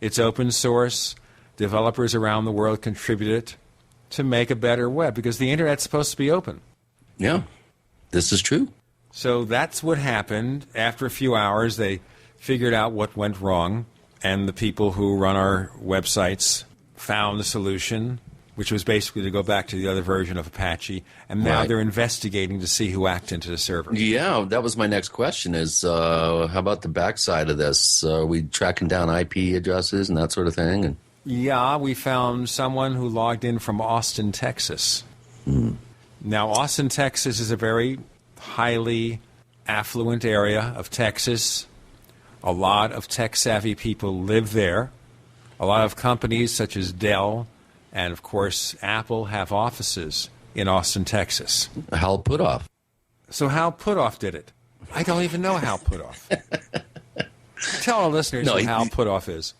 It's open source. Developers around the world contribute it to make a better web because the Internet's supposed to be open. Yeah, this is true. So that's what happened. After a few hours, they figured out what went wrong, and the people who run our websites found the solution, which was basically to go back to the other version of Apache, and now they're investigating to see who hacked into the server. Yeah, that was my next question is, how about the backside of this? Are we tracking down IP addresses and that sort of thing? And yeah, we found someone who logged in from Austin, Texas. Now, Austin, Texas is a very highly affluent area of Texas. A lot of tech-savvy people live there. A lot of companies such as Dell and, of course, Apple have offices in Austin, Texas. Hal Puthoff. So Hal Puthoff did it. I don't even know Hal Puthoff. Tell our listeners who Hal Puthoff is.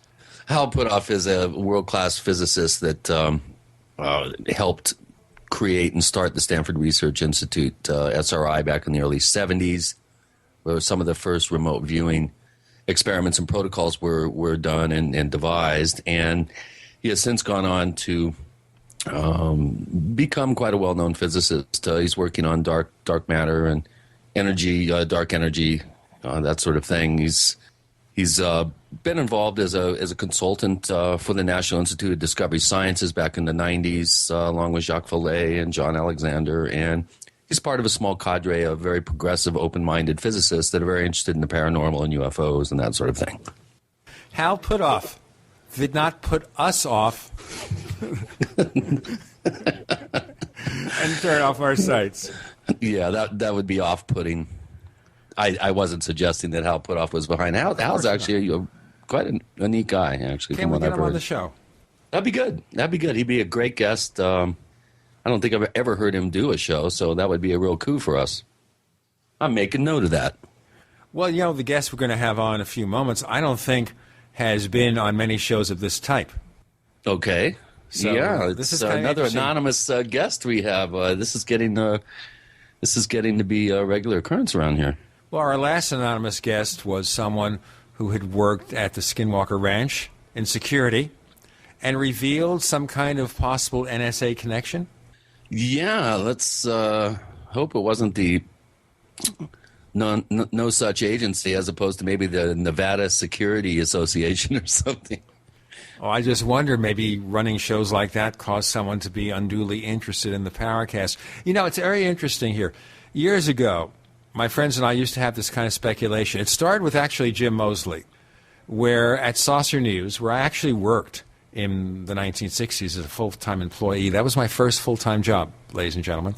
Hal Puthoff is a world-class physicist that helped create and start the Stanford Research Institute, SRI, back in the early 70s, where some of the first remote viewing experiments and protocols were done and devised. And he has since gone on to become quite a well-known physicist. He's working on dark matter and energy, dark energy, that sort of thing. He's been involved as a consultant for the National Institute of Discovery Sciences back in the 90s, along with Jacques Vallée and John Alexander. And he's part of a small cadre of very progressive, open-minded physicists that are very interested in the paranormal and UFOs and that sort of thing. Hal Puthoff did not put us off and turn off our sites. Yeah, that would be off-putting. I wasn't suggesting that Hal Puthoff was behind. Hal's actually quite a neat guy, actually. Can we get him on the show? That'd be good. He'd be a great guest. I don't think I've ever heard him do a show, so that would be a real coup for us. I'm making note of that. Well, the guest we're going to have on in a few moments, I don't think has been on many shows of this type. Okay. So yeah, this is another anonymous guest we have. This is getting to be a regular occurrence around here. Well, our last anonymous guest was someone who had worked at the Skinwalker Ranch in security and revealed some kind of possible NSA connection. Yeah, let's hope it wasn't the no such agency as opposed to maybe the Nevada Security Association or something. Oh, I just wonder maybe running shows like that caused someone to be unduly interested in the Paracast. It's very interesting here. Years ago, my friends and I used to have this kind of speculation. It started with actually Jim Mosley, where at Saucer News, where I actually worked in the 1960s as a full-time employee. That was my first full-time job, ladies and gentlemen.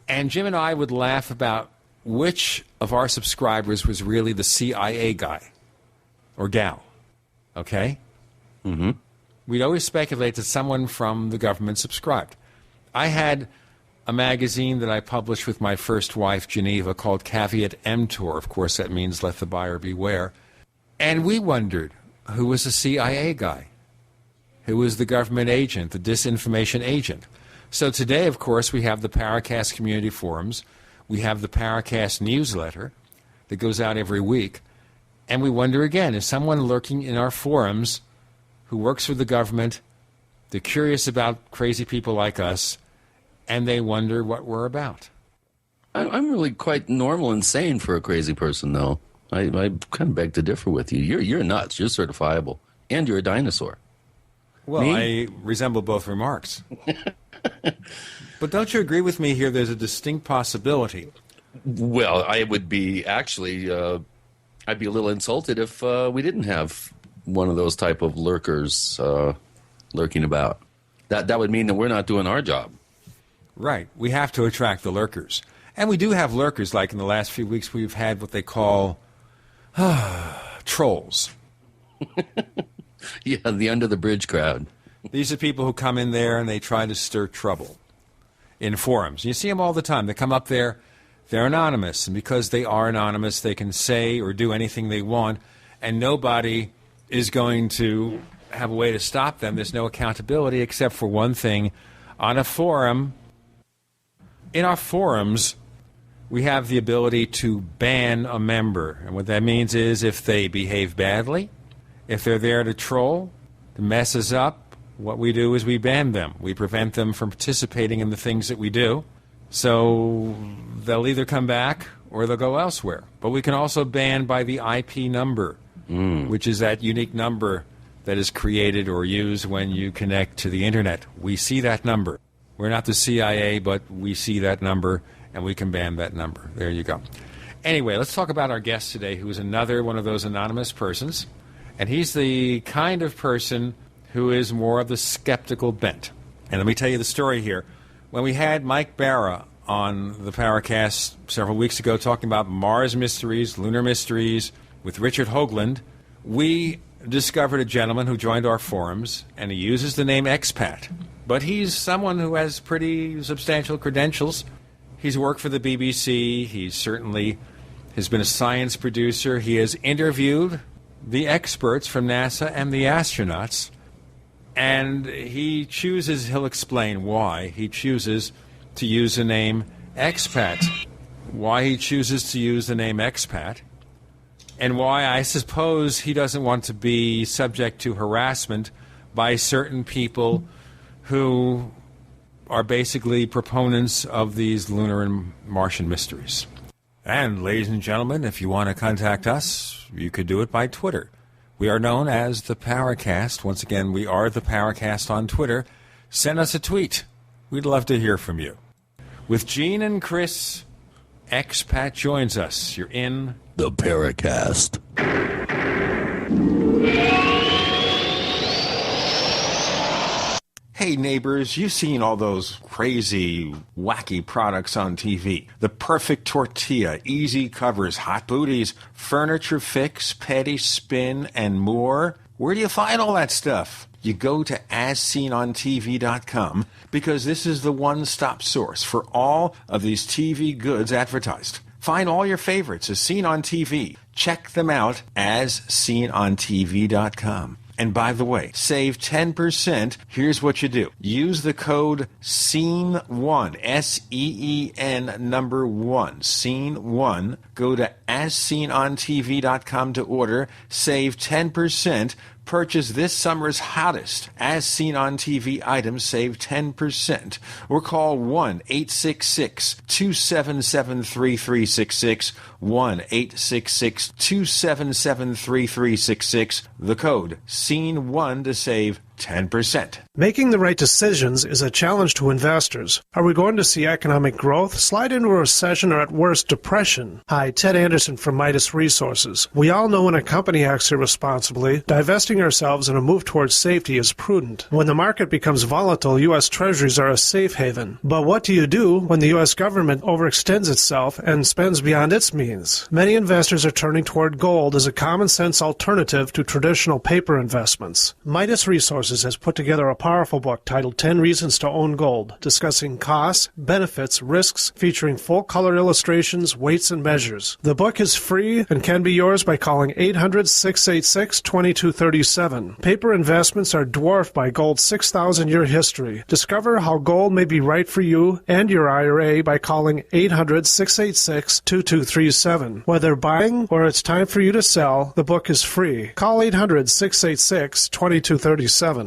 And Jim and I would laugh about which of our subscribers was really the CIA guy or gal, okay? Mm-hmm. We'd always speculate that someone from the government subscribed. I had a magazine that I published with my first wife, Geneva, called Caveat Emptor. Of course, that means let the buyer beware. And we wondered who was the CIA guy, who was the government agent, the disinformation agent. So today, of course, we have the Paracast community forums. We have the Paracast newsletter that goes out every week. And we wonder again, is someone lurking in our forums who works for the government? They're curious about crazy people like us, and they wonder what we're about. I'm really quite normal and sane for a crazy person, though. I kind of beg to differ with you. You're nuts. You're certifiable. And you're a dinosaur. Well, me? I resemble both remarks. But don't you agree with me here? There's a distinct possibility. Well, I would be actually, I'd be a little insulted if we didn't have one of those type of lurkers lurking about. That would mean that we're not doing our job. Right. We have to attract the lurkers. And we do have lurkers, like in the last few weeks we've had what they call trolls. Yeah, the under-the-bridge crowd. These are people who come in there and they try to stir trouble in forums. You see them all the time. They come up there, they're anonymous, and because they are anonymous, they can say or do anything they want, and nobody is going to have a way to stop them. There's no accountability except for one thing. On a forum, in our forums, we have the ability to ban a member. And what that means is if they behave badly, if they're there to troll, mess us up, what we do is we ban them. We prevent them from participating in the things that we do. So they'll either come back or they'll go elsewhere. But we can also ban by the IP number, which is that unique number that is created or used when you connect to the Internet. We see that number. We're not the CIA, but we see that number, and we can ban that number. There you go. Anyway, let's talk about our guest today, who is another one of those anonymous persons. And he's the kind of person who is more of the skeptical bent. And let me tell you the story here. When we had Mike Barra on the Paracast several weeks ago talking about Mars mysteries, lunar mysteries with Richard Hoagland, we discovered a gentleman who joined our forums, and he uses the name Expat. But he's someone who has pretty substantial credentials. He's worked for the BBC. He certainly has been a science producer. He has interviewed the experts from NASA and the astronauts. And he chooses, he'll explain why, he chooses to use the name Expat. Why he chooses to use the name Expat. And why I suppose he doesn't want to be subject to harassment by certain people who are basically proponents of these lunar and Martian mysteries. And, ladies and gentlemen, if you want to contact us, you could do it by Twitter. We are known as the Paracast. Once again, we are the Paracast on Twitter. Send us a tweet. We'd love to hear from you. With Gene and Chris, Expat joins us. You're in The Paracast. Hey neighbors, you've seen all those crazy, wacky products on TV. The perfect tortilla, easy covers, hot booties, furniture fix, petty spin, and more. Where do you find all that stuff? You go to AsSeenOnTV.com because this is the one-stop source for all of these TV goods advertised. Find all your favorites as seen on TV. Check them out as SeenOnTV.com. And by the way, save 10%. Here's what you do. Use the code SEEN1, S-E-E-N number 1, SEEN1. Go to AsSeenOnTV.com to order. Save 10%. Purchase this summer's hottest As Seen on TV items. Save 10%. Or call 1-866-277-3366, 1-866-277-3366. The code SEEN1 to save 10%. Making the right decisions is a challenge to investors. Are we going to see economic growth, slide into a recession, or at worst, depression? Hi, Ted Anderson from Midas Resources. We all know when a company acts irresponsibly, divesting ourselves in a move towards safety is prudent. When the market becomes volatile, U.S. Treasuries are a safe haven. But what do you do when the U.S. government overextends itself and spends beyond its means? Many investors are turning toward gold as a common-sense alternative to traditional paper investments. Midas Resources has put together a powerful book titled 10 Reasons to Own Gold, discussing costs, benefits, risks, featuring full-color illustrations, weights, and measures. The book is free and can be yours by calling 800-686-2237. Paper investments are dwarfed by gold's 6,000-year history. Discover how gold may be right for you and your IRA by calling 800-686-2237. Whether buying or it's time for you to sell, the book is free. Call 800-686-2237.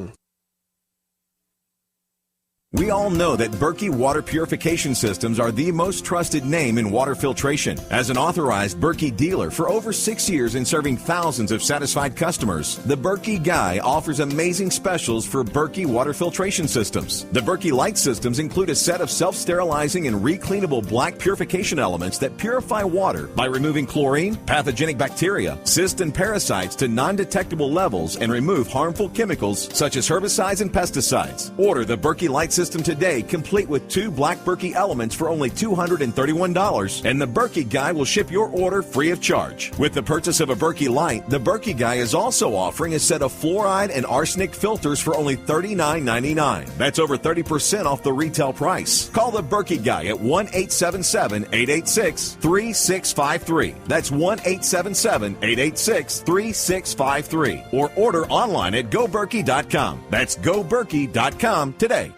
We all know that Berkey Water Purification Systems are the most trusted name in water filtration. As an authorized Berkey dealer for over 6 years and serving thousands of satisfied customers, the Berkey Guy offers amazing specials for Berkey Water Filtration Systems. The Berkey Light Systems include a set of self-sterilizing and recleanable black purification elements that purify water by removing chlorine, pathogenic bacteria, cysts, and parasites to non-detectable levels and remove harmful chemicals such as herbicides and pesticides. Order the Berkey Light System today, complete with 2 black Berkey elements for only $231, and the Berkey Guy will ship your order free of charge. With the purchase of a Berkey Light, the Berkey Guy is also offering a set of fluoride and arsenic filters for only $39.99. That's over 30% off the retail price. Call the Berkey Guy at 1-877-886-3653. That's 1-877-886-3653. Or order online at GoBerkey.com. That's GoBerkey.com today.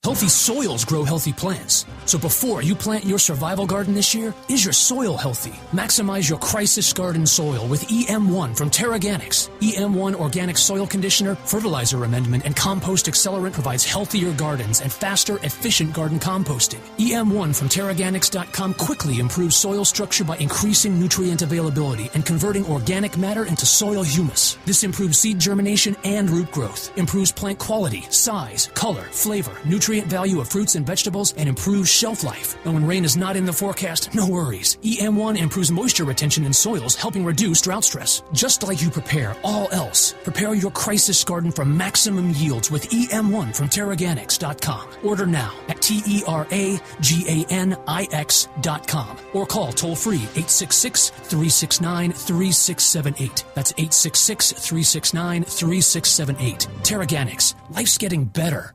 Healthy soils grow healthy plants. So before you plant your survival garden this year, is your soil healthy? Maximize your crisis garden soil with EM1 from Terraganics. EM1 organic soil conditioner, fertilizer amendment, and compost accelerant provides healthier gardens and faster, efficient garden composting. EM1 from Terraganics.com quickly improves soil structure by increasing nutrient availability and converting organic matter into soil humus. This improves seed germination and root growth, improves plant quality, size, color, flavor, nutrient value of fruits and vegetables, and improves shelf life. And when rain is not in the forecast, no worries. EM1 improves moisture retention in soils, helping reduce drought stress. Just like you prepare all else, prepare your crisis garden for maximum yields with EM1 from Terraganics.com. Order now at TERAGANIX.com or call toll-free 866-369-3678. That's 866-369-3678. Terraganics. Life's getting better.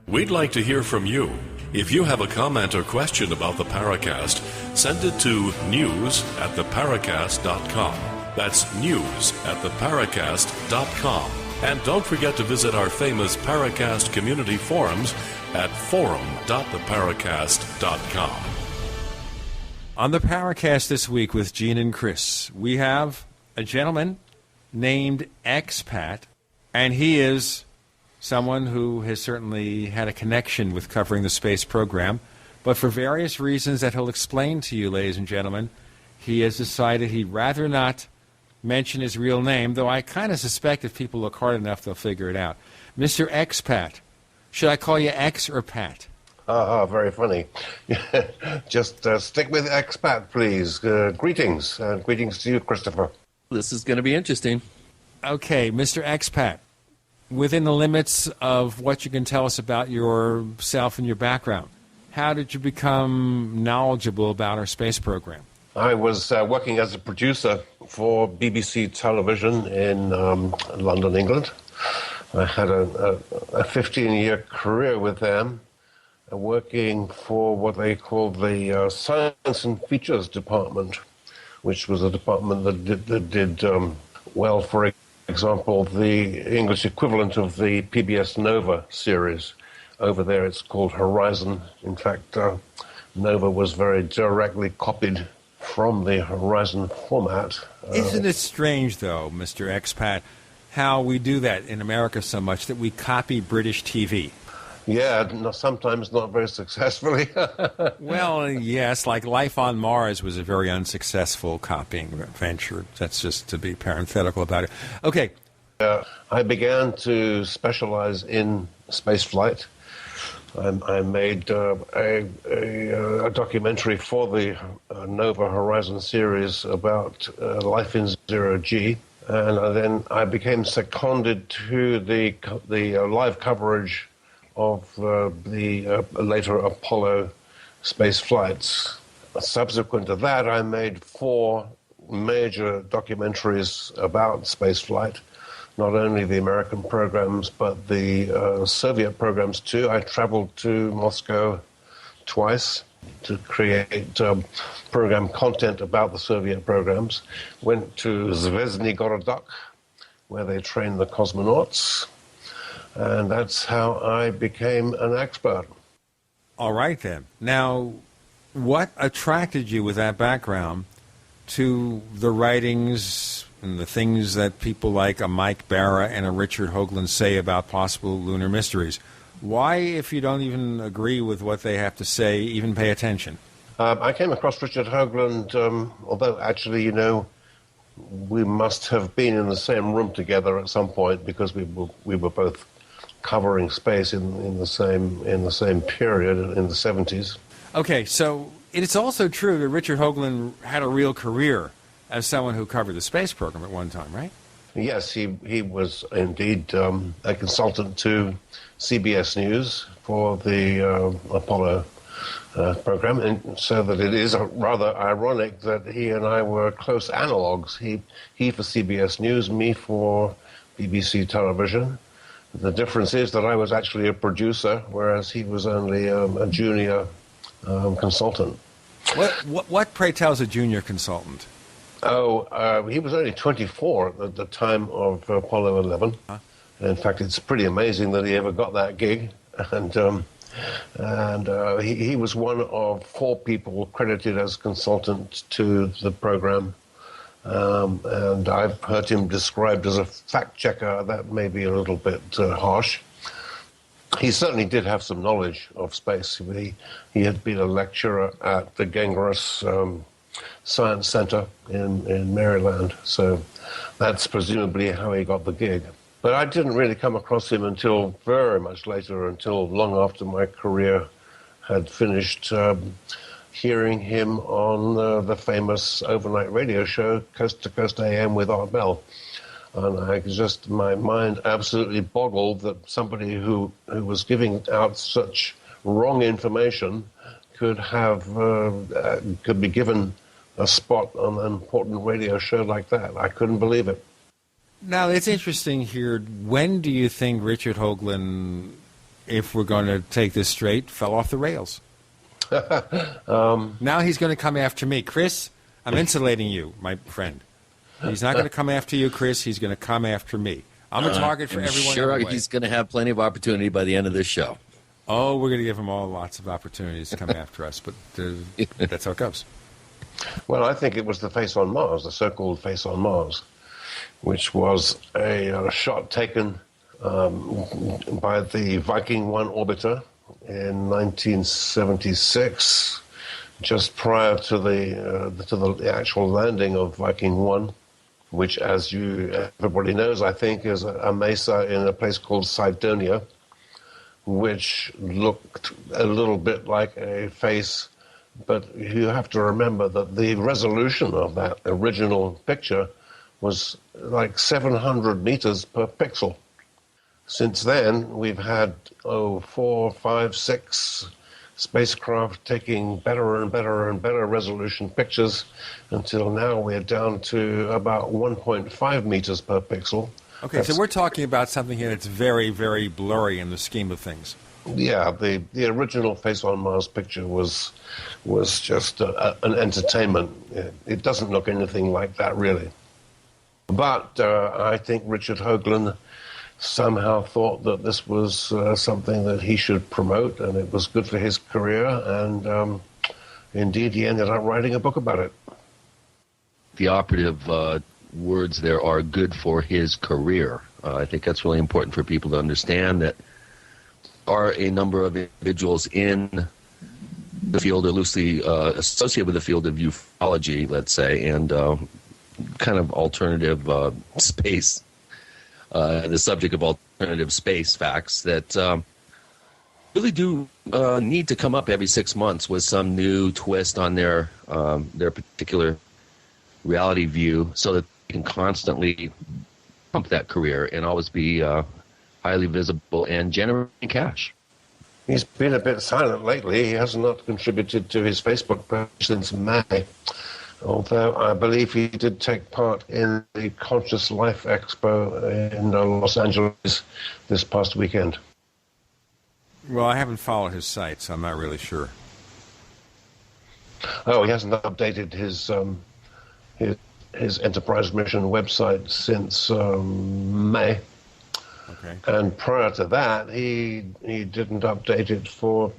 We'd like to hear from you. If you have a comment or question about the Paracast, send it to news@theparacast.com. That's news@theparacast.com. And don't forget to visit our famous Paracast community forums at forum.theparacast.com. On the Paracast this week with Gene and Chris, we have a gentleman named Expat, and he is someone who has certainly had a connection with covering the space program, but for various reasons that he'll explain to you, ladies and gentlemen, he has decided he'd rather not mention his real name, though I kind of suspect if people look hard enough, they'll figure it out. Mr. Expat. Should I call you X or Pat? Very funny. Just stick with Expat, please. Greetings. Greetings to you, Christopher. This is going to be interesting. Okay, Mr. Expat. Within the limits of what you can tell us about yourself and your background, how did you become knowledgeable about our space program? I was working as a producer for BBC Television in London, England. I had a 15-year career with them, working for what they called the Science and Features Department, which was a department that did well, for example, the English equivalent of the PBS Nova series. Over there it's called Horizon. In fact, Nova was very directly copied from the Horizon format. Isn't it strange, though, Mr. Expat, how we do that in America so much, that we copy British TV? Yeah, sometimes not very successfully. Well, yes, like Life on Mars was a very unsuccessful copying venture. That's just to be parenthetical about it. Okay. I began to specialize in spaceflight. I made a documentary for the Nova Horizon series about life in zero G, and then I became seconded to the live coverage of the later Apollo space flights. Subsequent to that, I made 4 major documentaries about spaceflight, not only the American programs, but the Soviet programs too. I traveled to Moscow twice to create program content about the Soviet programs. Went to Zvezdny Gorodok, where they trained the cosmonauts. And that's how I became an expert. All right, then. Now, what attracted you with that background to the writings and the things that people like a Mike Barra and a Richard Hoagland say about possible lunar mysteries? Why, if you don't even agree with what they have to say, even pay attention? I came across Richard Hoagland, although actually, we must have been in the same room together at some point, because we were both covering space in the same period in the 70s. Okay, so it's also true that Richard Hoagland had a real career as someone who covered the space program at one time, right? Yes, he was indeed a consultant to CBS News for the Apollo program, and so that it is rather ironic that he and I were close analogues. He for CBS News, me for BBC Television. The difference is that I was actually a producer, whereas he was only a junior consultant. What, pray tell, is a junior consultant? He was only 24 at the time of Apollo 11. In fact, it's pretty amazing that he ever got that gig. And he was one of 4 people credited as consultant to the program. And I've heard him described as a fact checker. That may be a little bit harsh. He certainly did have some knowledge of space. He had been a lecturer at the Gangaris Science Center in Maryland. So that's presumably how he got the gig. But I didn't really come across him until very much later, until long after my career had finished, hearing him on the famous overnight radio show, Coast to Coast AM with Art Bell. And my mind absolutely boggled that somebody who was giving out such wrong information could be given a spot on an important radio show like that. I couldn't believe it. Now, it's interesting here. When do you think Richard Hoagland, if we're going to take this straight, fell off the rails? Now he's going to come after me. Chris, I'm insulating you, my friend. He's not going to come after you, Chris. He's going to come after me. I'm a target for everyone. Sure, he's going to have plenty of opportunity by the end of this show. Oh, we're going to give him all lots of opportunities to come after us, but that's how it goes. Well, I think it was the face on Mars, the so-called face on Mars, which was a shot taken by the Viking 1 orbiter in 1976, just prior to the actual landing of Viking 1, which, as everybody knows, I think, is a mesa in a place called Cydonia, which looked a little bit like a face. But you have to remember that the resolution of that original picture was like 700 meters per pixel. Since then, we've had 4, 5, 6 spacecraft taking better and better and better resolution pictures until now we're down to about 1.5 meters per pixel. Okay, so we're talking about something here that's very, very blurry in the scheme of things. Yeah, the original Face on Mars picture was just an entertainment. It doesn't look anything like that, really. But I think Richard Hoagland somehow thought that this was something that he should promote, and it was good for his career, and indeed he ended up writing a book about it. The operative words there are good for his career. I think that's really important for people to understand that are a number of individuals in the field or loosely associated with the field of ufology, let's say, and kind of alternative space, the subject of alternative space facts that really do need to come up every 6 months with some new twist on their particular reality view so that they can constantly pump that career and always be highly visible and generating cash. He's been a bit silent lately. He has not contributed to his Facebook page since May, although I believe he did take part in the Conscious Life Expo in Los Angeles this past weekend. Well, I haven't followed his site, so I'm not really sure. Oh, he hasn't updated his Enterprise Mission website since May. Okay. And prior to that, he didn't update it for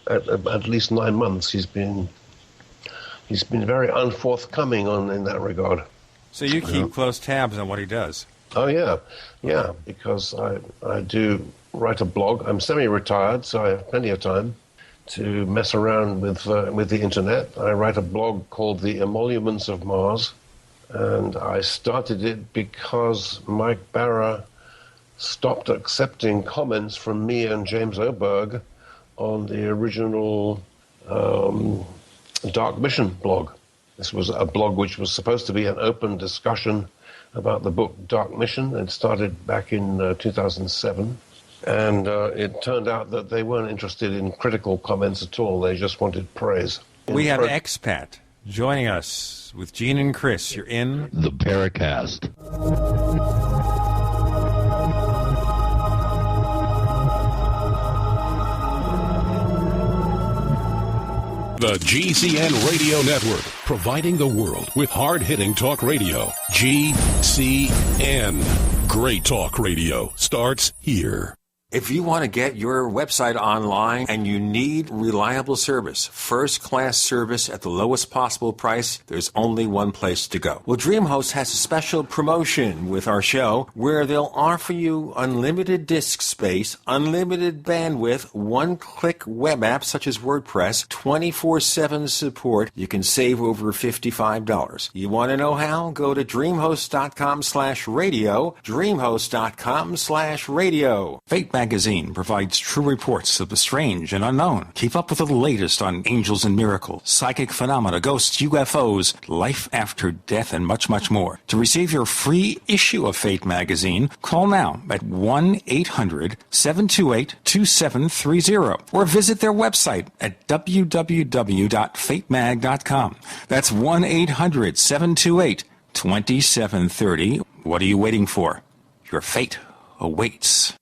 at least 9 months. He's been very unforthcoming in that regard. So you keep close tabs on what he does. Oh yeah, because I do write a blog. I'm semi-retired, so I have plenty of time to mess around with the internet. I write a blog called The Emoluments of Mars, and I started it because Mike Barra stopped accepting comments from me and James Oberg on the original Dark Mission blog. This was a blog which was supposed to be an open discussion about the book Dark Mission. It started back in 2007. And it turned out that they weren't interested in critical comments at all. They just wanted praise. We have Expat joining us with Gene and Chris. You're in the Paracast. The GCN Radio Network, providing the world with hard-hitting talk radio. GCN. Great talk radio starts here. If you want to get your website online and you need reliable service, first-class service at the lowest possible price, there's only one place to go. Well, DreamHost has a special promotion with our show where they'll offer you unlimited disk space, unlimited bandwidth, one-click web apps such as WordPress, 24/7 support. You can save over $55. You want to know how? Go to dreamhost.com/radio, dreamhost.com/radio. Fate Magazine provides true reports of the strange and unknown. Keep up with the latest on angels and miracles, psychic phenomena, ghosts, UFOs, life after death, and much, much more. To receive your free issue of Fate Magazine, call now at 1-800-728-2730 or visit their website at www.fatemag.com. That's 1-800-728-2730. What are you waiting for? Your fate awaits.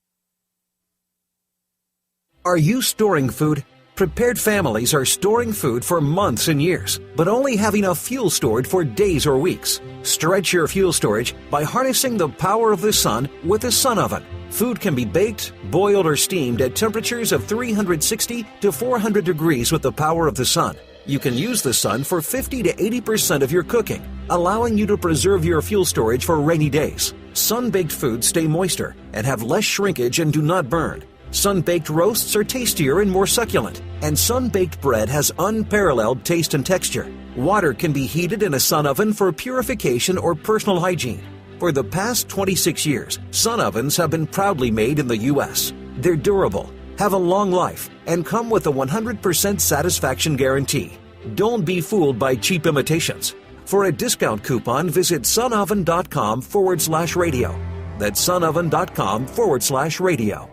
Are you storing food? Prepared families are storing food for months and years, but only have enough fuel stored for days or weeks. Stretch your fuel storage by harnessing the power of the sun with a sun oven. Food can be baked, boiled, or steamed at temperatures of 360 to 400 degrees with the power of the sun. You can use the sun for 50 to 80% of your cooking, allowing you to preserve your fuel storage for rainy days. Sun-baked foods stay moister and have less shrinkage and do not burn. Sun-baked roasts are tastier and more succulent, and sun-baked bread has unparalleled taste and texture. Water can be heated in a sun oven for purification or personal hygiene. For the past 26 years, sun ovens have been proudly made in the U.S. They're durable, have a long life, and come with a 100% satisfaction guarantee. Don't be fooled by cheap imitations. For a discount coupon, visit sunoven.com/radio. That's sunoven.com/radio.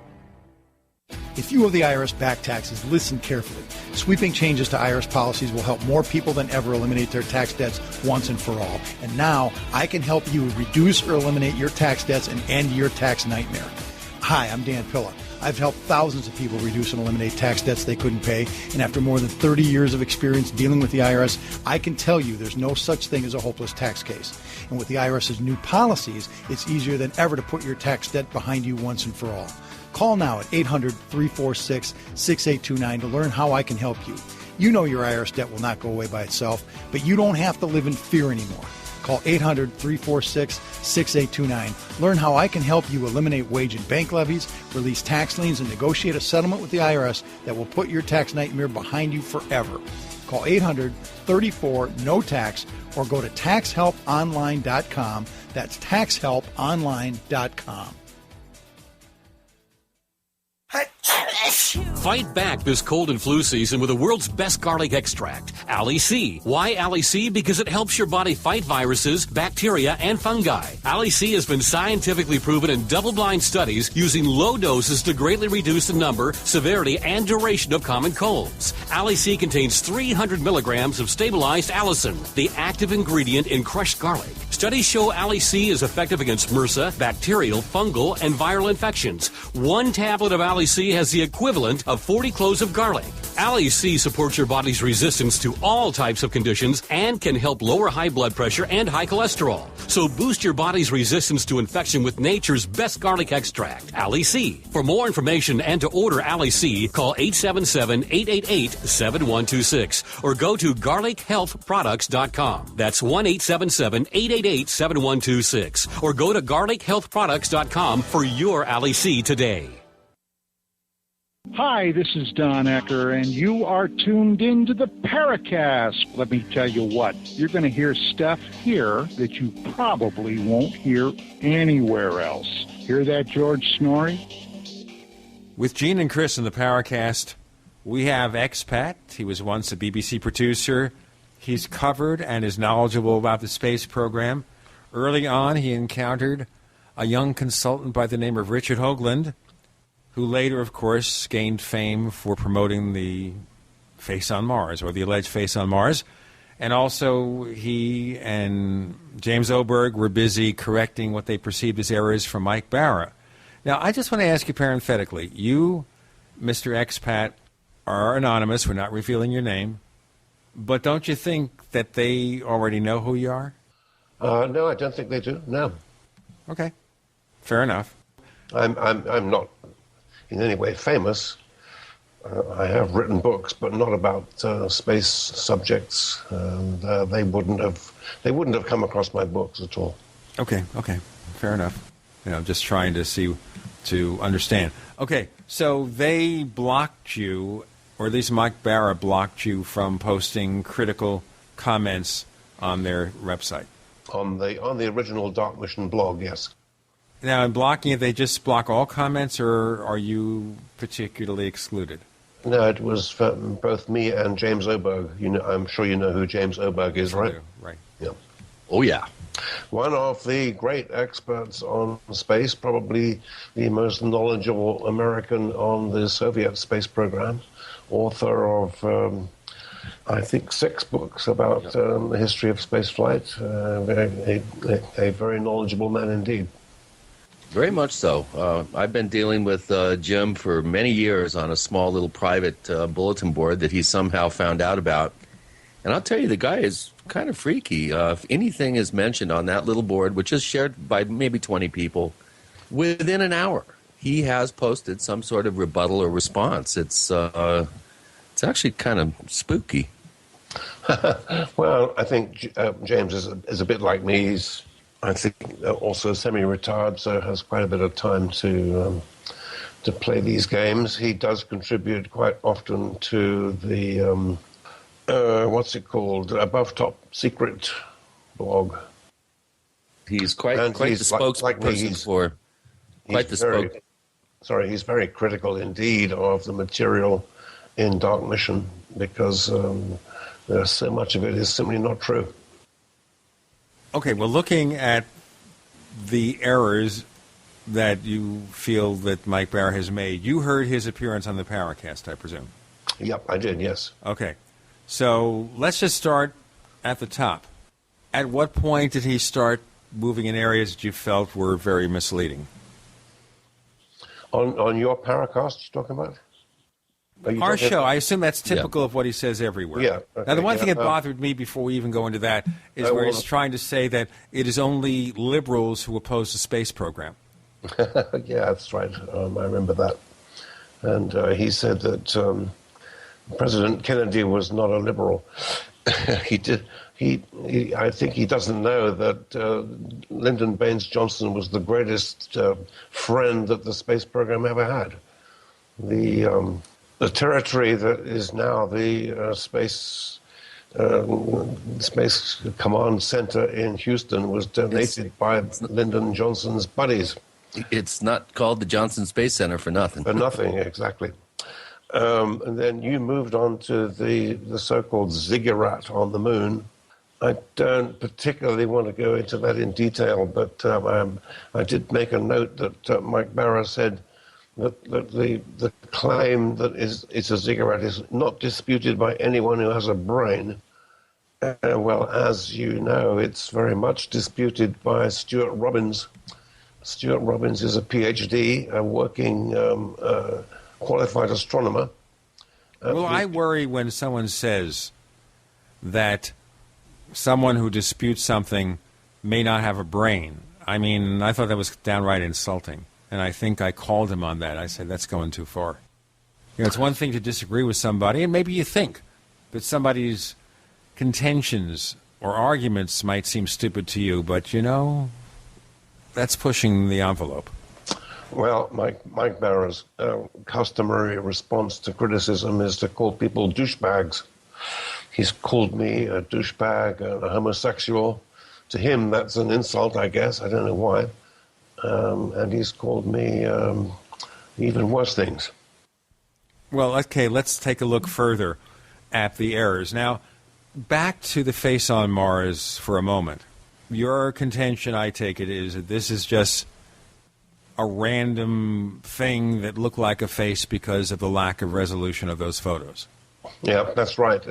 If you owe the IRS back taxes, listen carefully. Sweeping changes to IRS policies will help more people than ever eliminate their tax debts once and for all. And now I can help you reduce or eliminate your tax debts and end your tax nightmare. Hi, I'm Dan Pilla. I've helped thousands of people reduce and eliminate tax debts they couldn't pay. And after more than 30 years of experience dealing with the IRS, I can tell you there's no such thing as a hopeless tax case. And with the IRS's new policies, it's easier than ever to put your tax debt behind you once and for all. Call now at 800-346-6829 to learn how I can help you. You know your IRS debt will not go away by itself, but you don't have to live in fear anymore. Call 800-346-6829. Learn how I can help you eliminate wage and bank levies, release tax liens, and negotiate a settlement with the IRS that will put your tax nightmare behind you forever. Call 800-34-NO-TAX or go to taxhelponline.com. That's taxhelponline.com. Fight back this cold and flu season with the world's best garlic extract, Ali C. Why Ali C? Because it helps your body fight viruses, bacteria, and fungi. Ali C has been scientifically proven in double-blind studies using low doses to greatly reduce the number, severity, and duration of common colds. Ali C contains 300 milligrams of stabilized allicin, the active ingredient in crushed garlic. Studies show Ali C is effective against MRSA, bacterial, fungal, and viral infections. One tablet of Ali C has the equivalent of 40 cloves of garlic. Ali C supports your body's resistance to all types of conditions and can help lower high blood pressure and high cholesterol. So boost your body's resistance to infection with nature's best garlic extract, Ali C. For more information and to order Ali C, call 877-888-7126 or go to garlichealthproducts.com. That's 1-877-888-7126 or go to garlichealthproducts.com for your Ali C today. Hi, this is Don Ecker, and you are tuned into the Paracast. Let me tell you what, you're going to hear stuff here that you probably won't hear anywhere else. Hear that, George Snorri? With Gene and Chris in the Paracast, we have Expat. He was once a BBC producer. He's covered and is knowledgeable about the space program. Early on, he encountered a young consultant by the name of Richard Hoagland, who later, of course, gained fame for promoting the face on Mars, or the alleged face on Mars. And also, he and James Oberg were busy correcting what they perceived as errors from Mike Barra. Now, I just want to ask you parenthetically, you, Mr. Expat, are anonymous. We're not revealing your name. But don't you think that they already know who you are? No, I don't think they do, no. Okay. Fair enough. I'm not in any way famous. I have written books, but not about space subjects. They wouldn't have come across my books at all. Okay, fair enough. Just trying to understand. Okay, so they blocked you, or at least Mike Barra blocked you from posting critical comments on their website. On the original Dark Mission blog, yes. Now, in blocking it, they just block all comments, or are you particularly excluded? No, it was for both me and James Oberg. I'm sure you know who James Oberg is, right? Right. Yeah. Oh, yeah. One of the great experts on space, probably the most knowledgeable American on the Soviet space program, author of, I think, 6 books about the history of spaceflight. A very knowledgeable man indeed. Very much so. I've been dealing with Jim for many years on a small little private bulletin board that he somehow found out about. And I'll tell you, the guy is kind of freaky. If anything is mentioned on that little board, which is shared by maybe 20 people, within an hour, he has posted some sort of rebuttal or response. It's actually kind of spooky. Well, I think James is a bit like me. He's, I think, also semi-retired, so has quite a bit of time to play these games. He does contribute quite often to the what's it called? Above Top Secret blog. He's quite the spokesperson for. Quite the spoke. Sorry, he's very critical indeed of the material in Dark Mission because so much of it is simply not true. Okay, well, looking at the errors that you feel that Mike Barra has made, you heard his appearance on the Paracast, I presume. Yep, I did, yes. Okay, so let's just start at the top. At what point did he start moving in areas that you felt were very misleading? On your Paracast you're talking about? Our show, I assume that's typical of what he says everywhere. Yeah. Okay, now, the one thing that bothered me before we even go into that is where he's trying to say that it is only liberals who oppose the space program. Yeah, that's right. I remember that. And he said that President Kennedy was not a liberal. I think he doesn't know that Lyndon Baines Johnson was the greatest friend that the space program ever had. The territory that is now the Space Command Center in Houston was donated by Lyndon Johnson's buddies. It's not called the Johnson Space Center for nothing. For nothing, exactly. And then you moved on to the so-called ziggurat on the moon. I don't particularly want to go into that in detail, but I did make a note that Mike Barra said that the claim that it's a ziggurat is not disputed by anyone who has a brain. Well, as you know, it's very much disputed by Stuart Robbins. Stuart Robbins is a PhD, a working qualified astronomer. Well, I worry when someone says that someone who disputes something may not have a brain. I mean, I thought that was downright insulting. And I think I called him on that. I said, that's going too far. It's one thing to disagree with somebody, and maybe you think that somebody's contentions or arguments might seem stupid to you, but, that's pushing the envelope. Well, Mike Barra's customary response to criticism is to call people douchebags. He's called me a douchebag, a homosexual. To him, that's an insult, I guess. I don't know why. And he's called me even worse things. Well, okay, let's take a look further at the errors. Now, back to the face on Mars for a moment. Your contention, I take it, is that this is just a random thing that looked like a face because of the lack of resolution of those photos. Yeah, that's right.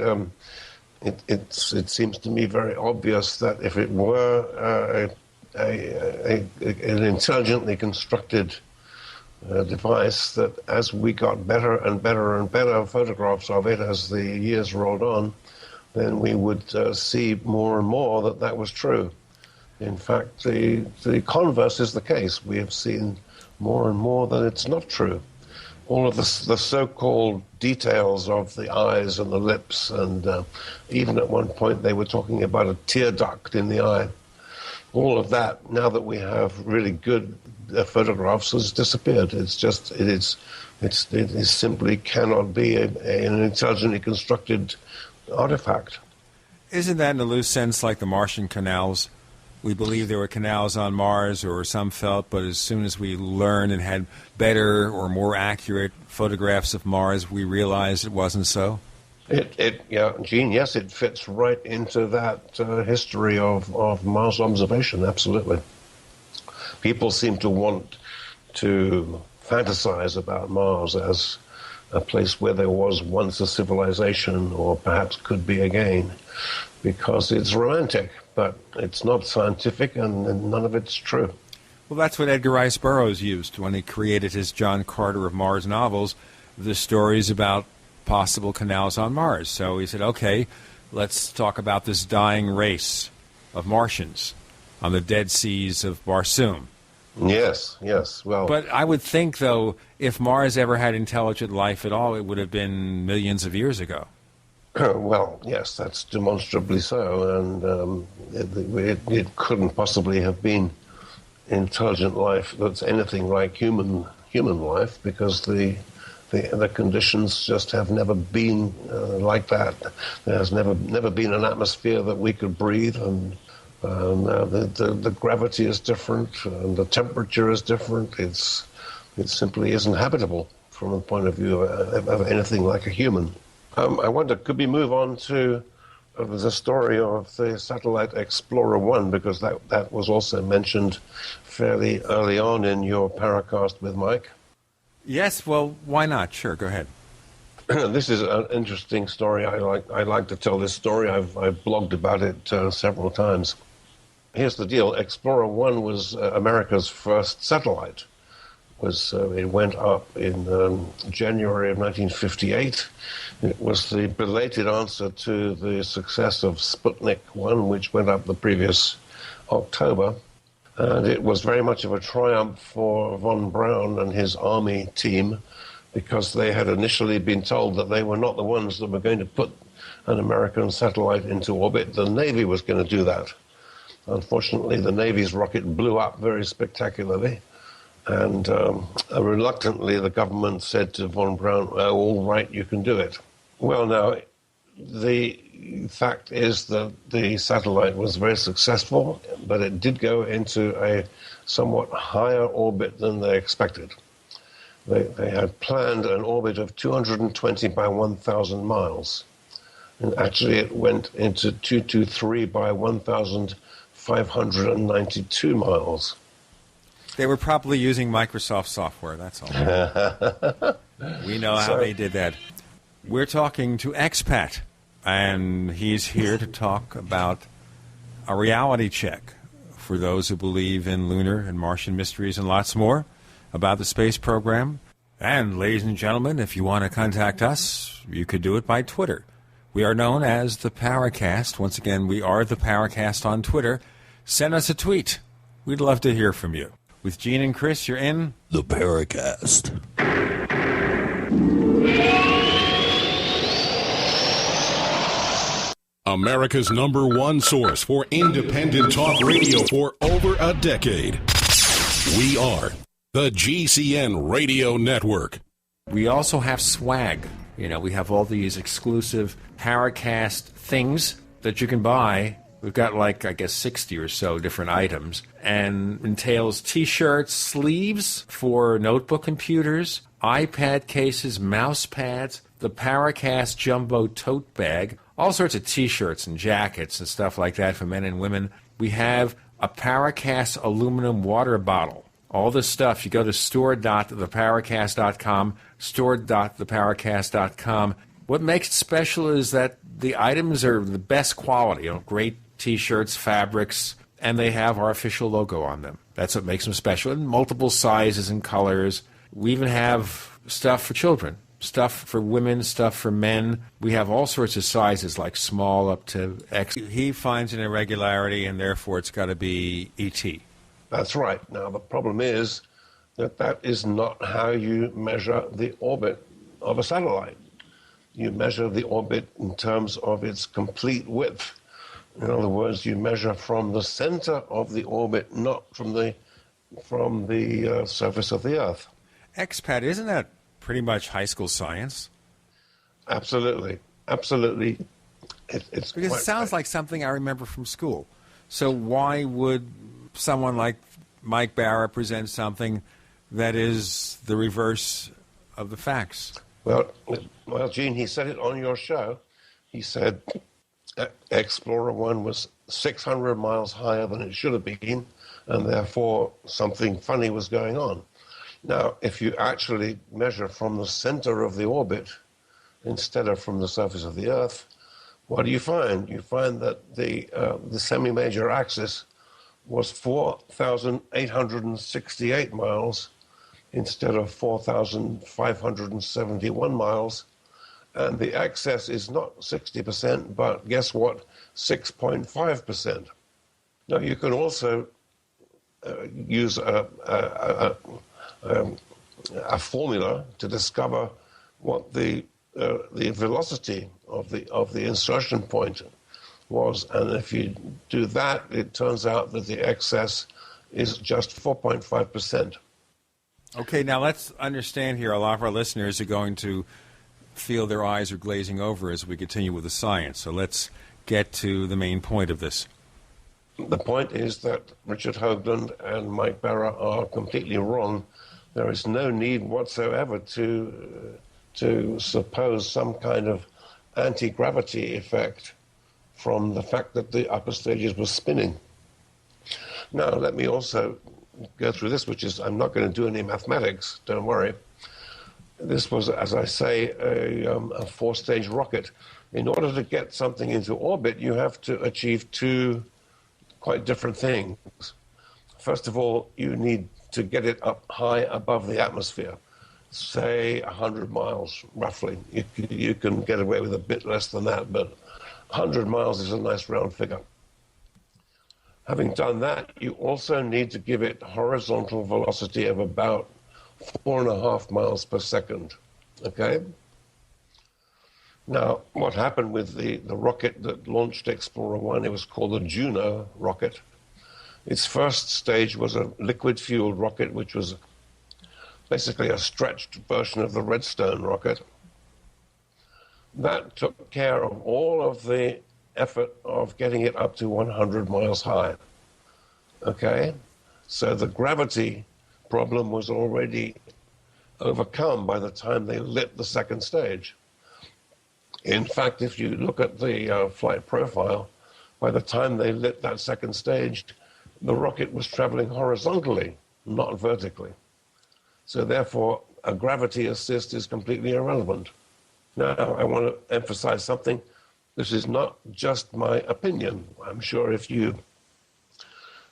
It seems to me very obvious that if it were an intelligently constructed device, that as we got better and better and better photographs of it as the years rolled on, then we would see more and more that was true. In fact, the converse is the case. We have seen more and more that it's not true. All of the so-called details of the eyes and the lips, and even at one point they were talking about a tear duct in the eye. All of that, now that we have really good photographs, has disappeared. It simply cannot be an intelligently constructed artifact. Isn't that in a loose sense like the Martian canals? We believe there were canals on Mars, or some felt, but as soon as we learned and had better or more accurate photographs of Mars, we realized it wasn't so? Gene, yes, it fits right into that history of Mars observation, absolutely. People seem to want to fantasize about Mars as a place where there was once a civilization, or perhaps could be again, because it's romantic. But it's not scientific, and none of it's true. Well, that's what Edgar Rice Burroughs used when he created his John Carter of Mars novels, the stories about possible canals on Mars. So he said, okay, let's talk about this dying race of Martians on the dead seas of Barsoom. Yes. Well, but I would think, though, if Mars ever had intelligent life at all, it would have been millions of years ago. Well, yes, that's demonstrably so, and it couldn't possibly have been intelligent life that's anything like human life, because the conditions just have never been like that. There's never been an atmosphere that we could breathe, and the gravity is different, and the temperature is different. It simply isn't habitable from the point of view of anything like a human. I wonder, could we move on to the story of the satellite Explorer 1, because that was also mentioned fairly early on in your Paracast with Mike? Yes, well, why not? Sure, go ahead. This is an interesting story. I like to tell this story. I've blogged about it several times. Here's the deal. Explorer 1 was America's first satellite. It went up in January of 1958. It was the belated answer to the success of Sputnik 1, which went up the previous October. And it was very much of a triumph for von Braun and his Army team, because they had initially been told that they were not the ones that were going to put an American satellite into orbit. The Navy was going to do that. Unfortunately, the Navy's rocket blew up very spectacularly. And reluctantly, the government said to von Braun, oh, all right, you can do it. Well, now, the fact is that the satellite was very successful, but it did go into a somewhat higher orbit than they expected. They had planned an orbit of 220 by 1,000 miles. And actually, it went into 223 by 1,592 miles. They were probably using Microsoft software, that's all. We know how they did that. We're talking to Expat, and he's here to talk about a reality check for those who believe in lunar and Martian mysteries and lots more about the space program. And, ladies and gentlemen, if you want to contact us, you could do it by Twitter. We are known as the Paracast. Once again, we are the Paracast on Twitter. Send us a tweet. We'd love to hear from you. With Gene and Chris, you're in the Paracast. America's #1 source for independent talk radio for over a decade. We are the GCN Radio Network. We also have swag. You know, we have all these exclusive Paracast things that you can buy. We've got 60 or so different items, and entails T-shirts, sleeves for notebook computers, iPad cases, mouse pads, the Paracast Jumbo tote bag, all sorts of T-shirts and jackets and stuff like that for men and women. We have a Paracast aluminum water bottle. All this stuff, you go to store.theparacast.com, store.theparacast.com. What makes it special is that the items are the best quality, great T-shirts, fabrics, and they have our official logo on them. That's what makes them special, in multiple sizes and colors. We even have stuff for children. stuff for women, stuff for men. We have all sorts of sizes, like small up to X. He finds an irregularity, and therefore it's got to be ET. That's right. Now, the problem is that that is not how you measure the orbit of a satellite. You measure the orbit in terms of its complete width. In other words, you measure from the center of the orbit, not from the surface of the Earth. Expat, isn't that pretty much high school science? Absolutely. Absolutely. It's because it sounds like something I remember from school. So why would someone like Mike Barra present something that is the reverse of the facts? Well, Gene, he said it on your show. He said Explorer 1 was 600 miles higher than it should have been, and therefore something funny was going on. Now, if you actually measure from the center of the orbit instead of from the surface of the Earth, what do you find? You find that the semi-major axis was 4,868 miles instead of 4,571 miles. And the excess is not 60%, but guess what? 6.5%. Now, you can also use a formula to discover what the velocity of the insertion point was, and if you do that, it turns out that the excess is just 4.5%. Okay, now let's understand here. A lot of our listeners are going to feel their eyes are glazing over as we continue with the science. So let's get to the main point of this. The point is that Richard Hoagland and Mike Barra are completely wrong. There is no need whatsoever to suppose some kind of anti-gravity effect from the fact that the upper stages were spinning. Now, let me also go through this, which is, I'm not going to do any mathematics, don't worry. This was, as I say, a four-stage rocket. In order to get something into orbit, you have to achieve two quite different things. First of all, you need to get it up high above the atmosphere, say 100 miles, roughly. You can get away with a bit less than that, but 100 miles is a nice round figure. Having done that, you also need to give it horizontal velocity of about 4.5 miles per second, okay? Now, what happened with the rocket that launched Explorer 1, it was called the Juno rocket. Its first stage was a liquid-fueled rocket, which was basically a stretched version of the Redstone rocket. That took care of all of the effort of getting it up to 100 miles high, okay? So the gravity problem was already overcome by the time they lit the second stage. In fact, if you look at the flight profile, by the time they lit that second stage, the rocket was traveling horizontally, not vertically. So therefore, a gravity assist is completely irrelevant. Now, I want to emphasize something. This is not just my opinion. I'm sure if you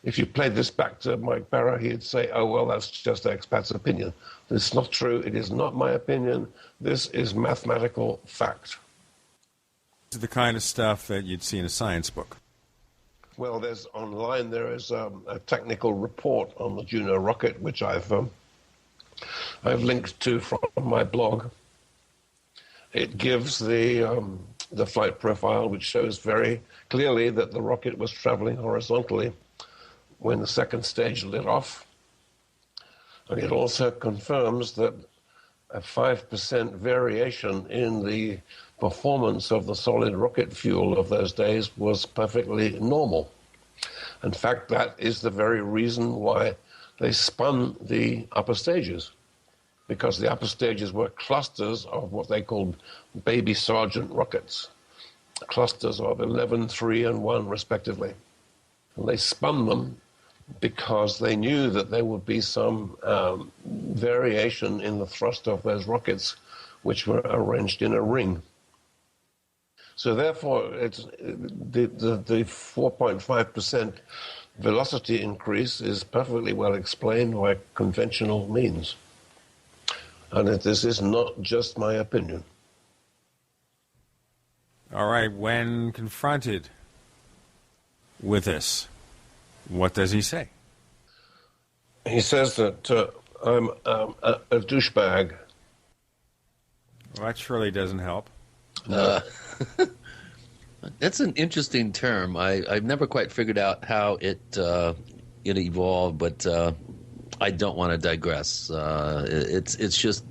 played this back to Mike Barra, he'd say, oh, well, that's just Expat's opinion. It's not true. It is not my opinion. This is mathematical fact. This is the kind of stuff that you'd see in a science book. Well, there is a technical report on the Juno rocket, which I've linked to from my blog. It gives the flight profile, which shows very clearly that the rocket was traveling horizontally when the second stage lit off. And it also confirms that a 5% variation in the performance of the solid rocket fuel of those days was perfectly normal. In fact, that is the very reason why they spun the upper stages, because the upper stages were clusters of what they called baby sergeant rockets, clusters of 11, 3, and 1, respectively. And they spun them because they knew that there would be some variation in the thrust of those rockets, which were arranged in a ring. So therefore, it's the 4.5% velocity increase is perfectly well explained by conventional means. And this is not just my opinion. All right, when confronted with this, what does he say? He says that I'm a douchebag. Well, that surely doesn't help. That's an interesting term. I've never quite figured out how it evolved, but I don't want to digress. It's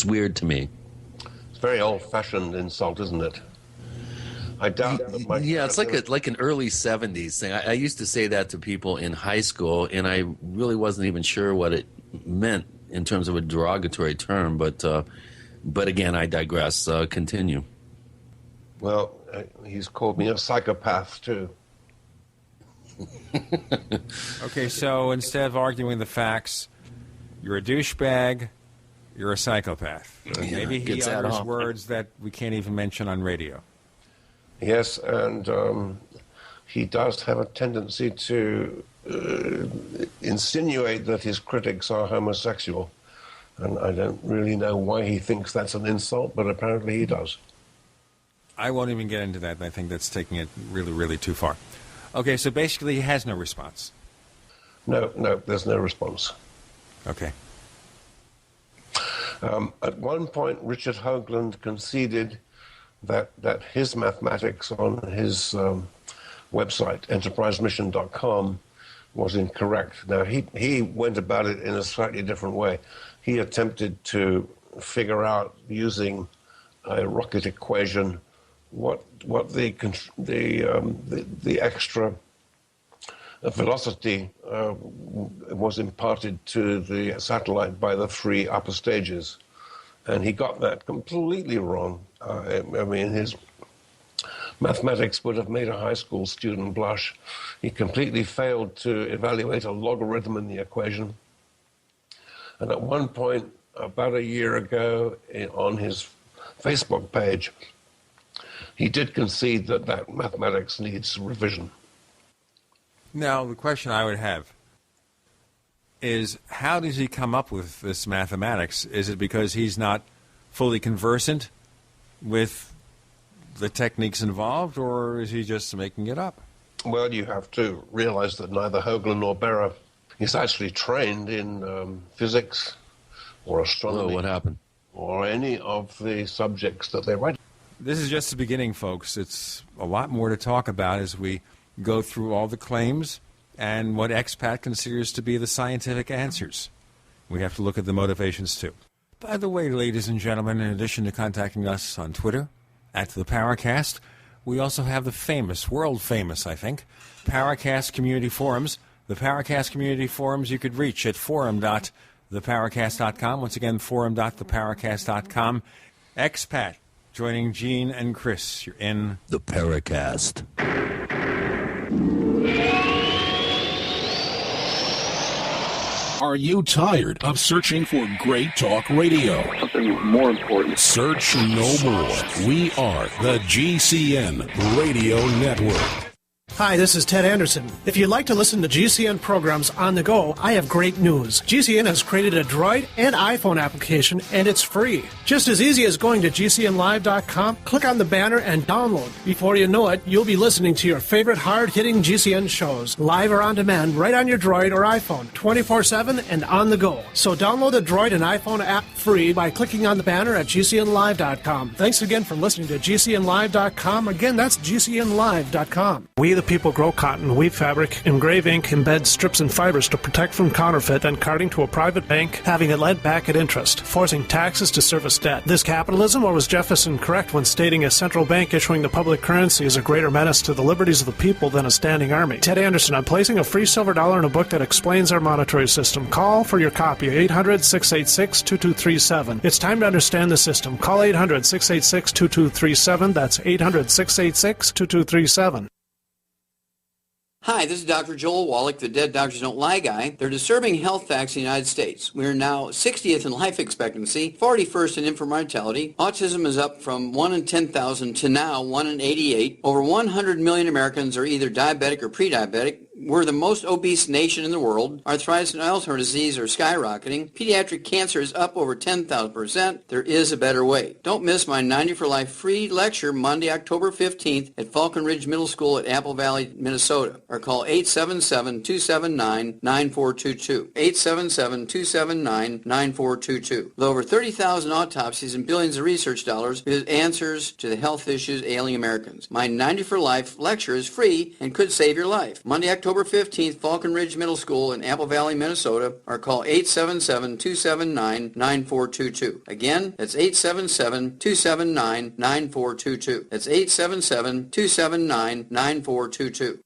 weird to me. It's a very old-fashioned insult, isn't it? I doubt that yeah, it's like an early 70s thing. I used to say that to people in high school, and I really wasn't even sure what it meant in terms of a derogatory term. But again, I digress. Continue. Well, he's called me a psychopath, too. Okay, so instead of arguing the facts, you're a douchebag, you're a psychopath. Maybe he utters words that we can't even mention on radio. Yes, and he does have a tendency to insinuate that his critics are homosexual. And I don't really know why he thinks that's an insult, but apparently he does. I won't even get into that. I think that's taking it really, really too far. Okay, so basically he has no response. No, there's no response. Okay. At one point, Richard Hoagland conceded that his mathematics on his website, enterprisemission.com, was incorrect. Now, he went about it in a slightly different way. He attempted to figure out, using a rocket equation, what the extra velocity was imparted to the satellite by the 3 upper stages. And he got that completely wrong. I mean, his mathematics would have made a high school student blush. He completely failed to evaluate a logarithm in the equation. And at one point, about a year ago, on his Facebook page, he did concede that mathematics needs revision. Now, the question I would have is, how does he come up with this mathematics? Is it because he's not fully conversant with the techniques involved, or is he just making it up? Well, you have to realize that neither Hoagland nor Berra is actually trained in physics or astronomy. Oh, what happened? Or any of the subjects that they write. This is just the beginning, folks. It's a lot more to talk about as we go through all the claims and what expat considers to be the scientific answers. We have to look at the motivations, too. By the way, ladies and gentlemen, in addition to contacting us on Twitter, at the Paracast, we also have the famous, world-famous, I think, Paracast Community Forums. The Paracast Community Forums you could reach at forum.theparacast.com. Once again, forum.theparacast.com. Expat, joining Gene and Chris. You're in the Paracast. Are you tired of searching for great talk radio? Something more important. Search no more. We are the GCN Radio Network. Hi, this is Ted Anderson. If you'd like to listen to GCN programs on the go, I have great news. GCN has created a Droid and iPhone application, and it's free. Just as easy as going to GCNlive.com, click on the banner, and download. Before you know it, you'll be listening to your favorite hard-hitting GCN shows, live or on demand, right on your Droid or iPhone, 24/7 and on the go. So download the Droid and iPhone app free by clicking on the banner at GCNlive.com. Thanks again for listening to GCNlive.com. Again, that's GCNlive.com. We the people grow cotton, weave fabric, engrave ink, embed strips and fibers to protect from counterfeit and carting to a private bank, having it lent back at interest, forcing taxes to service debt. This capitalism, or was Jefferson correct when stating a central bank issuing the public currency is a greater menace to the liberties of the people than a standing army? Ted Anderson, I'm placing a free silver dollar in a book that explains our monetary system. Call for your copy, 800-686-2237. It's time to understand the system. Call 800-686-2237. That's 800-686-2237. Hi, this is Dr. Joel Wallach, the Dead Doctors Don't Lie guy. They're disturbing health facts in the United States. We are now 60th in life expectancy, 41st in infant mortality. Autism is up from 1 in 10,000 to now 1 in 88. Over 100 million Americans are either diabetic or pre-diabetic. We're the most obese nation in the world. Arthritis and Alzheimer's disease are skyrocketing. Pediatric cancer is up over 10,000%. There is a better way. Don't miss my 90 for Life free lecture Monday, October 15th at Falcon Ridge Middle School at Apple Valley, Minnesota. Or call 877-279-9422. 877-279-9422. With over 30,000 autopsies and billions of research dollars, it answers to the health issues ailing Americans. My 90 for Life lecture is free and could save your life. Monday, October 15th, Falcon Ridge Middle School in Apple Valley, Minnesota, or call 877-279-9422. Again, that's 877-279-9422. That's 877-279-9422.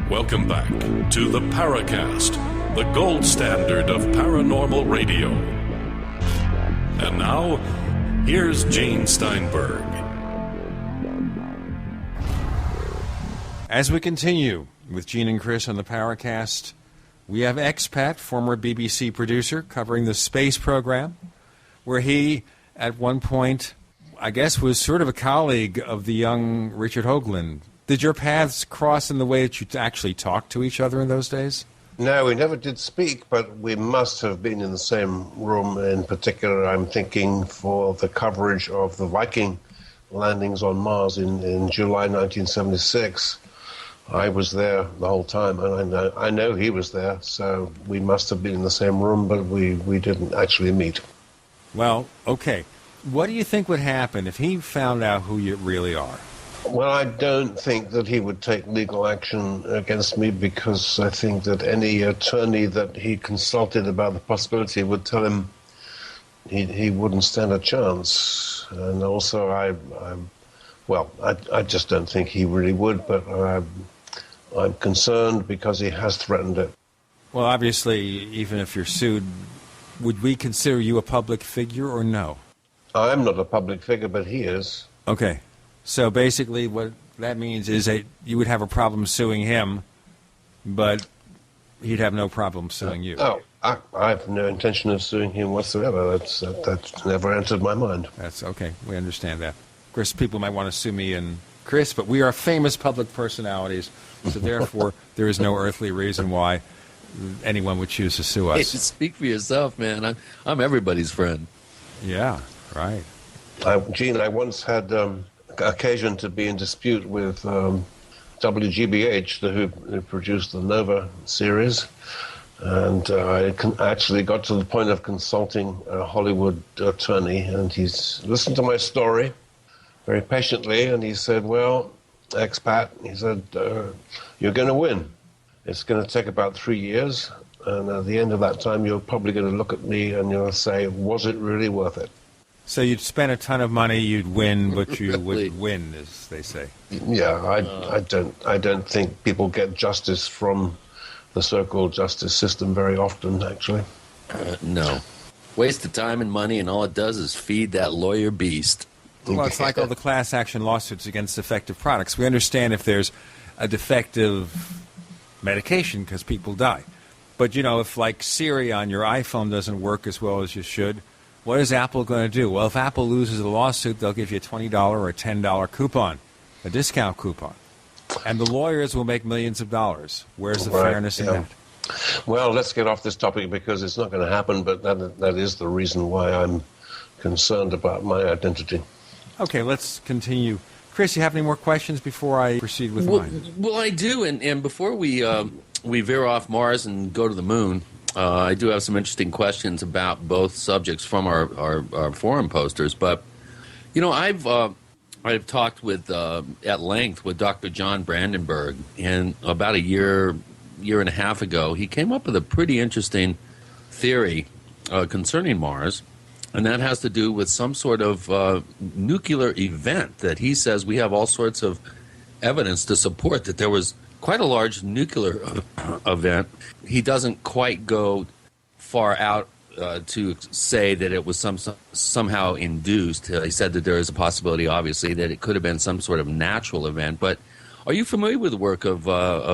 Welcome back to the Paracast, the gold standard of paranormal radio. And now, here's Gene Steinberg. As we continue with Gene and Chris on the Paracast, we have Expat, former BBC producer, covering the space program, where he, at one point, I guess, was sort of a colleague of the young Richard Hoagland. Did your paths cross in the way that you actually talked to each other in those days? No, we never did speak, but we must have been in the same room. In particular, I'm thinking for the coverage of the Viking landings on Mars in July 1976. I was there the whole time, and I know he was there, so we must have been in the same room, but we didn't actually meet. Well, okay. What do you think would happen if he found out who you really are? Well, I don't think that he would take legal action against me, because I think that any attorney that he consulted about the possibility would tell him he wouldn't stand a chance. And also, I just don't think he really would, but I'm concerned because he has threatened it. Well, obviously, even if you're sued, would we consider you a public figure or no? I'm not a public figure, but he is. Okay. So basically what that means is that you would have a problem suing him, but he'd have no problem suing you. Oh, I have no intention of suing him whatsoever. That's never entered my mind. That's okay. We understand that. Of course, people might want to sue me and Chris, but we are famous public personalities, so therefore there is no earthly reason why anyone would choose to sue us. Hey, speak for yourself, man. I'm everybody's friend. Yeah, right. Gene, I once had occasion to be in dispute with WGBH, who produced the Nova series, and I actually got to the point of consulting a Hollywood attorney, and he's listened to my story very patiently, and he said, well, expat, he said, you're going to win. It's going to take about 3 years, and at the end of that time, you're probably going to look at me and you'll say, was it really worth it? So you'd spend a ton of money, you'd win, but you wouldn't win, as they say. Yeah, I don't think people get justice from the so-called justice system very often, actually. No. Waste of time and money, and all it does is feed that lawyer beast. Well, it's like all the class action lawsuits against defective products. We understand if there's a defective medication because people die. But, you know, if like Siri on your iPhone doesn't work as well as you should, what is Apple going to do? Well, if Apple loses a lawsuit, they'll give you a $20 or a $10 coupon, a discount coupon. And the lawyers will make millions of dollars. Where's the fairness in that? Well, let's get off this topic because it's not going to happen, but that is the reason why I'm concerned about my identity. Okay, let's continue. Chris, you have any more questions before I proceed with mine? Well, I do, and before we veer off Mars and go to the moon, I do have some interesting questions about both subjects from our forum posters. But, you know, I've talked with at length with Dr. John Brandenburg, and about a year and a half ago, he came up with a pretty interesting theory concerning Mars, and that has to do with some sort of nuclear event that he says we have all sorts of evidence to support that there was quite a large nuclear event. He doesn't quite go far out to say that it was somehow induced. He said that there is a possibility, obviously, that it could have been some sort of natural event. But are you familiar with the work of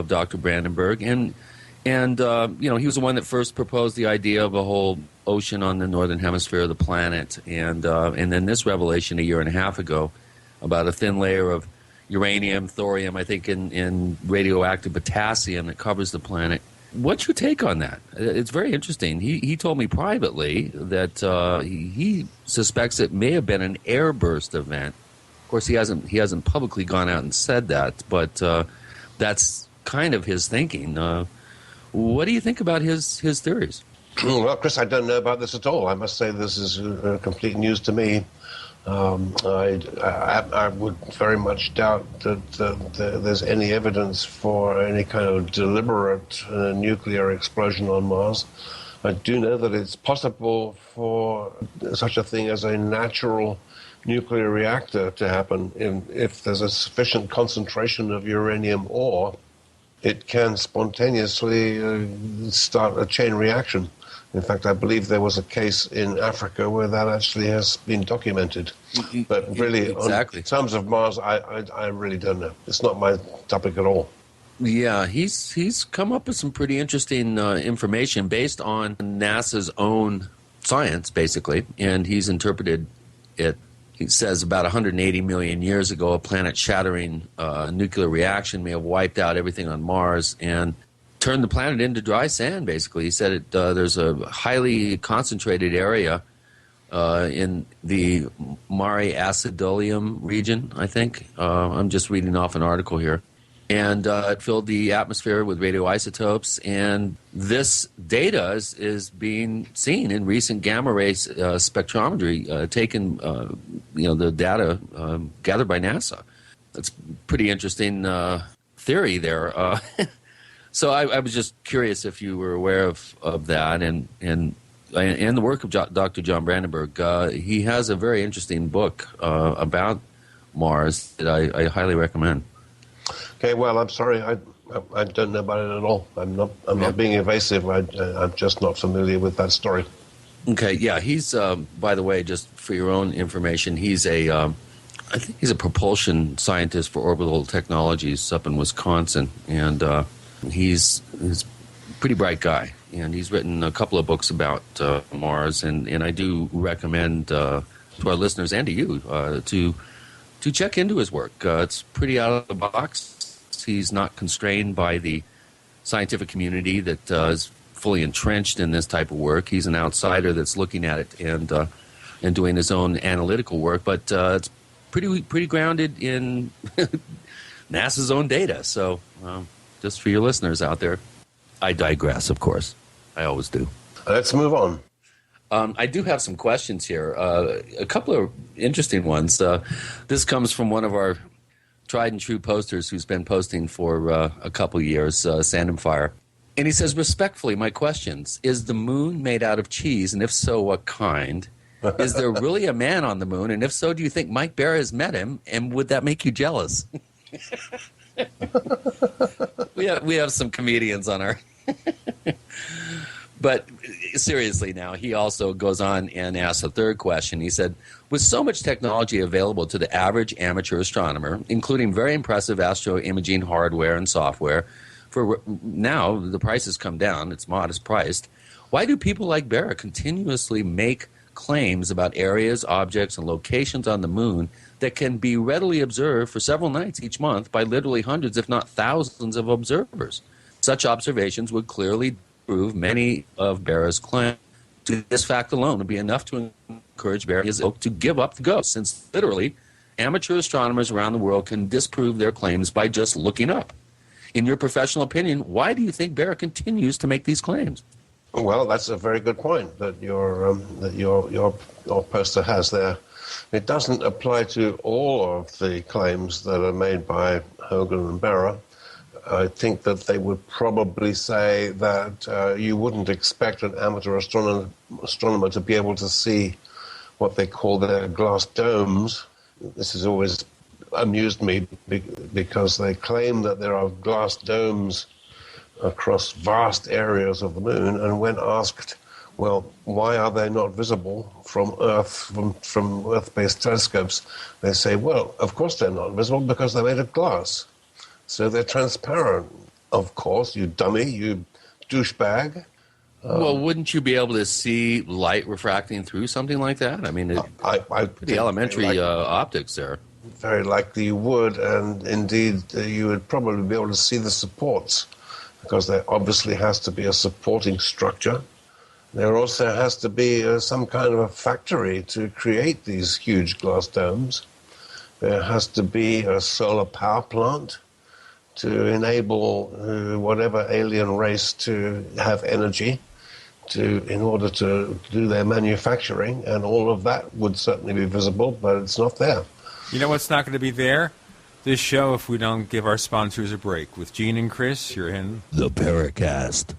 Dr. Brandenburg? And you know, he was the one that first proposed the idea of a whole ocean on the northern hemisphere of the planet, and then this revelation a year and a half ago about a thin layer of uranium, thorium, I think, in radioactive potassium that covers the planet. What's your take on that? It's very interesting. He told me privately that he suspects it may have been an airburst event. Of course, he hasn't publicly gone out and said that, but that's kind of his thinking. What do you think about his theories? Well, Chris, I don't know about this at all. I must say this is complete news to me. I would very much doubt that there's any evidence for any kind of deliberate nuclear explosion on Mars. I do know that it's possible for such a thing as a natural nuclear reactor to happen. If there's a sufficient concentration of uranium ore, it can spontaneously start a chain reaction. In fact, I believe there was a case in Africa where that actually has been documented. But really, exactly. In terms of Mars, I really don't know. It's not my topic at all. Yeah, he's come up with some pretty interesting information based on NASA's own science, basically, and he's interpreted it. He says about 180 million years ago, a planet-shattering nuclear reaction may have wiped out everything on Mars and turned the planet into dry sand, basically. He said there's a highly concentrated area in the Mare Acidoleum region, I think. I'm just reading off an article here. And it filled the atmosphere with radioisotopes. And this data is being seen in recent gamma ray spectrometry taken, the data gathered by NASA. That's pretty interesting theory there. So I was just curious if you were aware of that and the work of Dr. John Brandenburg. He has a very interesting book about Mars that I highly recommend. Okay, well, I'm sorry, I don't know about it at all. I'm not being evasive. I'm just not familiar with that story. Okay, yeah, he's by the way, just for your own information, he's I think he's a propulsion scientist for Orbital Technologies up in Wisconsin, and he's a pretty bright guy, and he's written a couple of books about Mars, and I do recommend to our listeners and to you to check into his work. It's pretty out of the box. He's not constrained by the scientific community that is fully entrenched in this type of work. He's an outsider that's looking at it and doing his own analytical work, but it's pretty grounded in NASA's own data. So just for your listeners out there, I digress, of course. I always do. Let's move on. I do have some questions here. A couple of interesting ones. This comes from one of our tried and true posters who's been posting for a couple of years, Sand and Fire. And he says, respectfully, my questions, is the moon made out of cheese? And if so, what kind? Is there really a man on the moon? And if so, do you think Mike Baer has met him? And would that make you jealous? We have some comedians on our... But seriously now, he also goes on and asks a third question. He said, with so much technology available to the average amateur astronomer, including very impressive astroimaging hardware and software, for now the price has come down, it's modest priced, why do people like Barra continuously make claims about areas, objects, and locations on the moon that can be readily observed for several nights each month by literally hundreds, if not thousands, of observers? Such observations would clearly prove many of Barra's claims. This fact alone would be enough to encourage Barra to give up the ghost, since literally amateur astronomers around the world can disprove their claims by just looking up. In your professional opinion, why do you think Barra continues to make these claims? Well, that's a very good point that your poster has there. It doesn't apply to all of the claims that are made by Hogan and Barra. I think that they would probably say that you wouldn't expect an amateur astronomer to be able to see what they call their glass domes. This has always amused me because they claim that there are glass domes across vast areas of the moon, and when asked, well, why are they not visible from Earth, from Earth-based telescopes, they say, well, of course they're not visible because they're made of glass. So they're transparent. Of course, you dummy, you douchebag. Well, wouldn't you be able to see light refracting through something like that? I mean, pretty elementary optics there. Very likely you would, and indeed you would probably be able to see the supports, because there obviously has to be a supporting structure. There also has to be some kind of a factory to create these huge glass domes. There has to be a solar power plant to enable whatever alien race to have energy in order to do their manufacturing, and all of that would certainly be visible, but it's not there. You know what's not going to be there? This show, if we don't give our sponsors a break. With Gene and Chris, you're in the Paracast.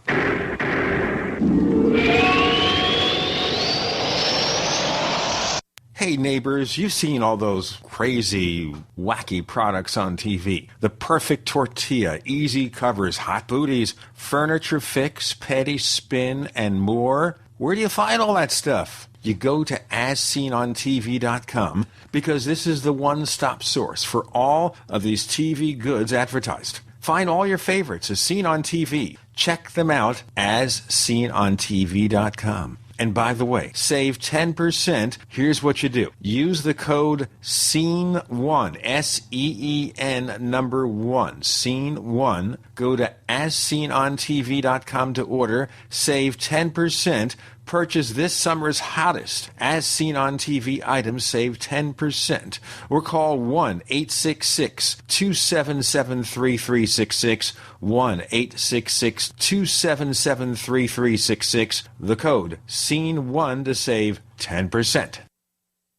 Hey neighbors, you've seen all those crazy, wacky products on TV. The perfect tortilla, easy covers, hot booties, furniture fix, petty spin, and more. Where do you find all that stuff? You go to AsSeenOnTV.com, because this is the one-stop source for all of these TV goods advertised. Find all your favorites as seen on TV. Check them out AsSeenOnTV.com. And by the way, save 10%. Here's what you do. Use the code SEEN1, S-E-E-N number 1, SEEN1. Go to AsSeenOnTV.com to order. Save 10%. Purchase this summer's hottest As Seen on TV items. Save 10%. Or call 1-866-277-3366, 1-866-277-3366. The code SEEN1 to save 10%.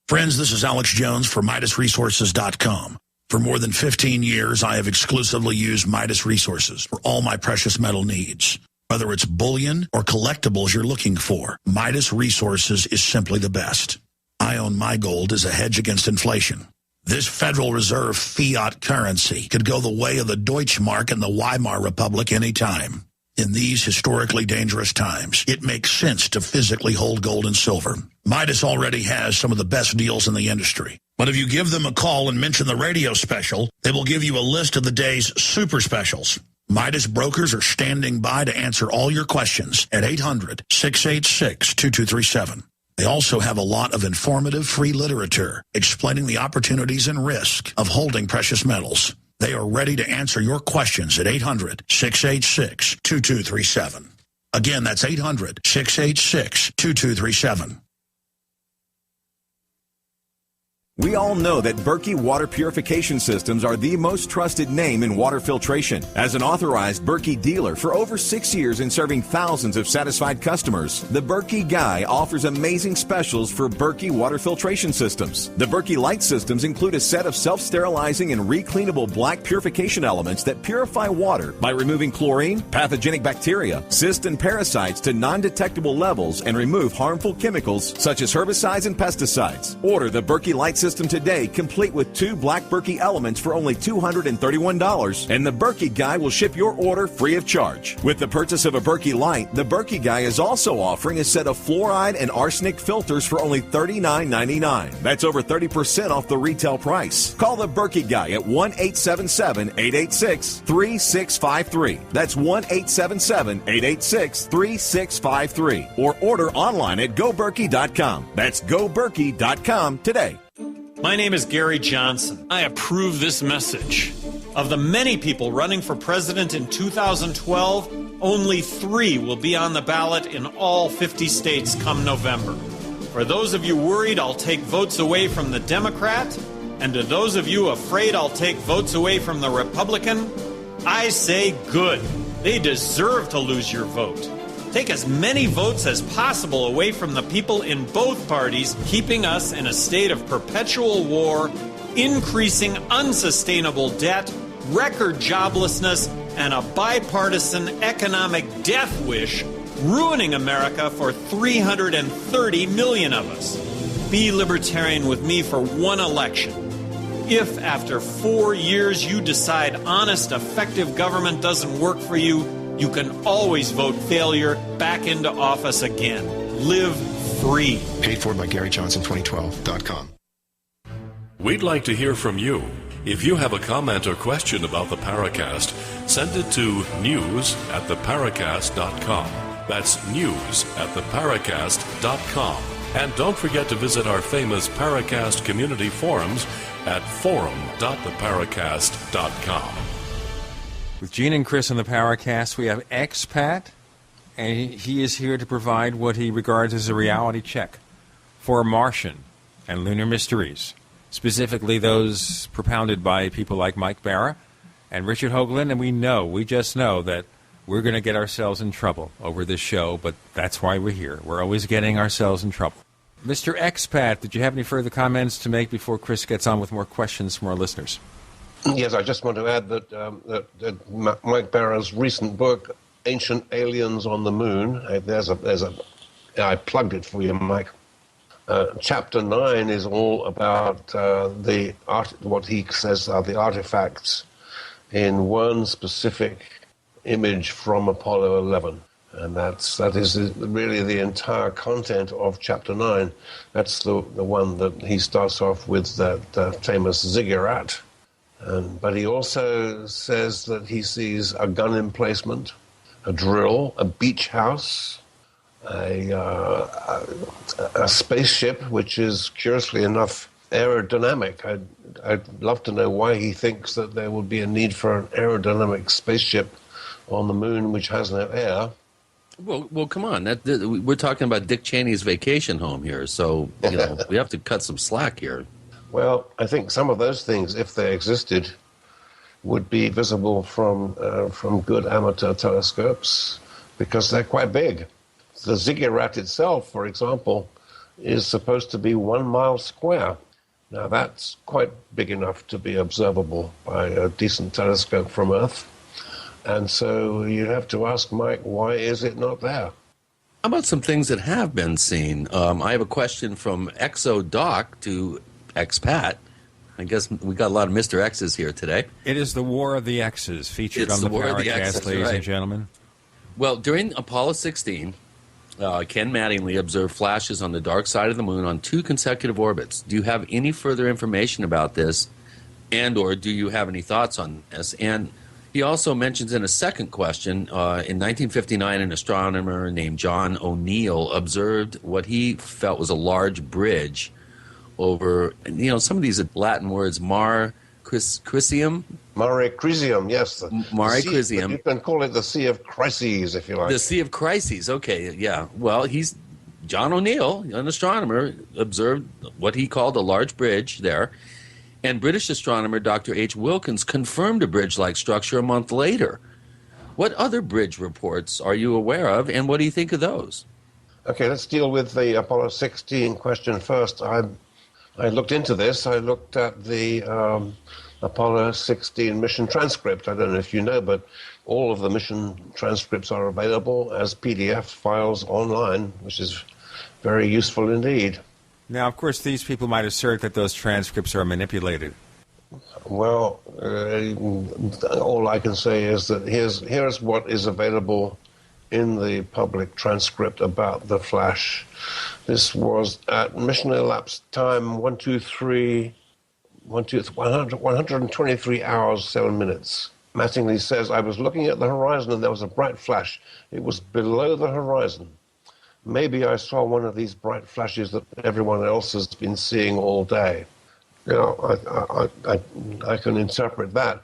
Friends, this is Alex Jones for MidasResources.com. For more than 15 years, I have exclusively used Midas Resources for all my precious metal needs. Whether it's bullion or collectibles you're looking for, Midas Resources is simply the best. I own my gold as a hedge against inflation. This Federal Reserve fiat currency could go the way of the Deutschmark and the Weimar Republic anytime. In these historically dangerous times, it makes sense to physically hold gold and silver. Midas already has some of the best deals in the industry. But if you give them a call and mention the radio special, they will give you a list of the day's super specials. Midas brokers are standing by to answer all your questions at 800-686-2237. They also have a lot of informative free literature explaining the opportunities and risk of holding precious metals. They are ready to answer your questions at 800-686-2237. Again, that's 800-686-2237. We all know that Berkey water purification systems are the most trusted name in water filtration. As an authorized Berkey dealer for over 6 years and serving thousands of satisfied customers, the Berkey Guy offers amazing specials for Berkey water filtration systems. The Berkey Light systems include a set of self-sterilizing and recleanable black purification elements that purify water by removing chlorine, pathogenic bacteria, cysts, and parasites to non-detectable levels and remove harmful chemicals such as herbicides and pesticides. Order the Berkey Light system today, complete with 2 black Berkey elements for only $231, and the Berkey Guy will ship your order free of charge. With the purchase of a Berkey Light, the Berkey Guy is also offering a set of fluoride and arsenic filters for only $39.99. That's over 30% off the retail price. Call the Berkey Guy at 1-877-886-3653. That's 1-877-886-3653. Or order online at goberkey.com. That's goberkey.com today. My name is Gary Johnson. I approve this message. Of the many people running for president in 2012, only 3 will be on the ballot in all 50 states come November. For those of you worried I'll take votes away from the Democrat, and to those of you afraid I'll take votes away from the Republican, I say good. They deserve to lose your vote. Take as many votes as possible away from the people in both parties, keeping us in a state of perpetual war, increasing unsustainable debt, record joblessness, and a bipartisan economic death wish, ruining America for 330 million of us. Be libertarian with me for one election. If after 4 years you decide honest, effective government doesn't work for you, you can always vote failure back into office again. Live free. Paid for by GaryJohnson2012.com. We'd like to hear from you. If you have a comment or question about the Paracast, send it to news@theparacast.com. That's news@theparacast.com. And don't forget to visit our famous Paracast community forums at forum.theparacast.com. With Gene and Chris on the Paracast, we have Expat, and he is here to provide what he regards as a reality check for Martian and lunar mysteries, specifically those propounded by people like Mike Barra and Richard Hoagland. And we just know that we're going to get ourselves in trouble over this show, but that's why we're here. We're always getting ourselves in trouble. Mr. Expat, did you have any further comments to make before Chris gets on with more questions from our listeners? Yes, I just want to add that Mike Barra's recent book, Ancient Aliens on the Moon, I plugged it for you, Mike. Chapter 9 is all about what he says are the artifacts in one specific image from Apollo 11. And that is really the entire content of Chapter 9. That's the one that he starts off with, that famous ziggurat. But he also says that he sees a gun emplacement, a drill, a beach house, a spaceship, which is, curiously enough, aerodynamic. I'd love to know why he thinks that there would be a need for an aerodynamic spaceship on the moon which has no air. Well, come on. We're talking about Dick Cheney's vacation home here, so we have to cut some slack here. Well, I think some of those things, if they existed, would be visible from good amateur telescopes because they're quite big. The ziggurat itself, for example, is supposed to be 1 mile square. Now, that's quite big enough to be observable by a decent telescope from Earth. And so you'd have to ask Mike, why is it not there? How about some things that have been seen? I have a question from ExoDoc to Expat. I guess we got a lot of Mr. X's here today. It is the War of the X's, featured on the Paracast, ladies and gentlemen. Well, during Apollo 16, Ken Mattingly observed flashes on the dark side of the moon on 2 consecutive orbits. Do you have any further information about this, and or do you have any thoughts on this? And he also mentions in a second question, in 1959, an astronomer named John O'Neill observed what he felt was a large bridge over, some of these Latin words, Mare Crisium. Mare Crisium, yes. Mare Crisium. You can call it the Sea of Crises, if you like. The Sea of Crises, okay, yeah. Well, John O'Neill, an astronomer, observed what he called a large bridge there. And British astronomer Dr. H. Wilkins confirmed a bridge-like structure a month later. What other bridge reports are you aware of, and what do you think of those? Okay, let's deal with the Apollo 16 question first. I looked into this. I looked at the Apollo 16 mission transcript. I don't know if you know, but all of the mission transcripts are available as PDF files online, which is very useful indeed. Now, of course, these people might assert that those transcripts are manipulated. Well, all I can say is that here's what is available in the public transcript about the flash. This was at mission elapsed time 123 hours, 7 minutes. Mattingly says, I was looking at the horizon and there was a bright flash. It was below the horizon. Maybe I saw one of these bright flashes that everyone else has been seeing all day. I can interpret that.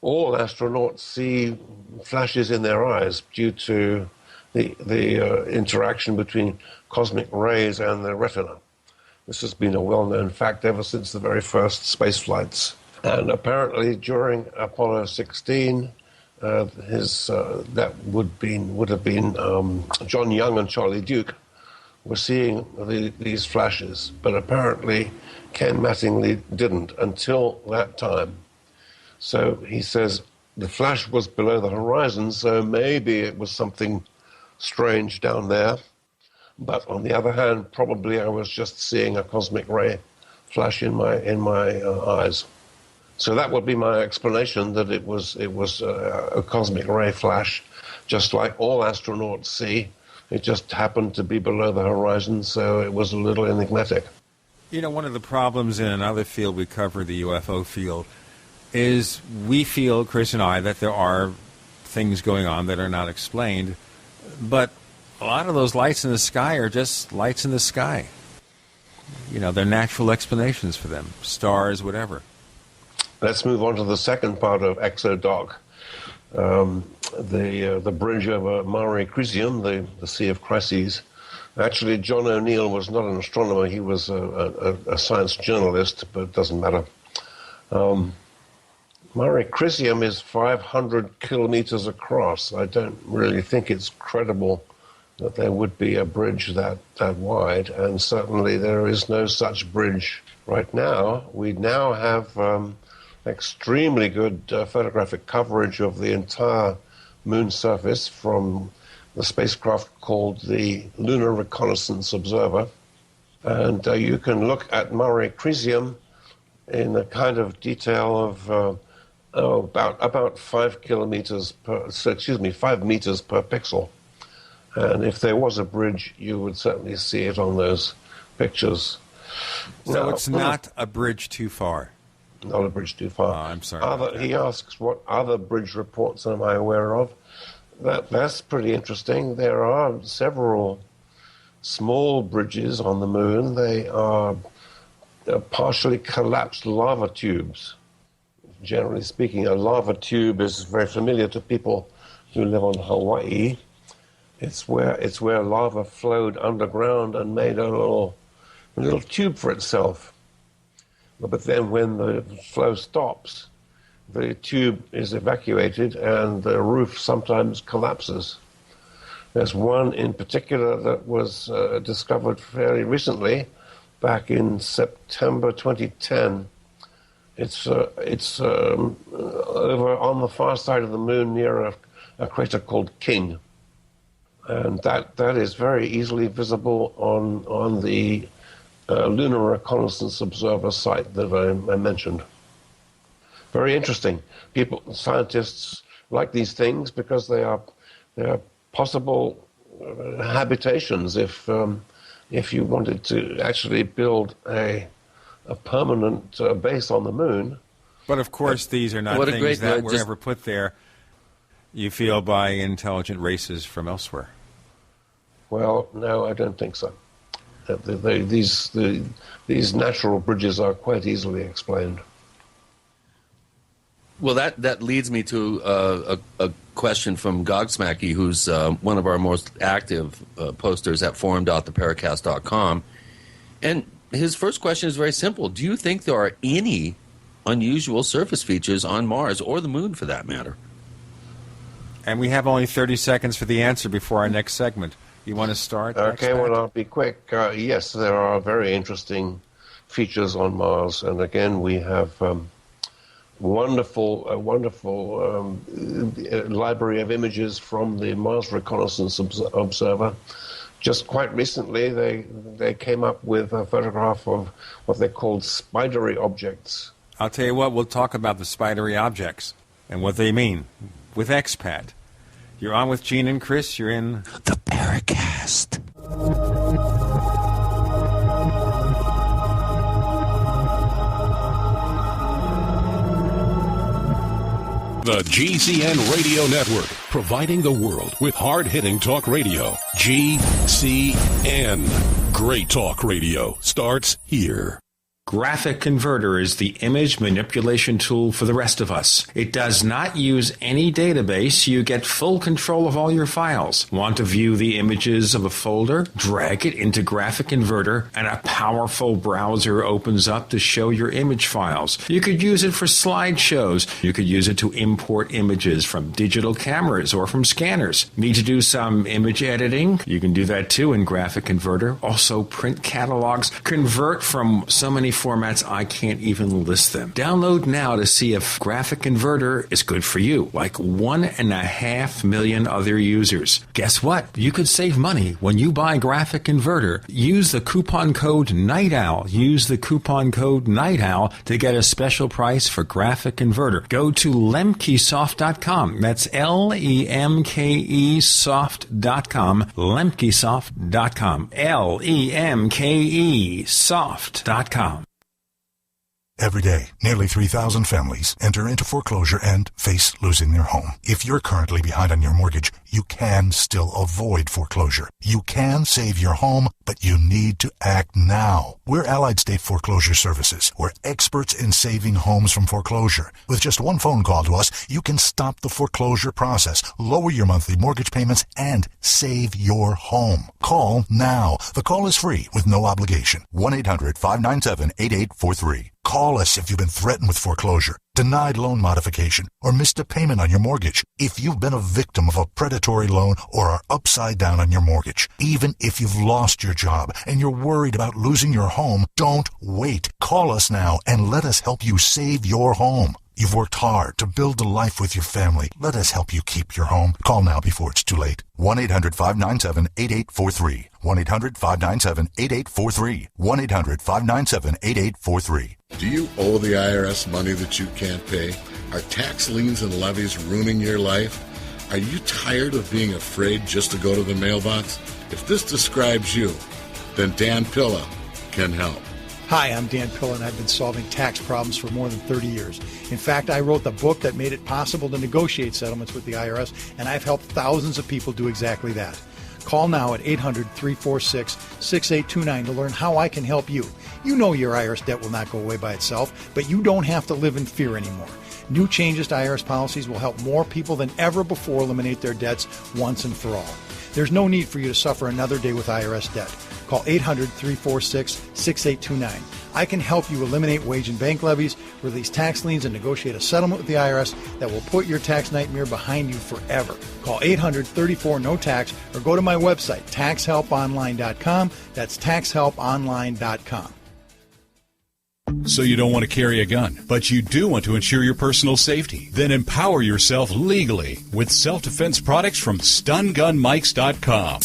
All astronauts see flashes in their eyes due to the interaction between cosmic rays and the retina. This has been a well-known fact ever since the very first space flights. And apparently during Apollo 16, that would have been John Young and Charlie Duke were seeing these flashes, but apparently Ken Mattingly didn't until that time. So he says the flash was below the horizon, so maybe it was something strange down there. But on the other hand, probably I was just seeing a cosmic ray flash in my eyes. So that would be my explanation, that it was a cosmic ray flash, just like all astronauts see. It just happened to be below the horizon, so it was a little enigmatic. One of the problems in another field we cover, the UFO field, is we feel, Chris and I, that there are things going on that are not explained. But A lot of those lights in the sky are just lights in the sky. You know, they're natural explanations for them. Stars, whatever. Let's move on to the second part of ExoDoc. The bridge over Mare Crisium, the Sea of Crises. Actually, John O'Neill was not an astronomer. He was a science journalist, but it doesn't matter. Mare Crisium is 500 kilometers across. I don't really think it's credible that there would be a bridge that wide, and certainly there is no such bridge right now. We now have extremely good photographic coverage of the entire moon surface from the spacecraft called the Lunar Reconnaissance Observer. And you can look at Mare Crisium in a kind of detail of about 5 meters per pixel. And if there was a bridge, you would certainly see it on those pictures. So now, it's not a bridge too far? Not a bridge too far. Oh, I'm sorry. He asks, what other bridge reports am I aware of? That's pretty interesting. There are several small bridges on the moon. They are partially collapsed lava tubes. Generally speaking, a lava tube is very familiar to people who live on Hawaii. It's where lava flowed underground and made a little tube for itself. But then when the flow stops, the tube is evacuated and the roof sometimes collapses. There's one in particular that was discovered fairly recently, back in September 2010. It's over on the far side of the moon near a crater called King. And that is very easily visible on the Lunar Reconnaissance Observer site that I mentioned. Very interesting. Scientists like these things because they are possible habitations if you wanted to actually build a permanent base on the moon. But of course, these are not things that were ever put there, you feel, by intelligent races from elsewhere. Well, no, I don't think so. These natural bridges are quite easily explained. Well, that leads me to a question from Gogsmacky, who's one of our most active posters at forum.theparacast.com. And his first question is very simple. Do you think there are any unusual surface features on Mars, or the moon for that matter? And we have only 30 seconds for the answer before our next segment. You want to start? Okay, well, I'll be quick. Yes, there are very interesting features on Mars. And again, we have wonderful library of images from the Mars Reconnaissance Observer. Just quite recently, they came up with a photograph of what they called spidery objects. I'll tell you what, we'll talk about the spidery objects and what they mean with Expat. You're on with Gene and Chris. You're in the Paracast. The GCN Radio Network, providing the world with hard-hitting talk radio. GCN. Great talk radio starts here. Graphic Converter is the image manipulation tool for the rest of us. It does not use any database. You get full control of all your files. Want to view the images of a folder? Drag it into Graphic Converter, and a powerful browser opens up to show your image files. You could use it for slideshows. You could use it to import images from digital cameras or from scanners. Need to do some image editing? You can do that too in Graphic Converter. Also print catalogs. Convert from so many formats I can't even list them. Download now to see if Graphic Converter is good for you, like 1.5 million other users. Guess what? You could save money when you buy Graphic Converter. Use the coupon code Night Owl. Use the coupon code Night Owl to get a special price for Graphic Converter. Go to lemkesoft.com. That's Lemke soft.com. Lemkesoft.com. Lemke soft.com. Every day, nearly 3,000 families enter into foreclosure and face losing their home. If you're currently behind on your mortgage, you can still avoid foreclosure. You can save your home, but you need to act now. We're Allied State Foreclosure Services. We're experts in saving homes from foreclosure. With just one phone call to us, you can stop the foreclosure process, lower your monthly mortgage payments, and save your home. Call now. The call is free with no obligation. 1-800-597-8843. Call us if you've been threatened with foreclosure, denied loan modification, or missed a payment on your mortgage. If you've been a victim of a predatory loan or are upside down on your mortgage. Even if you've lost your job and you're worried about losing your home, don't wait. Call us now and let us help you save your home. You've worked hard to build a life with your family. Let us help you keep your home. Call now before it's too late. 1-800-597-8843. 1-800-597-8843. 1-800-597-8843. Do you owe the IRS money that you can't pay? Are tax liens and levies ruining your life? Are you tired of being afraid just to go to the mailbox? If this describes you, then Dan Pilla can help. Hi, I'm Dan Pilla, and I've been solving tax problems for more than 30 years. In fact, I wrote the book that made it possible to negotiate settlements with the IRS, and I've helped thousands of people do exactly that. Call now at 800-346-6829 to learn how I can help you. You know your IRS debt will not go away by itself, but you don't have to live in fear anymore. New changes to IRS policies will help more people than ever before eliminate their debts once and for all. There's no need for you to suffer another day with IRS debt. Call 800-346-6829. I can help you eliminate wage and bank levies, release tax liens, and negotiate a settlement with the IRS that will put your tax nightmare behind you forever. Call 800-34-NO-TAX or go to my website, taxhelponline.com. That's taxhelponline.com. So you don't want to carry a gun, but you do want to ensure your personal safety? Then empower yourself legally with self-defense products from StunGunMikes.com.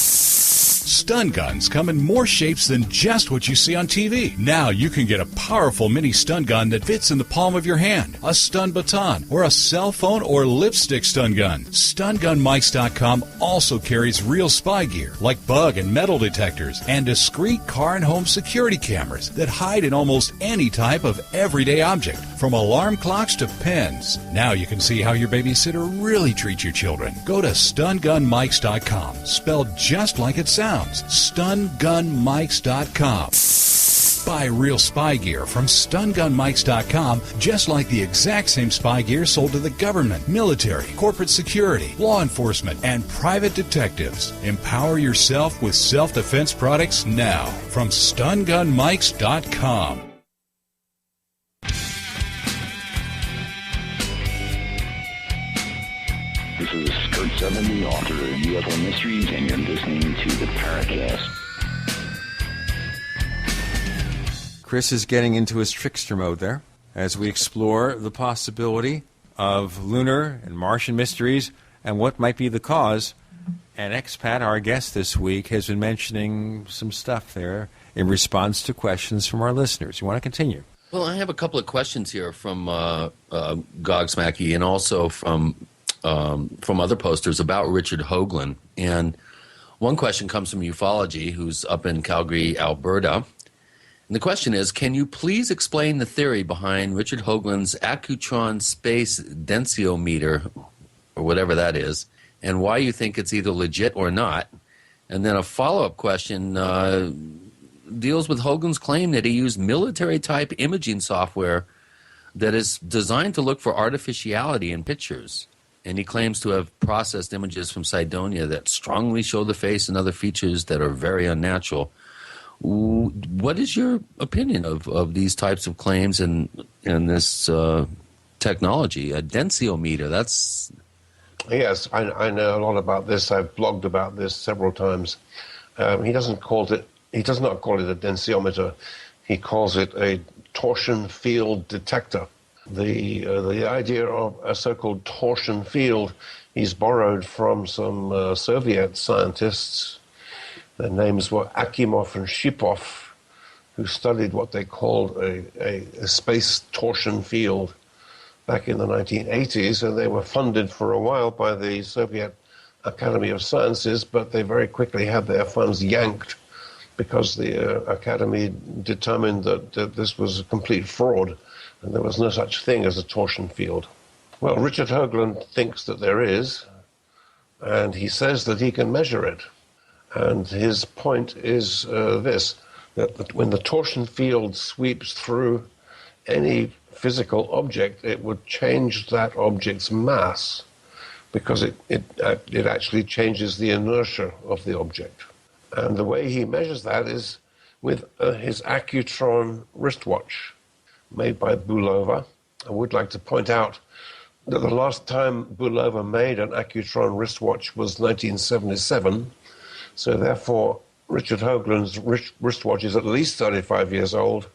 Stun guns come in more shapes than just what you see on TV. Now you can get a powerful mini stun gun that fits in the palm of your hand, a stun baton, or a cell phone or lipstick stun gun. StunGunMikes.com also carries real spy gear like bug and metal detectors and discreet car and home security cameras that hide in almost any type of everyday object, from alarm clocks to pens. Now you can see how your babysitter really treats your children. Go to StunGunMikes.com, spelled just like it sounds. StunGunMikes.com. Buy real spy gear from StunGunMikes.com, just like the exact same spy gear sold to the government, military, corporate security, law enforcement, and private detectives. Empower yourself with self-defense products now from StunGunMikes.com. This is Kurt Seven, the author of UFO Mysteries, and you're listening to the Paracast. Chris is getting into his trickster mode there as we explore the possibility of lunar and Martian mysteries and what might be the cause. And Expat, our guest this week, has been mentioning some stuff there in response to questions from our listeners. You want to continue? Well, I have a couple of questions here from Gogsmacky and also from other posters about Richard Hoagland. And one question comes from Ufology, who's up in Calgary, Alberta. And the question is, can you please explain the theory behind Richard Hoagland's Accutron space densiometer, or whatever that is, and why you think it's either legit or not? And then a follow-up question deals with Hoagland's claim that he used military-type imaging software that is designed to look for artificiality in pictures. And he claims to have processed images from Cydonia that strongly show the face and other features that are very unnatural. What is your opinion of these types of claims and this technology, a densiometer? That's... Yes, I know a lot about this. I've blogged about this several times. He does not call it a densiometer. He calls it a torsion field detector. The idea of a so-called torsion field is borrowed from some Soviet scientists. Their names were Akimov and Shipov, who studied what they called a space torsion field back in the 1980s, and they were funded for a while by the Soviet Academy of Sciences, but they very quickly had their funds yanked because the Academy determined that this was a complete fraud and there was no such thing as a torsion field. Well, Richard Hoagland thinks that there is, and he says that he can measure it. And his point is this, that when the torsion field sweeps through any physical object, it would change that object's mass because it actually changes the inertia of the object. And the way he measures that is with his Accutron wristwatch made by Bulova. I would like to point out that the last time Bulova made an Accutron wristwatch was 1977, so therefore Richard Hoagland's wristwatch is at least 35 years old,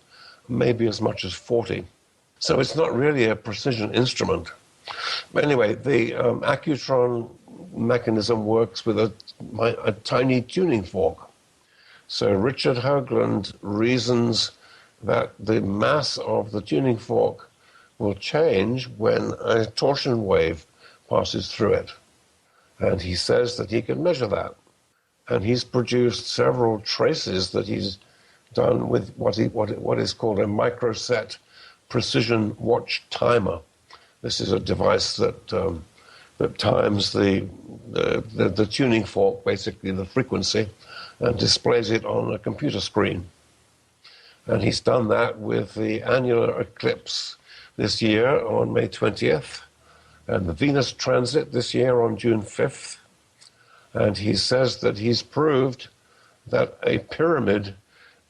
maybe as much as 40. So it's not really a precision instrument. But anyway, the Accutron mechanism works with a tiny tuning fork. So Richard Hoagland reasons that the mass of the tuning fork will change when a torsion wave passes through it. And he says that he can measure that. And he's produced several traces that he's done with what is called a microset precision watch timer. This is a device that times the tuning fork, basically the frequency, and displays it on a computer screen. And he's done that with the annular eclipse this year on May 20th, and the Venus transit this year on June 5th. And he says that he's proved that a pyramid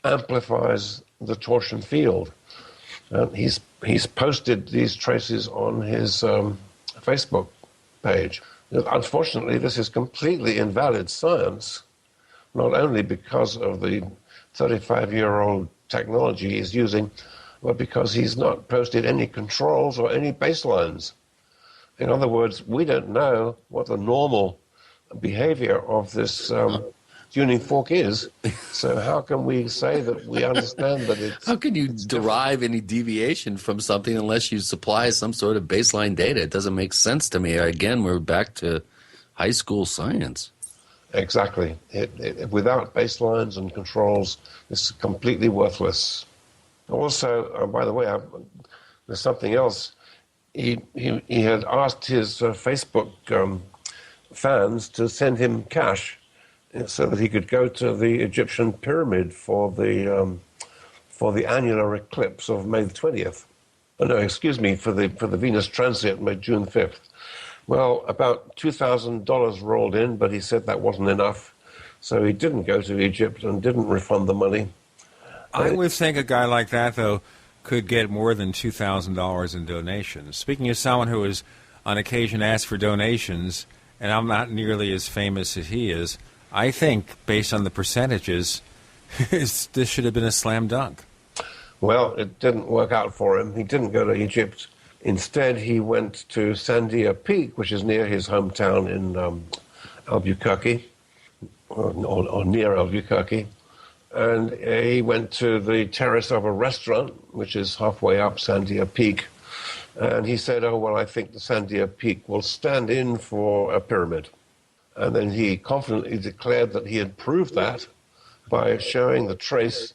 amplifies the torsion field. And he's posted these traces on his Facebook page. Unfortunately, this is completely invalid science, not only because of the 35-year-old technology he's using, but because he's not posted any controls or any baselines. In other words, we don't know what the normal behavior of this tuning fork is. So how can we say that we understand that it's... How can you derive any deviation from something unless you supply some sort of baseline data? It doesn't make sense to me. Again, we're back to high school science. Exactly. Without baselines and controls, it's completely worthless. Also, by the way, there's something else. He had asked his Facebook fans to send him cash so that he could go to the Egyptian pyramid for the annular eclipse of May 20th. No, excuse me, for the Venus transit, June 5th. Well, about $2,000 rolled in, but he said that wasn't enough, so he didn't go to Egypt and didn't refund the money. I would think a guy like that, though, could get more than $2,000 in donations. Speaking of someone who has on occasion asked for donations, and I'm not nearly as famous as he is, I think, based on the percentages, this should have been a slam dunk. Well, it didn't work out for him. He didn't go to Egypt. Instead, he went to Sandia Peak, which is near his hometown in Albuquerque, or near Albuquerque. And he went to the terrace of a restaurant, which is halfway up Sandia Peak. And he said, oh, well, I think the Sandia Peak will stand in for a pyramid. And then he confidently declared that he had proved that by showing the trace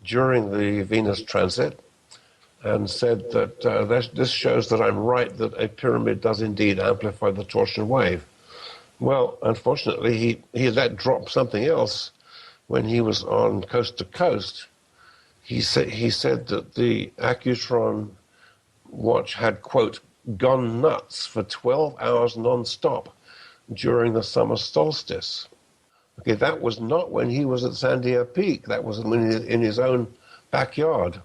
during the Venus transit, and said that this shows that I'm right, that a pyramid does indeed amplify the torsion wave. Well, unfortunately, he let drop something else when he was on Coast to Coast. He said that the Accutron watch had, quote, gone nuts for 12 hours non-stop during the summer solstice. Okay, that was not when he was at Sandia Peak. That was in his own backyard.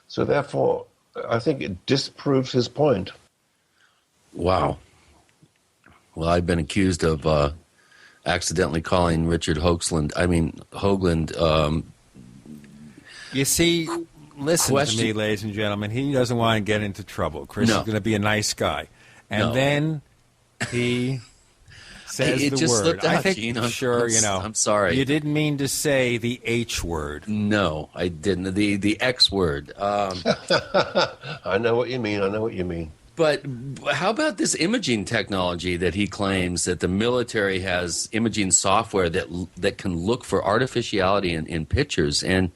So therefore, I think it disproves his point. Wow. Well, I've been accused of accidentally calling Richard Hoagland. You see, listen to me, ladies and gentlemen. He doesn't want to get into trouble. Chris is going to be a nice guy. And then he says it the just word. slipped out, I think, Gene. I'm sorry. You didn't mean to say the H word. No, I didn't. The X word. I know what you mean. But how about this imaging technology that he claims that the military has imaging software that can look for artificiality in pictures? And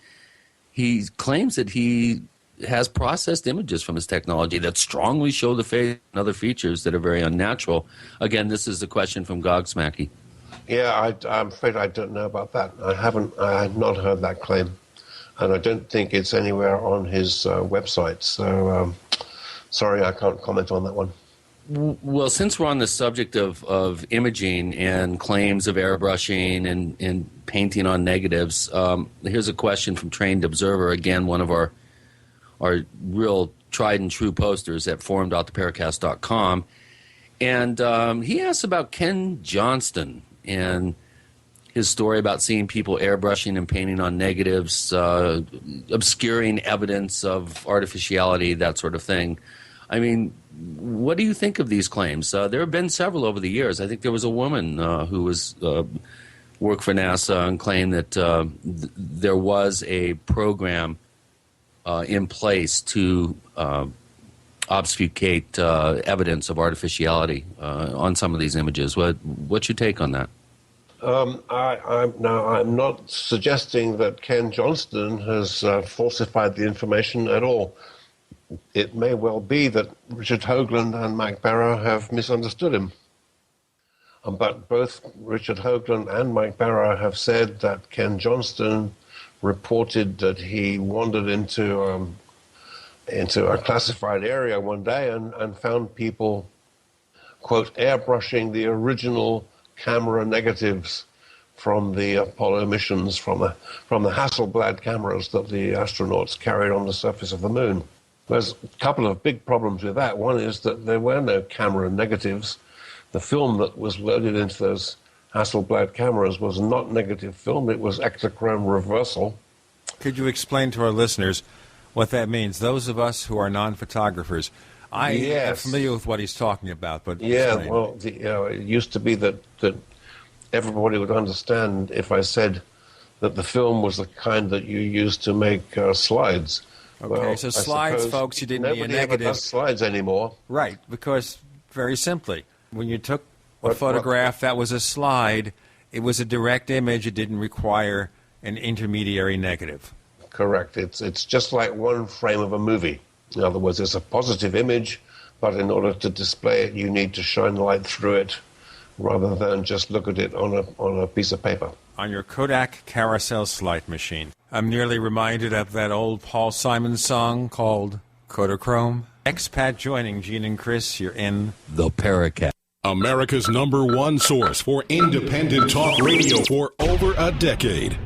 he claims that he has processed images from his technology that strongly show the face and other features that are very unnatural. Again, this is a question from Gogsmacky. Yeah, I'm afraid I don't know about that. I have not heard that claim, and I don't think it's anywhere on his website. So, sorry, I can't comment on that one. Well, since we're on the subject of imaging and claims of airbrushing and painting on negatives, here's a question from Trained Observer, again, one of our real tried and true posters at forum.theparacast.com. And he asks about Ken Johnston and his story about seeing people airbrushing and painting on negatives, obscuring evidence of artificiality, that sort of thing. I mean, what do you think of these claims? There have been several over the years. I think there was a woman who was worked for NASA and claimed that there was a program in place to obfuscate evidence of artificiality on some of these images. What's your take on that? I'm not suggesting that Ken Johnston has falsified the information at all. It may well be that Richard Hoagland and Mike Barrow have misunderstood him. But both Richard Hoagland and Mike Barrow have said that Ken Johnston reported that he wandered into a classified area one day and found people, quote, airbrushing the original camera negatives from the Apollo missions, from the Hasselblad cameras that the astronauts carried on the surface of the moon. There's a couple of big problems with that. One is that there were no camera negatives. The film that was loaded into those Hasselblad cameras was not negative film. It was Ektachrome reversal. Could you explain to our listeners what that means? Those of us who are non-photographers, I am familiar with what he's talking about. But yeah, well, it used to be that everybody would understand if I said that the film was the kind that you used to make slides. Okay, well, so slides, folks, you didn't need a negative. Nobody ever does slides anymore. Right, because very simply, when you took a photograph that was a slide, it was a direct image. It didn't require an intermediary negative. Correct. It's just like one frame of a movie. In other words, it's a positive image, but in order to display it, you need to shine light through it rather than just look at it on a piece of paper. On your Kodak carousel slide machine. I'm nearly reminded of that old Paul Simon song called Kodachrome. Expat joining Gene and Chris. You're in the Paracast. America's #1 source for independent talk radio for over a decade.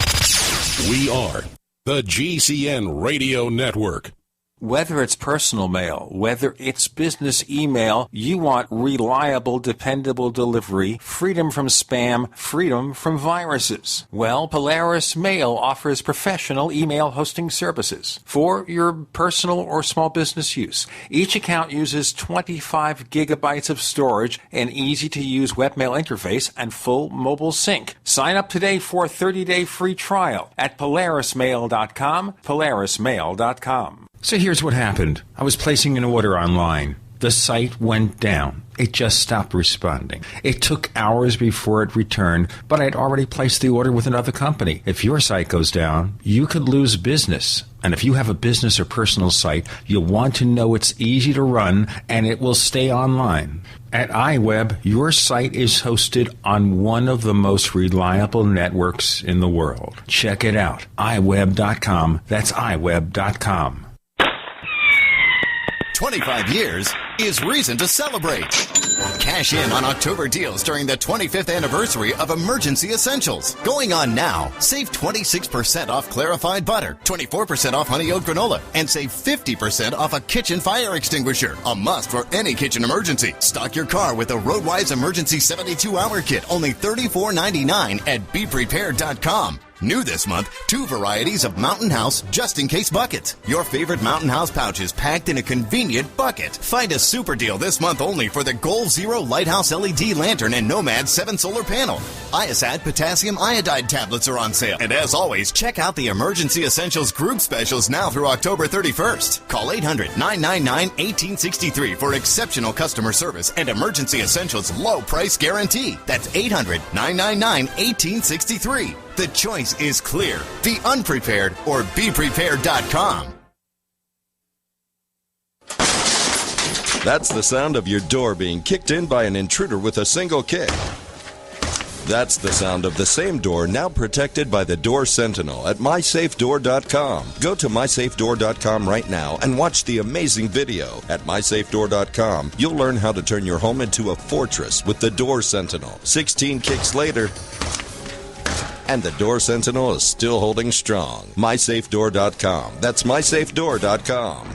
We are the GCN Radio Network. Whether it's personal mail, whether it's business email, you want reliable, dependable delivery, freedom from spam, freedom from viruses. Well, Polaris Mail offers professional email hosting services for your personal or small business use. Each account uses 25 gigabytes of storage, an easy-to-use webmail interface, and full mobile sync. Sign up today for a 30-day free trial at polarismail.com, polarismail.com. So here's what happened. I was placing an order online. The site went down. It just stopped responding. It took hours before it returned, but I'd already placed the order with another company. If your site goes down, you could lose business. And if you have a business or personal site, you'll want to know it's easy to run and it will stay online. At iWeb, your site is hosted on one of the most reliable networks in the world. Check it out. iWeb.com. That's iWeb.com. 25 years is reason to celebrate. Cash in on October deals during the 25th anniversary of Emergency Essentials. Going on now, save 26% off clarified butter, 24% off honey oat granola, and save 50% off a kitchen fire extinguisher. A must for any kitchen emergency. Stock your car with a Roadwise Emergency 72-hour kit, only $34.99 at BePrepared.com. New this month, 2 varieties of Mountain House just-in-case buckets. Your favorite Mountain House pouches packed in a convenient bucket. Find a super deal this month only for the Goal Zero Lighthouse LED lantern and Nomad 7 solar panel. Iosat potassium iodide tablets are on sale. And as always, check out the Emergency Essentials group specials now through October 31st. Call 800-999-1863 for exceptional customer service and Emergency Essentials low price guarantee. That's 800-999-1863. The choice is clear. Be unprepared or BePrepared.com. That's the sound of your door being kicked in by an intruder with a single kick. That's the sound of the same door now protected by the Door Sentinel at mysafedoor.com. Go to mysafedoor.com right now and watch the amazing video. At mysafedoor.com, you'll learn how to turn your home into a fortress with the Door Sentinel. 16 kicks later, and the Door Sentinel is still holding strong. mysafedoor.com. That's mysafedoor.com.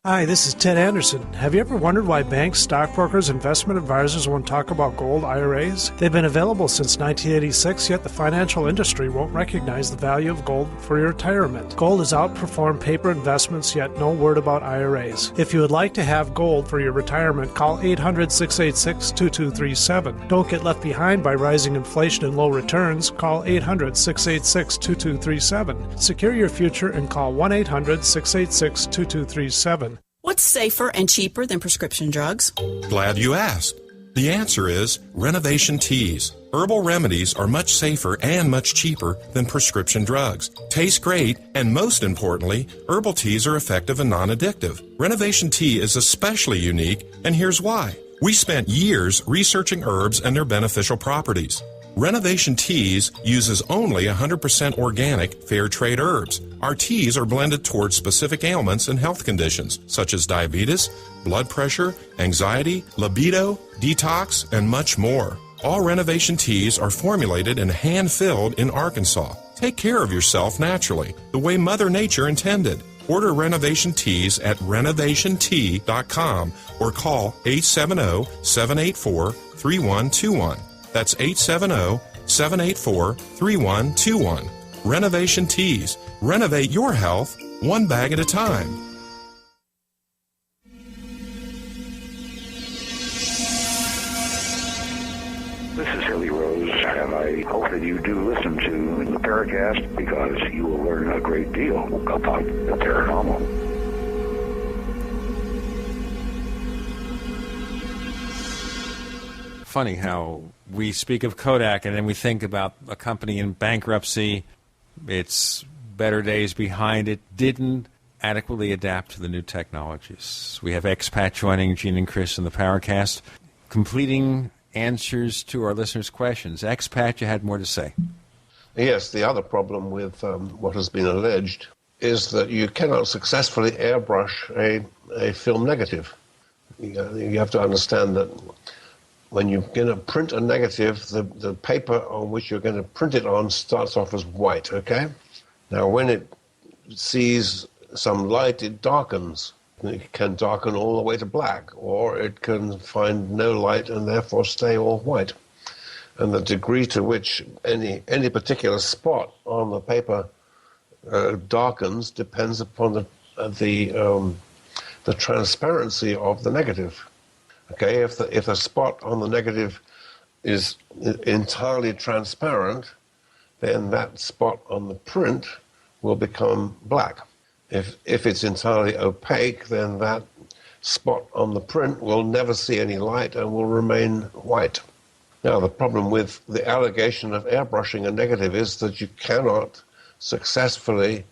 Hi, this is Ted Anderson. Have you ever wondered why banks, stockbrokers, investment advisors won't talk about gold IRAs? They've been available since 1986, yet the financial industry won't recognize the value of gold for your retirement. Gold has outperformed paper investments, yet no word about IRAs. If you would like to have gold for your retirement, call 800-686-2237. Don't get left behind by rising inflation and low returns. Call 800-686-2237. Secure your future and call 1-800-686-2237. What's safer and cheaper than prescription drugs? Glad you asked. The answer is Renovation Teas. Herbal remedies are much safer and much cheaper than prescription drugs. Taste great, and most importantly, herbal teas are effective and non-addictive. Renovation Tea is especially unique, and here's why. We spent years researching herbs and their beneficial properties. Renovation Teas uses only 100% organic, fair trade herbs. Our teas are blended towards specific ailments and health conditions, such as diabetes, blood pressure, anxiety, libido, detox, and much more. All Renovation Teas are formulated and hand-filled in Arkansas. Take care of yourself naturally, the way Mother Nature intended. Order Renovation Teas at renovationtea.com or call 870-784-3121. That's 870-784-3121. Renovation Teas. Renovate your health one bag at a time. This is Hilly Rose, and I hope that you do listen to the Paracast because you will learn a great deal about the paranormal. Funny how we speak of Kodak and then we think about a company in bankruptcy, its better days behind it, didn't adequately adapt to the new technologies. We have Expat joining Gene and Chris in the Paracast, completing answers to our listeners' questions. Expat, you had more to say. Yes, the other problem with what has been alleged is that you cannot successfully airbrush a film negative. You have to understand that when you're going to print a negative, the paper on which you're going to print it on starts off as white, okay? Now, when it sees some light, it darkens. It can darken all the way to black, or it can find no light and therefore stay all white. And the degree to which any particular spot on the paper darkens depends upon the transparency of the negative. Okay, if the spot on the negative is entirely transparent, then that spot on the print will become black. If it's entirely opaque, then that spot on the print will never see any light and will remain white. Now, the problem with the allegation of airbrushing a negative is that you cannot successfully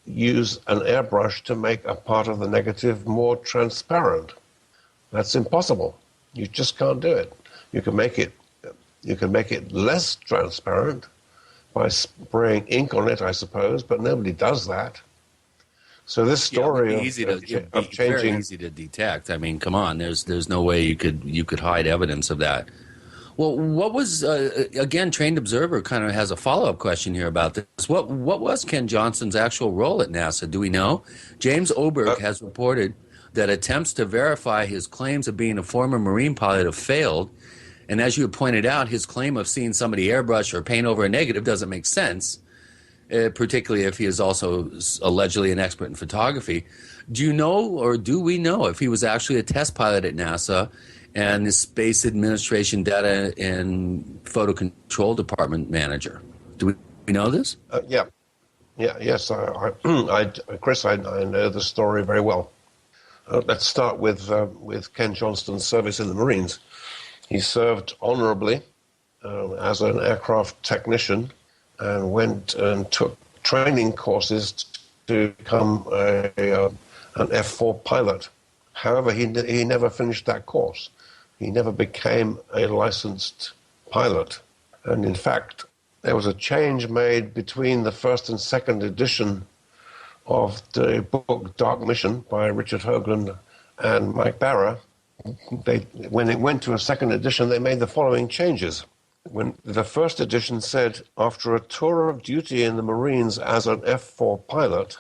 use an airbrush to make a part of the negative more transparent. That's impossible. You just can't do it. You can make it less transparent by spraying ink on it, I suppose, but nobody does that. So this story of changing, very easy to detect. I mean, come on, there's no way you could hide evidence of that. Well, what was again? Trained Observer kind of has a follow-up question here about this. What was Ken Johnson's actual role at NASA? Do we know? James Oberg has reported that attempts to verify his claims of being a former Marine pilot have failed. And as you pointed out, his claim of seeing somebody airbrush or paint over a negative doesn't make sense, particularly if he is also allegedly an expert in photography. Do you know, or do we know, if he was actually a test pilot at NASA and the Space Administration Data and Photo Control Department manager? Do we know this? Yes. Chris, I know the story very well. Let's start with Ken Johnston's service in the Marines. He served honorably as an aircraft technician and went and took training courses to become an F-4 pilot. However, he never finished that course. He never became a licensed pilot. And in fact, there was a change made between the first and second edition of the book Dark Mission by Richard Hoagland and Mike Barra. When it went to a second edition, they made the following changes. When the first edition said, after a tour of duty in the Marines as an F-4 pilot,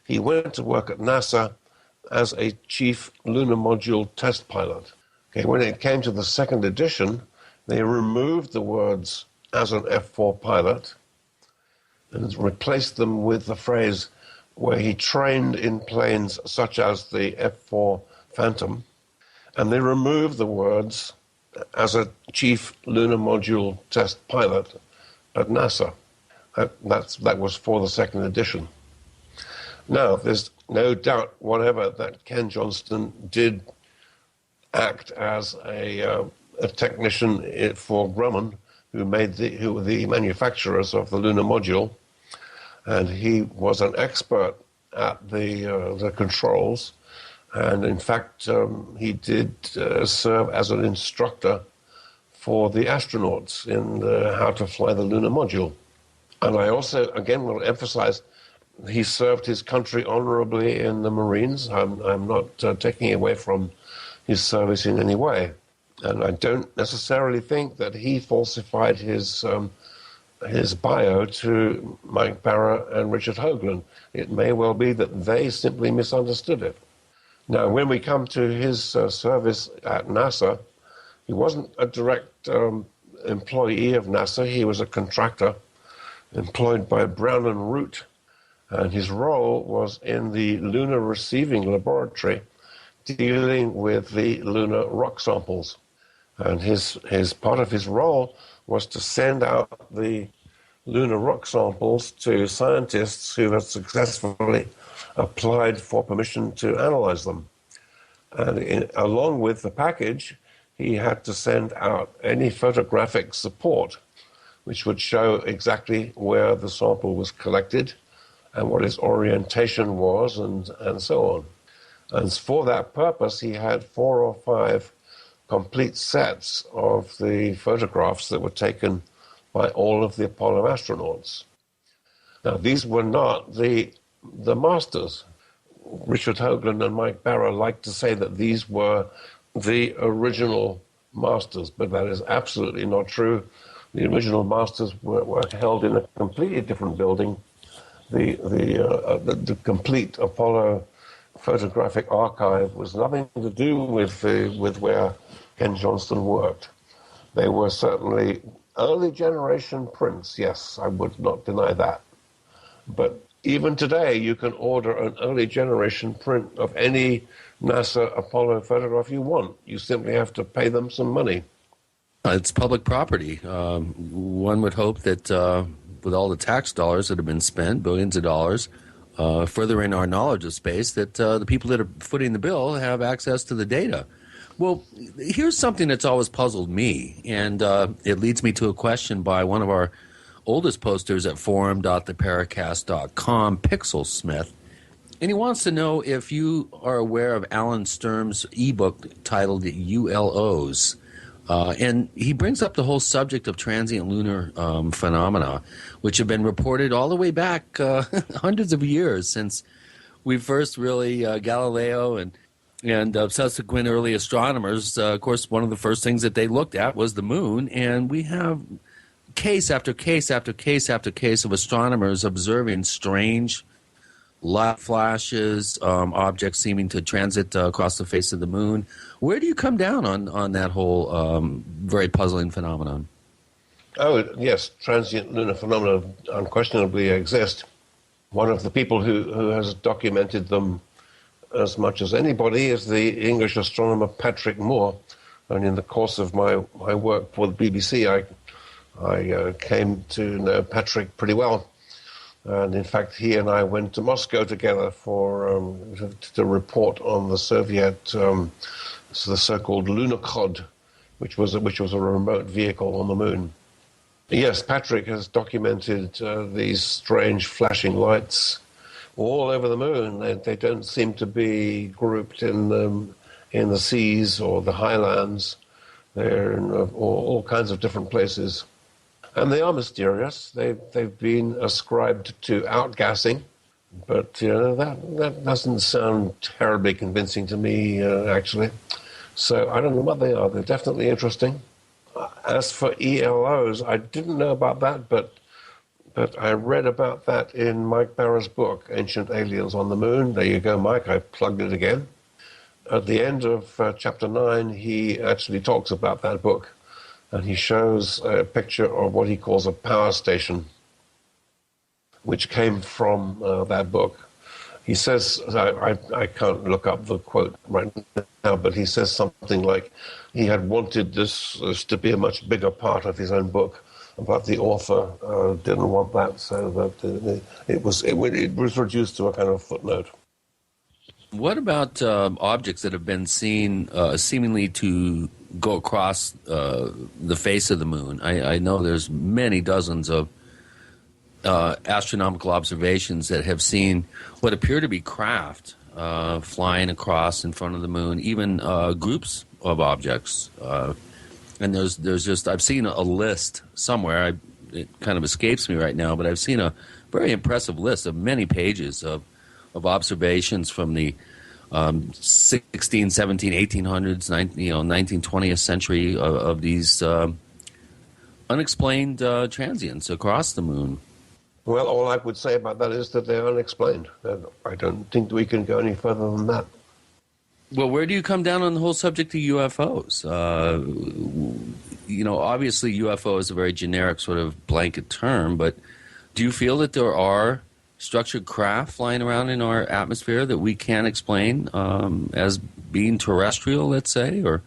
he went to work at NASA as a chief lunar module test pilot. Okay, when it came to the second edition, they removed the words as an F-4 pilot and replaced them with the phrase where he trained in planes such as the F-4 Phantom, and they removed the words as a chief lunar module test pilot at NASA. That was for the second edition. Now, there's no doubt whatever that Ken Johnston did act as a technician for Grumman, who were the manufacturers of the lunar module, and he was an expert at the controls. And in fact, he did serve as an instructor for the astronauts in how to fly the lunar module. And I also, again, will emphasize, he served his country honorably in the Marines. I'm not taking away from his service in any way. And I don't necessarily think that he falsified his bio to Mike Barra and Richard Hoagland. It may well be that they simply misunderstood it. Now, when we come to his service at NASA, he wasn't a direct employee of NASA. He was a contractor employed by Brown and Root, and his role was in the Lunar Receiving Laboratory, dealing with the lunar rock samples. And his part of his role was to send out the lunar rock samples to scientists who had successfully applied for permission to analyze them. And along with the package, he had to send out any photographic support, which would show exactly where the sample was collected and what its orientation was, and so on. And for that purpose, he had 4 or 5 complete sets of the photographs that were taken by all of the Apollo astronauts. Now, these were not the masters. Richard Hoagland and Mike Barra like to say that these were the original masters, but that is absolutely not true. The original masters were held in a completely different building. The complete Apollo photographic archive was nothing to do with where Ken Johnston worked. They were certainly early generation prints, yes, I would not deny that. But even today, you can order an early generation print of any NASA Apollo photograph you want. You simply have to pay them some money. It's public property. One would hope that with all the tax dollars that have been spent, billions of dollars, furthering our knowledge of space, that the people that are footing the bill have access to the data. Well, here's something that's always puzzled me, and it leads me to a question by one of our oldest posters at forum.theparacast.com, Pixel Smith. And he wants to know if you are aware of Alan Sturm's ebook titled ULOs. And he brings up the whole subject of transient lunar phenomena, which have been reported all the way back hundreds of years since we first really, Galileo and subsequent early astronomers, of course, one of the first things that they looked at was the moon. And we have case after case after case after case of astronomers observing strange light flashes, objects seeming to transit across the face of the moon. Where do you come down on that whole very puzzling phenomenon? Oh, yes, transient lunar phenomena unquestionably exist. One of the people who has documented them as much as anybody is the English astronomer Patrick Moore. And in the course of my work for the BBC, I came to know Patrick pretty well. And in fact, he and I went to Moscow together for to report on the Soviet, the so-called Lunokhod, which was a remote vehicle on the moon. Yes, Patrick has documented these strange flashing lights, all over the moon. They don't seem to be grouped in the seas or the highlands. They're in all kinds of different places. And they are mysterious. They've been ascribed to outgassing, but that doesn't sound terribly convincing to me, actually. So I don't know what they are. They're definitely interesting. As for ELOs, I didn't know about that, but I read about that in Mike Barra's book, Ancient Aliens on the Moon. There you go, Mike. I plugged it again. At the end of chapter 9, he actually talks about that book. And he shows a picture of what he calls a power station, which came from that book. He says, I can't look up the quote right now, but he says something like he had wanted this to be a much bigger part of his own book, but the author didn't want that, so that it was reduced to a kind of footnote. What about objects that have been seen seemingly to go across the face of the moon? I know there's many dozens of astronomical observations that have seen what appear to be craft flying across in front of the moon, even groups of objects. And there's just, I've seen a list somewhere. It kind of escapes me right now, but I've seen a very impressive list of many pages of observations from the 16, 17, 1800s, 19th, 20th century of these unexplained transients across the moon. Well, all I would say about that is that they're unexplained. I don't think we can go any further than that. Well, where do you come down on the whole subject of UFOs? Obviously UFO is a very generic sort of blanket term, but do you feel that there are structured craft flying around in our atmosphere that we can't explain as being terrestrial, let's say, or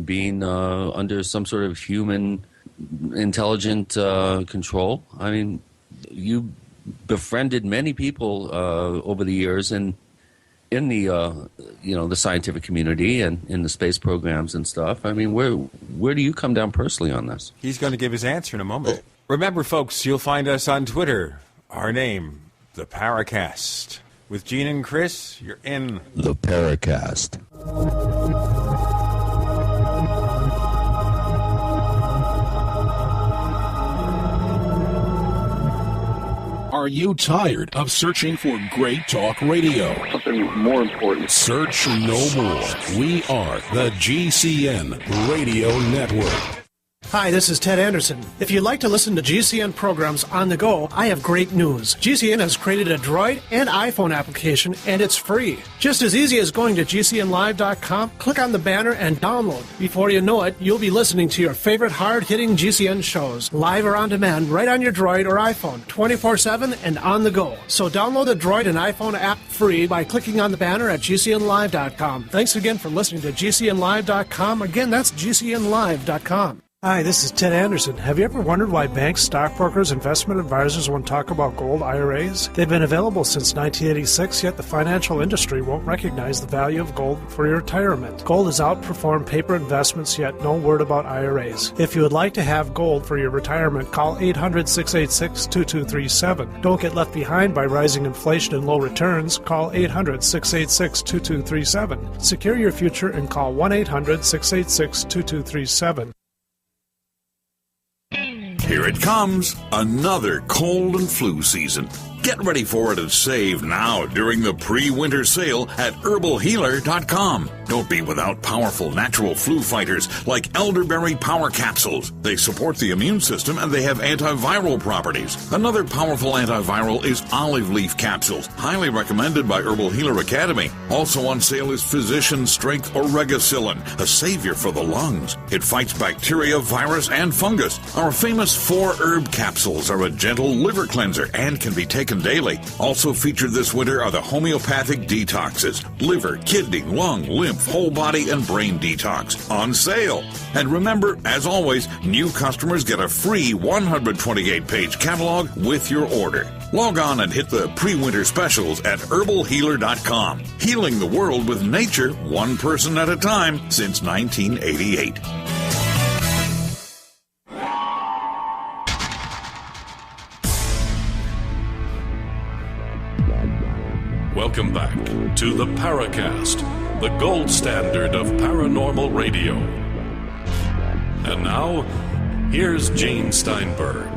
being under some sort of human intelligent control? I mean, you befriended many people over the years in the the scientific community and in the space programs and stuff. I mean, where do you come down personally on this? He's going to give his answer in a moment. Remember, folks, you'll find us on Twitter. Our name, The Paracast. With Gene and Chris, you're in The Paracast. Are you tired of searching for great talk radio? Something more important. Search no more. We are the GCN Radio Network. Hi, this is Ted Anderson. If you'd like to listen to GCN programs on the go, I have great news. GCN has created a Droid and iPhone application, and it's free. Just as easy as going to GCNlive.com, click on the banner, and download. Before you know it, you'll be listening to your favorite hard-hitting GCN shows, live or on demand, right on your Droid or iPhone, 24/7 and on the go. So download the Droid and iPhone app free by clicking on the banner at GCNlive.com. Thanks again for listening to GCNlive.com. Again, that's GCNlive.com. Hi, this is Ted Anderson. Have you ever wondered why banks, stockbrokers, investment advisors won't talk about gold IRAs? They've been available since 1986, yet the financial industry won't recognize the value of gold for your retirement. Gold has outperformed paper investments, yet no word about IRAs. If you would like to have gold for your retirement, call 800-686-2237. Don't get left behind by rising inflation and low returns. Call 800-686-2237. Secure your future and call 1-800-686-2237. Here it comes, another cold and flu season. Get ready for it and save now during the pre-winter sale at herbalhealer.com. Don't be without powerful natural flu fighters like elderberry power capsules. They support the immune system and they have antiviral properties. Another powerful antiviral is olive leaf capsules, highly recommended by Herbal Healer Academy. Also on sale is Physician Strength Oregacillin, a savior for the lungs. It fights bacteria, virus, and fungus. Our famous 4-herb capsules are a gentle liver cleanser and can be taken daily. Also featured this winter are the homeopathic detoxes, liver, kidney, lung, lymph, whole body, and brain detox on sale. And remember, as always, new customers get a free 128-page catalog with your order. Log on and hit the pre-winter specials at herbalhealer.com. Healing the world with nature, one person at a time since 1988. Welcome back to the Paracast, the gold standard of paranormal radio. And now, here's Gene Steinberg.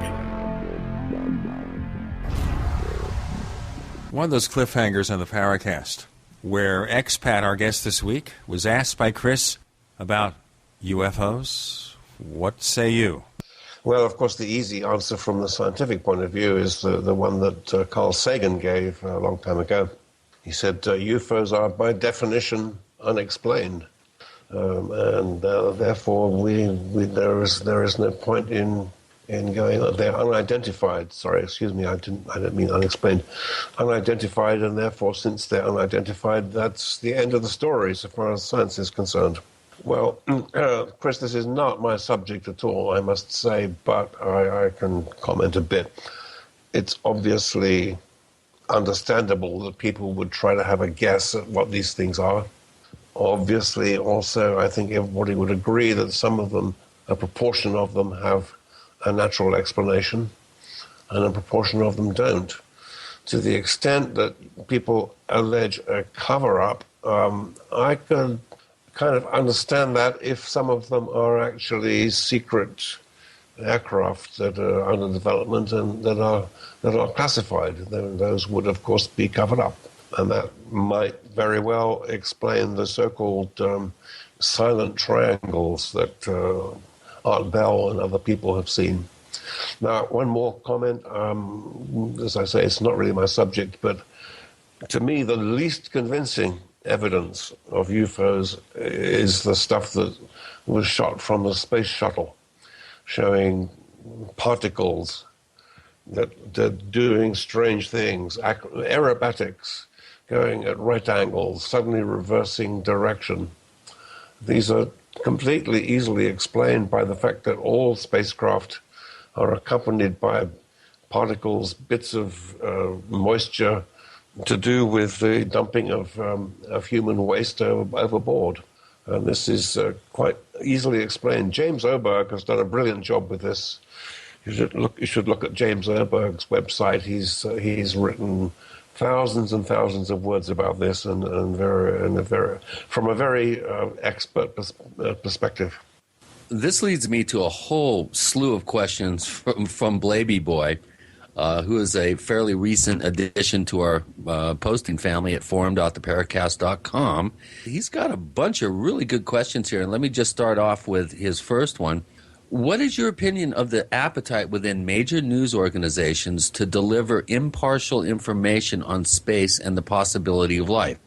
One of those cliffhangers on the Paracast, where expat, our guest this week, was asked by Chris about UFOs. What say you? Well, of course, the easy answer from the scientific point of view is the one that Carl Sagan gave a long time ago. He said UFOs are, by definition, unexplained. And therefore, there is no point in going. They're unidentified. Sorry, excuse me. I don't mean unexplained. Unidentified, and therefore, since they're unidentified, that's the end of the story, so far as science is concerned. Well, Chris, this is not my subject at all, I must say, but I can comment a bit. It's obviously understandable that people would try to have a guess at what these things are. Obviously, also, I think everybody would agree that some of them, a proportion of them, have a natural explanation, and a proportion of them don't. To the extent that people allege a cover-up, I could kind of understand that if some of them are actually secret aircraft that are under development and that are classified. Then those would, of course, be covered up. And that might very well explain the so-called silent triangles that Art Bell and other people have seen. Now, one more comment. As I say, it's not really my subject, but to me, the least convincing evidence of UFOs is the stuff that was shot from the space shuttle, showing particles that are doing strange things, aerobatics, going at right angles, suddenly reversing direction. These are completely easily explained by the fact that all spacecraft are accompanied by particles, bits of moisture, to do with the dumping of human waste overboard. And this is quite easily explained. James Oberg has done a brilliant job with this. You should look at James Oberg's website. He's written thousands and thousands of words about this, and from a very expert perspective. This leads me to a whole slew of questions from Blaby Boy, who is a fairly recent addition to our posting family at forum.theparacast.com. He's got a bunch of really good questions here, and let me just start off with his first one. What is your opinion of the appetite within major news organizations to deliver impartial information on space and the possibility of life?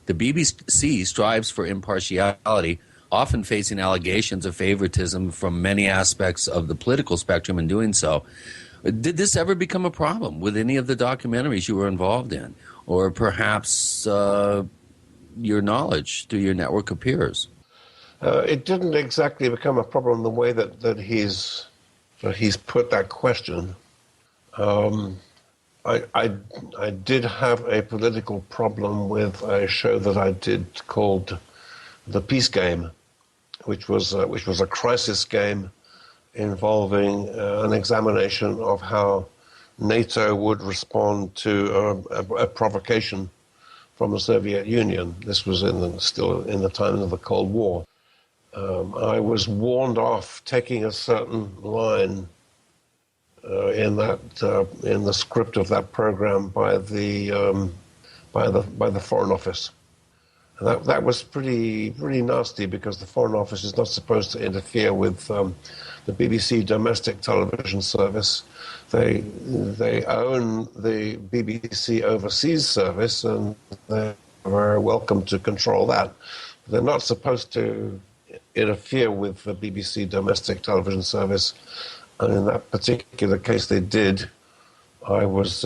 The BBC strives for impartiality, often facing allegations of favoritism from many aspects of the political spectrum in doing so. Did this ever become a problem with any of the documentaries you were involved in? Or perhaps your knowledge through your network of peers? It didn't exactly become a problem the way that he's put that question. I did have a political problem with a show that I did called The Peace Game, which was a crisis game involving an examination of how NATO would respond to a provocation from the Soviet Union. This was still in the time of the Cold War. I was warned off taking a certain line in the script of that program by the Foreign Office. And that was pretty nasty, because the Foreign Office is not supposed to interfere with the BBC domestic television service. They own the BBC overseas service, and they're very welcome to control that. They're not supposed to interfere with the BBC domestic television service, and in that particular case they did. I was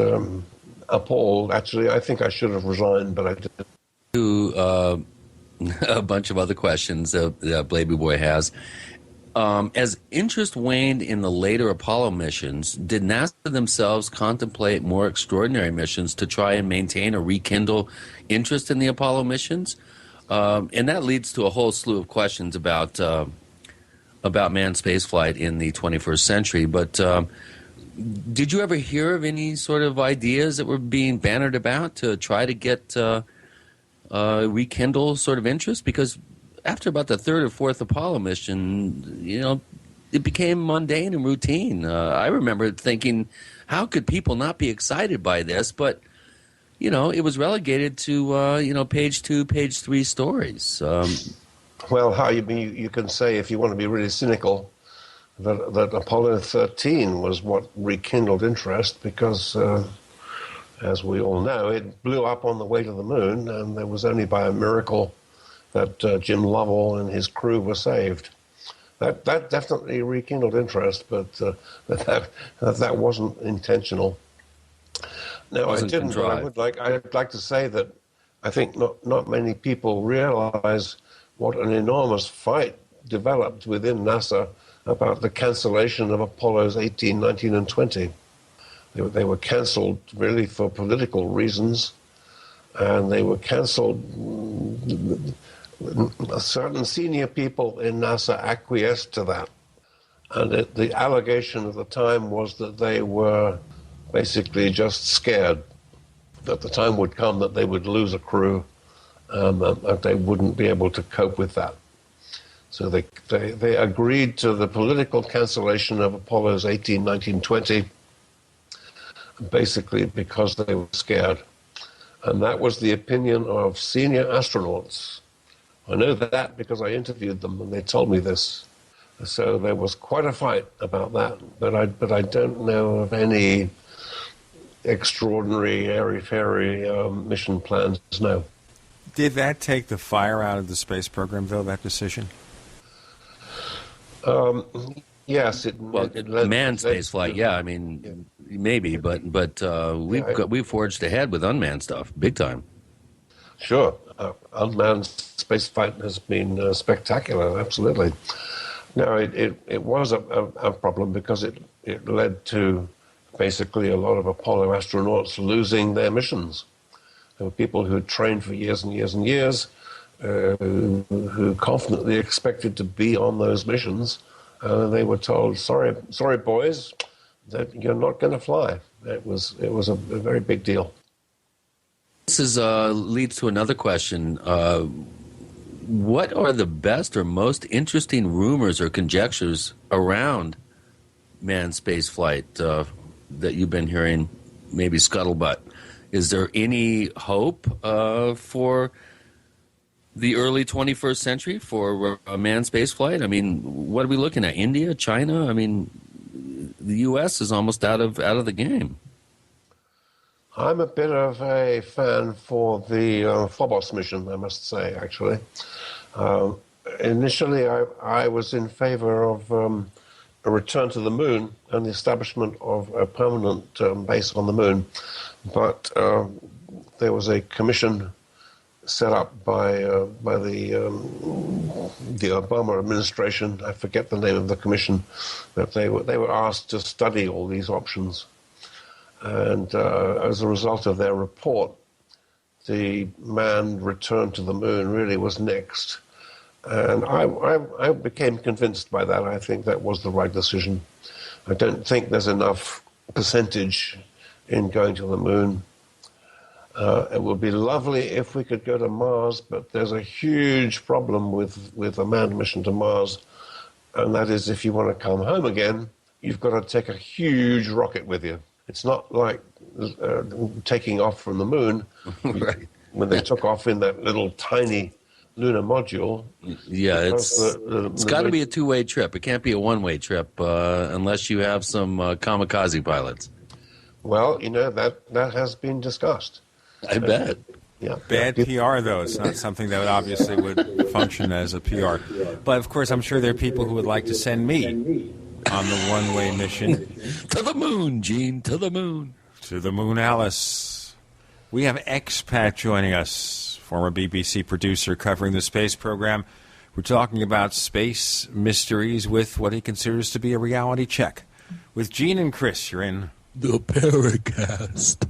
appalled. Actually, I think I should have resigned, but I didn't. To a bunch of other questions that Blaby Boy has. As interest waned in the later Apollo missions, did NASA themselves contemplate more extraordinary missions to try and maintain or rekindle interest in the Apollo missions? And that leads to a whole slew of questions about manned spaceflight in the 21st century. But Did you ever hear of any sort of ideas that were being bannered about to try to get rekindle sort of interest? Because after about the third or fourth Apollo mission, it became mundane and routine. I remember thinking, how could people not be excited by this? But, it was relegated to, page 2, page 3 stories. Well, how you can say, if you want to be really cynical, that Apollo 13 was what rekindled interest because, as we all know, it blew up on the way to the moon, and it was only by a miracle that Jim Lovell and his crew were saved. That definitely rekindled interest, but that wasn't intentional. No, I didn't. But I'd like to say that I think not many people realize what an enormous fight developed within NASA about the cancellation of Apollos 18, 19, and 20. They were cancelled really for political reasons, and they were cancelled. Certain senior people in NASA acquiesced to that, and the allegation at the time was that they were basically just scared that the time would come that they would lose a crew, that they wouldn't be able to cope with that. So they agreed to the political cancellation of Apollos 18, 19, 20, basically because they were scared. And that was the opinion of senior astronauts. I know that because I interviewed them and they told me this. So there was quite a fight about that, but I don't know of any extraordinary airy-fairy mission plans, no. Did that take the fire out of the space program, though, that decision? Yes, it led, manned space flight. Yeah, I mean, maybe, but we've forged ahead with unmanned stuff, big time. Sure, unmanned space flight has been spectacular. Absolutely. No, it was a problem because it led to basically a lot of Apollo astronauts losing their missions. There were people who had trained for years and years and years, who confidently expected to be on those missions. They were told, sorry boys, that you're not going to fly. It was a very big deal. This leads to another question. What are the best or most interesting rumors or conjectures around manned space flight that you've been hearing, maybe scuttlebutt? Is there any hope for the early 21st century for a manned space flight? I mean, what are we looking at? India, China? I mean, the U.S. is almost out of the game. I'm a bit of a fan for the Phobos mission, I must say, actually. Initially, I was in favor of a return to the moon and the establishment of a permanent base on the moon. But there was a commission set up by the Obama administration. I forget the name of the commission, but they were asked to study all these options. And as a result of their report, the manned return to the moon really was next. And I became convinced by that. I think that was the right decision. I don't think there's enough percentage in going to the moon. It would be lovely if we could go to Mars, but there's a huge problem with a manned mission to Mars, and that is if you want to come home again, you've got to take a huge rocket with you. It's not like taking off from the moon. Right. When they took off in that little tiny lunar module. Yeah, it's got to be a two-way trip. It can't be a one-way trip unless you have some kamikaze pilots. Well, that has been discussed. I bet. Yeah. Bad PR, though. It's not something that obviously would function as a PR. But, of course, I'm sure there are people who would like to send me on the one-way mission. To the moon, Gene, to the moon. To the moon, Alice. We have Expat joining us, former BBC producer covering the space program. We're talking about space mysteries with what he considers to be a reality check. With Gene and Chris, you're in the Paracast.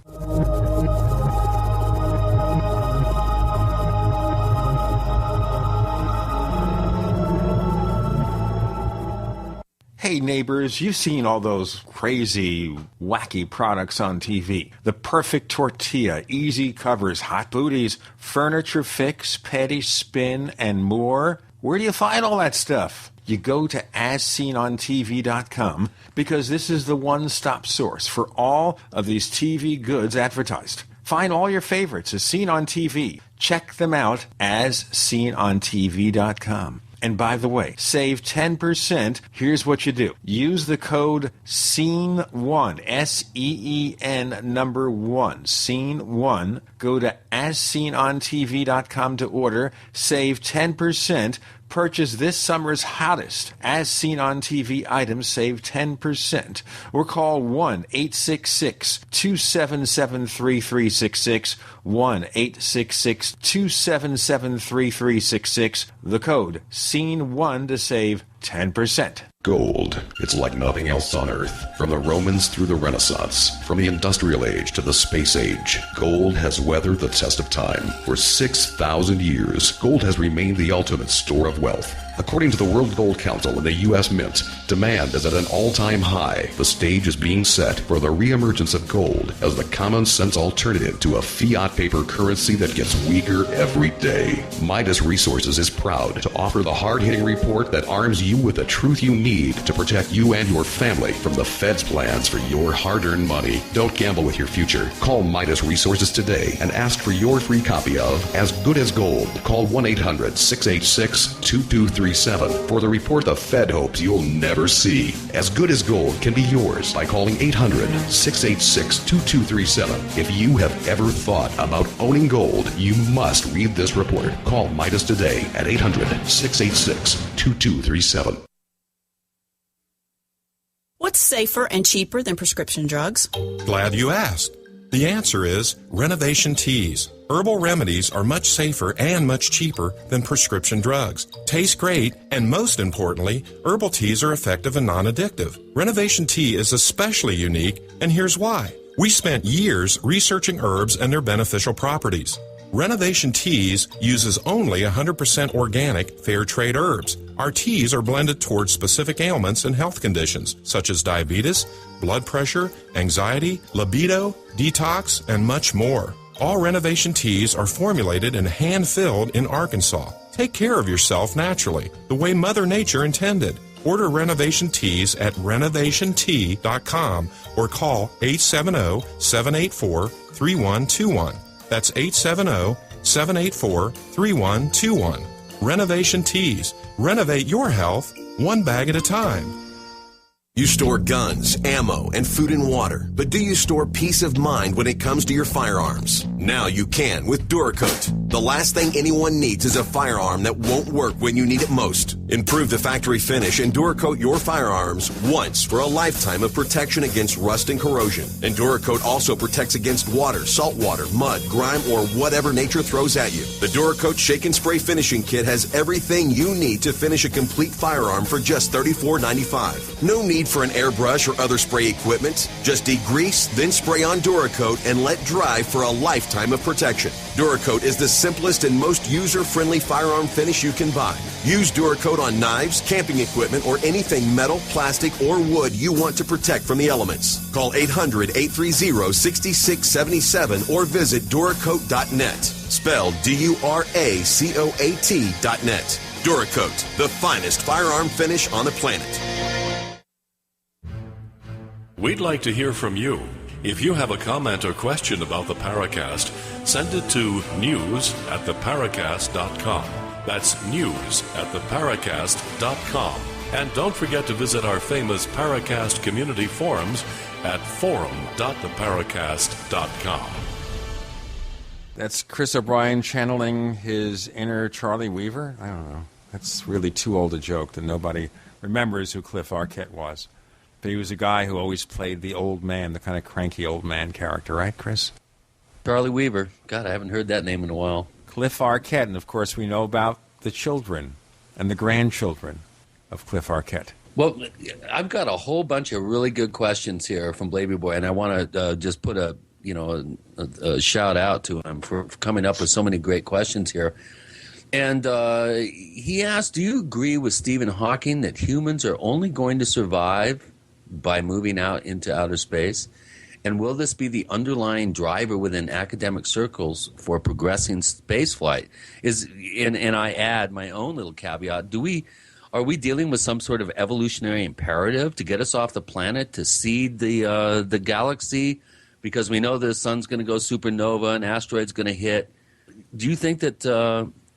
Hey, Hey, neighbors, you've seen all those crazy, wacky products on TV. The perfect tortilla, easy covers, hot booties, furniture fix, petty spin, and more. Where do you find all that stuff? You go to AsSeenOnTV.com because this is the one-stop source for all of these TV goods advertised. Find all your favorites as seen on TV. Check them out as SeenOnTV.com. And by the way, save 10%. Here's what you do. Use the code SEEN1, S-E-E-N number 1, SEEN1. Go to AsSeenOnTV.com to order. Save 10%. Purchase this summer's hottest As Seen on TV items. Save 10%. Or call 1-866-277-3366, 1-866-277-3366. The code SEEN1 to save 10%. Gold. It's like nothing else on Earth. From the Romans through the Renaissance, from the Industrial Age to the Space Age, gold has weathered the test of time. For 6,000 years, gold has remained the ultimate store of wealth. According to the World Gold Council and the U.S. Mint, demand is at an all-time high. The stage is being set for the reemergence of gold as the common-sense alternative to a fiat paper currency that gets weaker every day. Midas Resources is proud to offer the hard-hitting report that arms you with the truth you need to protect you and your family from the Fed's plans for your hard-earned money. Don't gamble with your future. Call Midas Resources today and ask for your free copy of As Good as Gold. Call 1-800-686-2237 for the report the Fed hopes you'll never see. As Good as Gold can be yours by calling 800-686-2237. If you have ever thought about owning gold, you must read this report. Call Midas today at 800-686-2237. What's safer and cheaper than prescription drugs? Glad you asked. The answer is Renovation Teas. Herbal remedies are much safer and much cheaper than prescription drugs. Taste great, and most importantly, herbal teas are effective and non-addictive. Renovation Tea is especially unique, and here's why. We spent years researching herbs and their beneficial properties. Renovation Teas uses only 100% organic, fair trade herbs. Our teas are blended towards specific ailments and health conditions, such as diabetes, blood pressure, anxiety, libido, detox, and much more. All Renovation Teas are formulated and hand-filled in Arkansas. Take care of yourself naturally, the way Mother Nature intended. Order Renovation Teas at renovationtea.com or call 870-784-3121. That's 870-784-3121. Renovation Teas. Renovate your health one bag at a time. You store guns, ammo, and food and water, but do you store peace of mind when it comes to your firearms? Now you can with Duracoat. The last thing anyone needs is a firearm that won't work when you need it most. Improve the factory finish and Duracoat your firearms once for a lifetime of protection against rust and corrosion. And Duracoat also protects against water, salt water, mud, grime, or whatever nature throws at you. The Duracoat Shake and Spray Finishing Kit has everything you need to finish a complete firearm for just $34.95. No need for an airbrush or other spray equipment. Just degrease, then spray on Duracoat and let dry for a lifetime of protection. Duracoat is the simplest and most user-friendly firearm finish you can buy. Use Duracoat on knives, camping equipment, or anything metal, plastic, or wood you want to protect from the elements. Call 800-830-6677 or visit Duracoat.net. Spelled Duracoat.net. Duracoat, the finest firearm finish on the planet. We'd like to hear from you. If you have a comment or question about the Paracast, send it to news@theparacast.com. That's news@theparacast.com. And don't forget to visit our famous Paracast community forums at forum.theparacast.com. That's Chris O'Brien channeling his inner Charlie Weaver? I don't know. That's really too old a joke that nobody remembers who Cliff Arquette was. But he was a guy who always played the old man, the kind of cranky old man character, right, Chris? Charlie Weaver. God, I haven't heard that name in a while. Cliff Arquette, and of course we know about the children and the grandchildren of Cliff Arquette. Well, I've got a whole bunch of really good questions here from Baby Boy, and I want to just put a shout out to him for coming up with so many great questions here. And he asked, do you agree with Stephen Hawking that humans are only going to survive by moving out into outer space? And will this be the underlying driver within academic circles for progressing spaceflight? And I add my own little caveat, are we dealing with some sort of evolutionary imperative to get us off the planet to seed the galaxy? Because we know the sun's going to go supernova, an asteroid's going to hit. Do you think that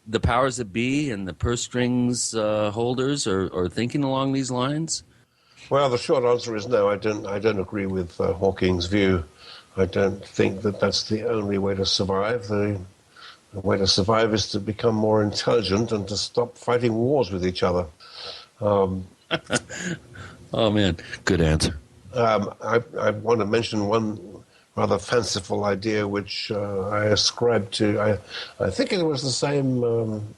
the powers that be and the purse strings holders are thinking along these lines? Well, the short answer is no. I don't agree with Hawking's view. I don't think that that's the only way to survive. The way to survive is to become more intelligent and to stop fighting wars with each other. Oh, man. Good answer. I want to mention one rather fanciful idea which I ascribe to. I think it was the same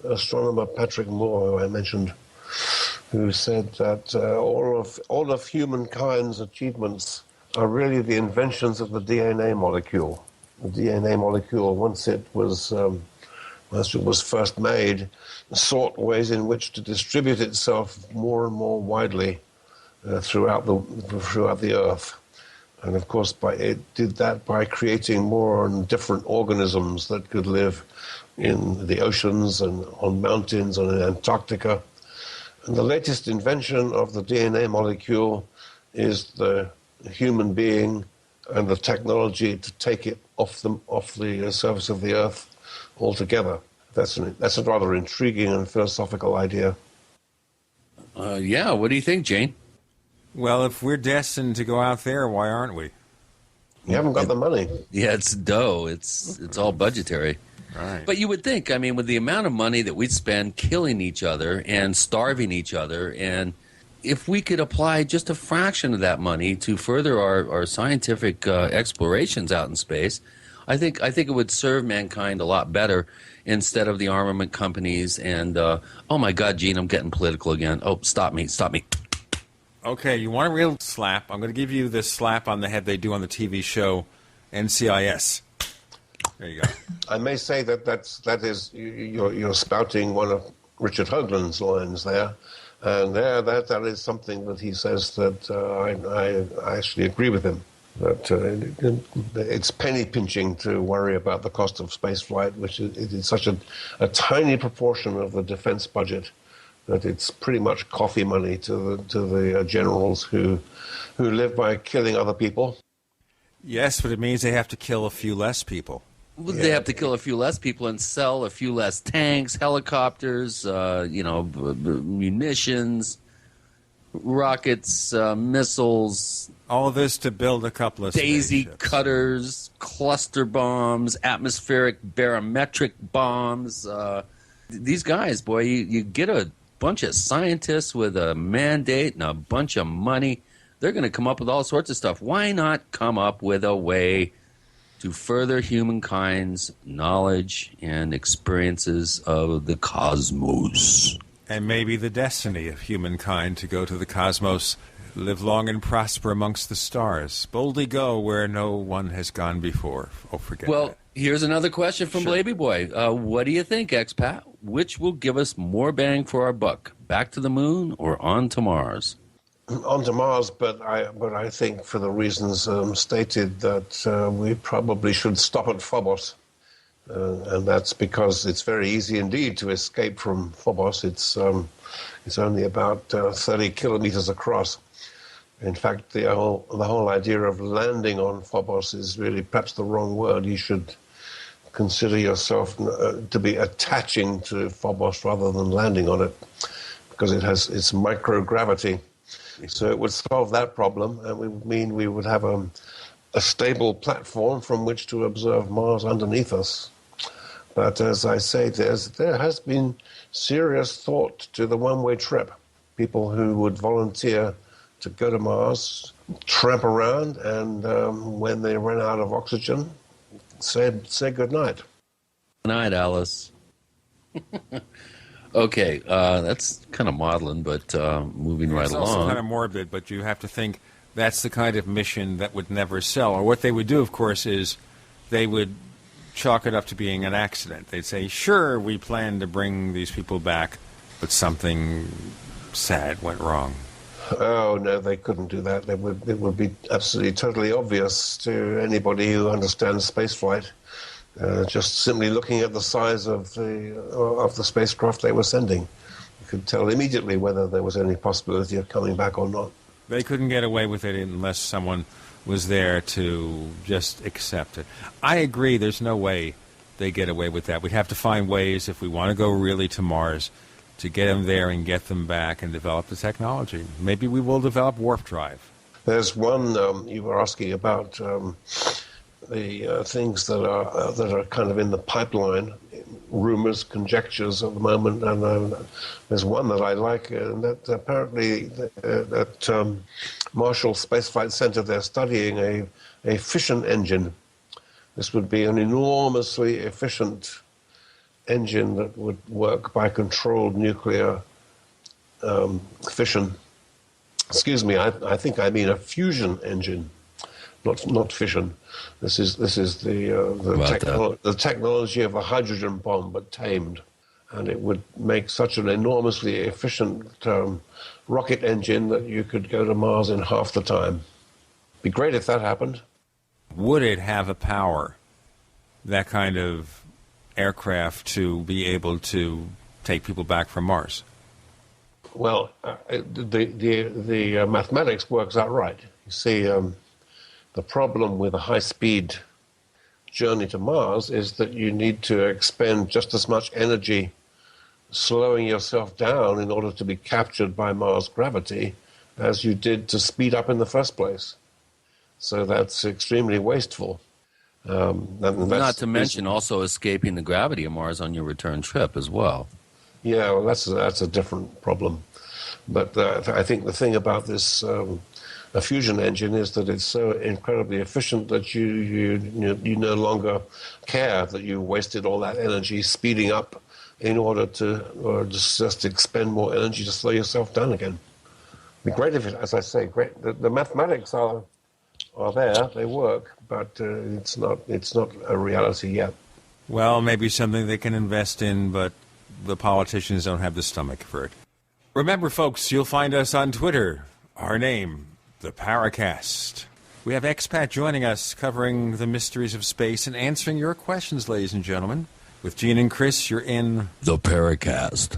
astronomer Patrick Moore who I mentioned, who said that all of humankind's achievements are really the inventions of the DNA molecule. The DNA molecule, once it was first made, sought ways in which to distribute itself more and more widely throughout the Earth. And of course, it did that by creating more and different organisms that could live in the oceans and on mountains and in Antarctica. And the latest invention of the DNA molecule is the human being and the technology to take it off the surface of the Earth altogether. That's a rather intriguing and philosophical idea. Yeah, what do you think, Jane? Well, if we're destined to go out there, why aren't we? You haven't got the money. Yeah, it's dough. It's all budgetary. Right. But you would think, I mean, with the amount of money that we'd spend killing each other and starving each other, and if we could apply just a fraction of that money to further our scientific explorations out in space, I think it would serve mankind a lot better instead of the armament companies and, oh my God, Gene, I'm getting political again. Oh, stop me. Okay, you want a real slap? I'm going to give you this slap on the head they do on the TV show NCIS. There you go. I may say that is you're spouting one of Richard Hoagland's lines there, and that is something that he says that I actually agree with him. That it's penny pinching to worry about the cost of space flight, which is such a tiny proportion of the defense budget that it's pretty much coffee money to the generals who live by killing other people. Yes, but it means they have to kill a few less people. They have to kill a few less people and sell a few less tanks, helicopters, munitions, rockets, missiles. All of this to build a couple of daisy spaceships. Cutters, cluster bombs, atmospheric barometric bombs. These guys, boy, you get a bunch of scientists with a mandate and a bunch of money. They're going to come up with all sorts of stuff. Why not come up with a way to further humankind's knowledge and experiences of the cosmos? And maybe the destiny of humankind to go to the cosmos, live long and prosper amongst the stars, boldly go where no one has gone before. Oh, forget Well, that. Here's another question from Blaby Boy. What do you think, expat? Which will give us more bang for our buck? Back to the moon or on to Mars? On to Mars, but I think for the reasons stated that we probably should stop at Phobos. And that's because it's very easy indeed to escape from Phobos. It's only about 30 kilometers across. In fact, the whole idea of landing on Phobos is really perhaps the wrong word. You should consider yourself to be attaching to Phobos rather than landing on it, because it's microgravity. So it would solve that problem, and it would mean we would have a stable platform from which to observe Mars underneath us. But as I say, there has been serious thought to the one-way trip. People who would volunteer to go to Mars, tramp around, and when they run out of oxygen, say good night. Good night, Alice. Okay, that's kind of maudlin, but moving right along. It's also kind of morbid, but you have to think that's the kind of mission that would never sell. Or what they would do, of course, is they would chalk it up to being an accident. They'd say, sure, we plan to bring these people back, but something sad went wrong. Oh, no, they couldn't do that. It would be absolutely totally obvious to anybody who understands spaceflight, just simply looking at the size of the spacecraft they were sending. You could tell immediately whether there was any possibility of coming back or not. They couldn't get away with it unless someone was there to just accept it. I agree, there's no way they get away with that. We'd have to find ways, if we want to go really to Mars, to get them there and get them back and develop the technology. Maybe we will develop warp drive. There's one you were asking about the things that are kind of in the pipeline, rumors, conjectures at the moment, and there's one that I like, and that apparently at Marshall Space Flight Center they're studying a fission engine. This would be an enormously efficient engine that would work by controlled nuclear fission. Excuse me, I think I mean a fusion engine, not fission. This is the technology of the hydrogen bomb, but tamed, and it would make such an enormously efficient rocket engine that you could go to Mars in half the time. Be great if that happened. Would it have a power, that kind of aircraft, to be able to take people back from Mars? Well, the mathematics works out right. You see, the problem with a high-speed journey to Mars is that you need to expend just as much energy slowing yourself down in order to be captured by Mars gravity as you did to speed up in the first place. So that's extremely wasteful. Not to mention also escaping the gravity of Mars on your return trip as well. Yeah, well, that's a different problem. But I think the thing about this a fusion engine is that it's so incredibly efficient that you no longer care that you wasted all that energy speeding up in order to just expend more energy to slow yourself down again. It'd be great if, as I say, great. The mathematics are there, they work, but it's not a reality yet. Well, maybe something they can invest in, but the politicians don't have the stomach for it. Remember, folks, you'll find us on Twitter. Our name, the Paracast. We have expat joining us, covering the mysteries of space and answering your questions, ladies and gentlemen. With Gene and Chris, you're in the Paracast.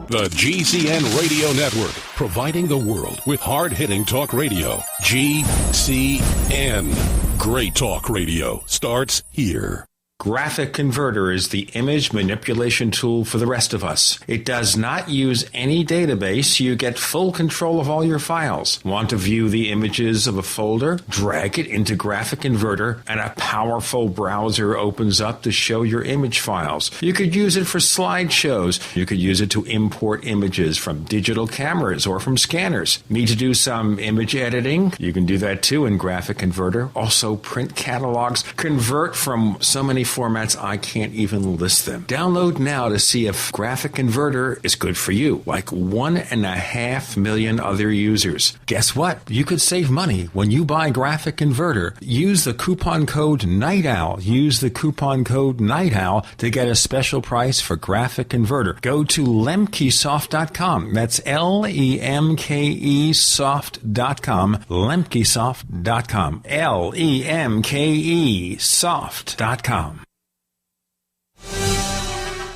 The GCN Radio Network, providing the world with hard-hitting talk radio. GCN. Great talk radio starts here. Graphic Converter is the image manipulation tool for the rest of us. It does not use any database. You get full control of all your files. Want to view the images of a folder? Drag it into Graphic Converter, and a powerful browser opens up to show your image files. You could use it for slideshows. You could use it to import images from digital cameras or from scanners. Need to do some image editing? You can do that too in Graphic Converter. Also print catalogs. Convert from so many formats I can't even list them. Download now to see if Graphic Converter is good for you, like 1.5 million other users. Guess what? You could save money when you buy Graphic Converter. Use the coupon code Night Owl. Use the coupon code Night Owl to get a special price for Graphic Converter. Go to lemkesoft.com. That's LEMKE soft.com. lemkesoft.com. LEMKE soft.com.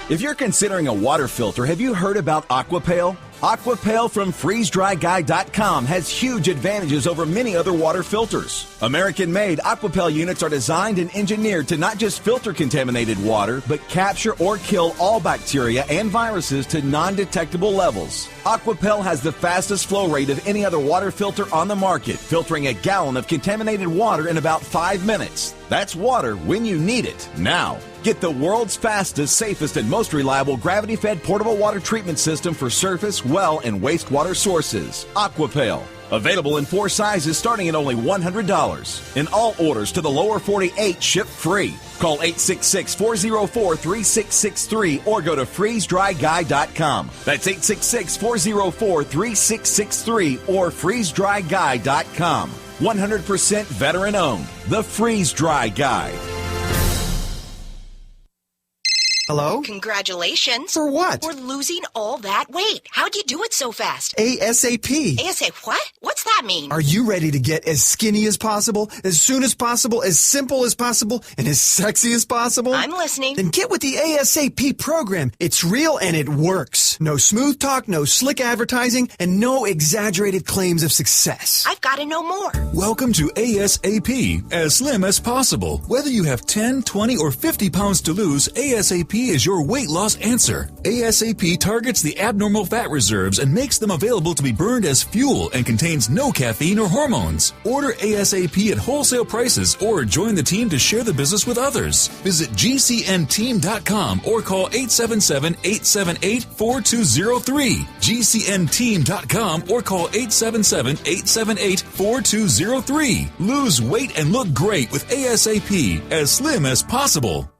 If you're considering a water filter, have you heard about Aquapale? Aquapale from FreezeDryGuy.com has huge advantages over many other water filters. American-made Aquapale units are designed and engineered to not just filter contaminated water, but capture or kill all bacteria and viruses to non-detectable levels. Aquapale has the fastest flow rate of any other water filter on the market, filtering a gallon of contaminated water in about 5 minutes. That's water when you need it, now. Get the world's fastest, safest, and most reliable gravity-fed portable water treatment system for surface, well, and wastewater sources. Aquapale. Available in 4 sizes starting at only $100. And all orders to the lower 48 ship free. Call 866-404-3663 or go to freezedryguy.com. That's 866-404-3663 or freezedryguy.com. 100% veteran owned. The Freeze Dry Guy. Hello? Congratulations. For what? For losing all that weight. How'd you do it so fast? ASAP. ASAP what? What's that mean? Are you ready to get as skinny as possible, as soon as possible, as simple as possible, and as sexy as possible? I'm listening. Then get with the ASAP program. It's real and it works. No smooth talk, no slick advertising, and no exaggerated claims of success. I've got to know more. Welcome to ASAP, as slim as possible. Whether you have 10, 20, or 50 pounds to lose, ASAP is your weight loss answer. ASAP targets the abnormal fat reserves and makes them available to be burned as fuel and contains no caffeine or hormones. Order ASAP at wholesale prices or join the team to share the business with others. Visit GCNteam.com or call 877-878-4203. GCNteam.com or call 877-878-4203. Lose weight and look great with ASAP, as slim as possible.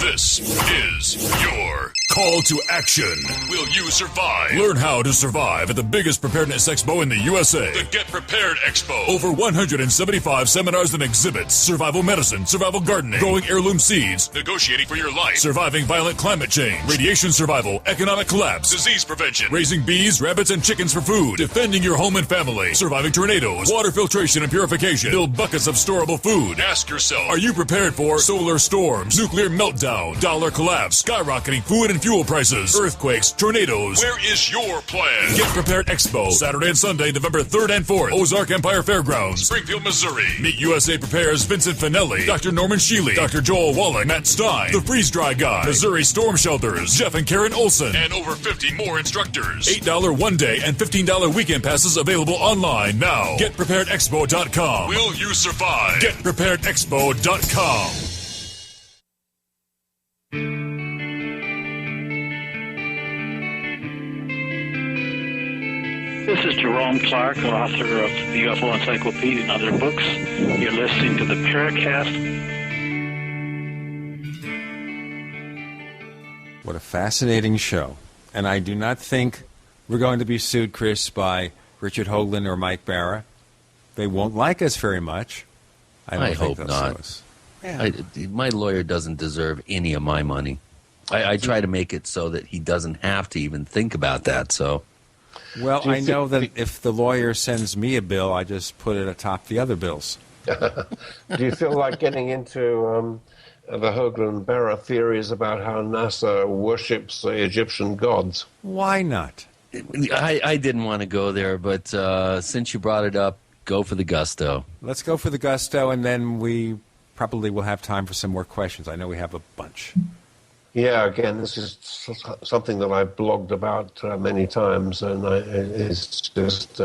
This is your call to action. Will you survive? Learn how to survive at the biggest preparedness expo in the USA. The Get Prepared Expo. Over 175 seminars and exhibits. Survival medicine, survival gardening, growing heirloom seeds, negotiating for your life, surviving violent climate change, radiation survival, economic collapse, disease prevention, raising bees, rabbits, and chickens for food, defending your home and family, surviving tornadoes, water filtration and purification, build buckets of storable food. Ask yourself, are you prepared for solar storms, nuclear meltdown, dollar collapse, skyrocketing food and fuel prices, earthquakes, tornadoes? Where is your plan? Get Prepared Expo, Saturday and Sunday, November 3rd and 4th, Ozark Empire Fairgrounds, Springfield, Missouri. Meet USA Prepares Vincent Finelli, Dr. Norman Shealy, Dr. Joel Wallach, Matt Stein, The Freeze Dry Guy, Missouri Storm Shelters, Jeff and Karen Olson, and over 50 more instructors. $8 one-day and $15 weekend passes available online now. GetPreparedExpo.com. Will you survive? GetPreparedExpo.com. This is Jerome Clark, author of the UFO Encyclopedia and other books. You're listening to the Paracast. What a fascinating show. And I do not think we're going to be sued, Chris, by Richard Hoagland or Mike Barra. They won't like us very much. I hope not. Yeah. My lawyer doesn't deserve any of my money. I try to make it so that he doesn't have to even think about that. So, well, I know that if the lawyer sends me a bill, I just put it atop the other bills. Do you feel like getting into the Hoagland-Barra theories about how NASA worships the Egyptian gods? Why not? I didn't want to go there, but since you brought it up, go for the gusto. Let's go for the gusto, and then we probably will have time for some more questions. I know we have a bunch. Yeah, again, this is something that I've blogged about many times, and it's just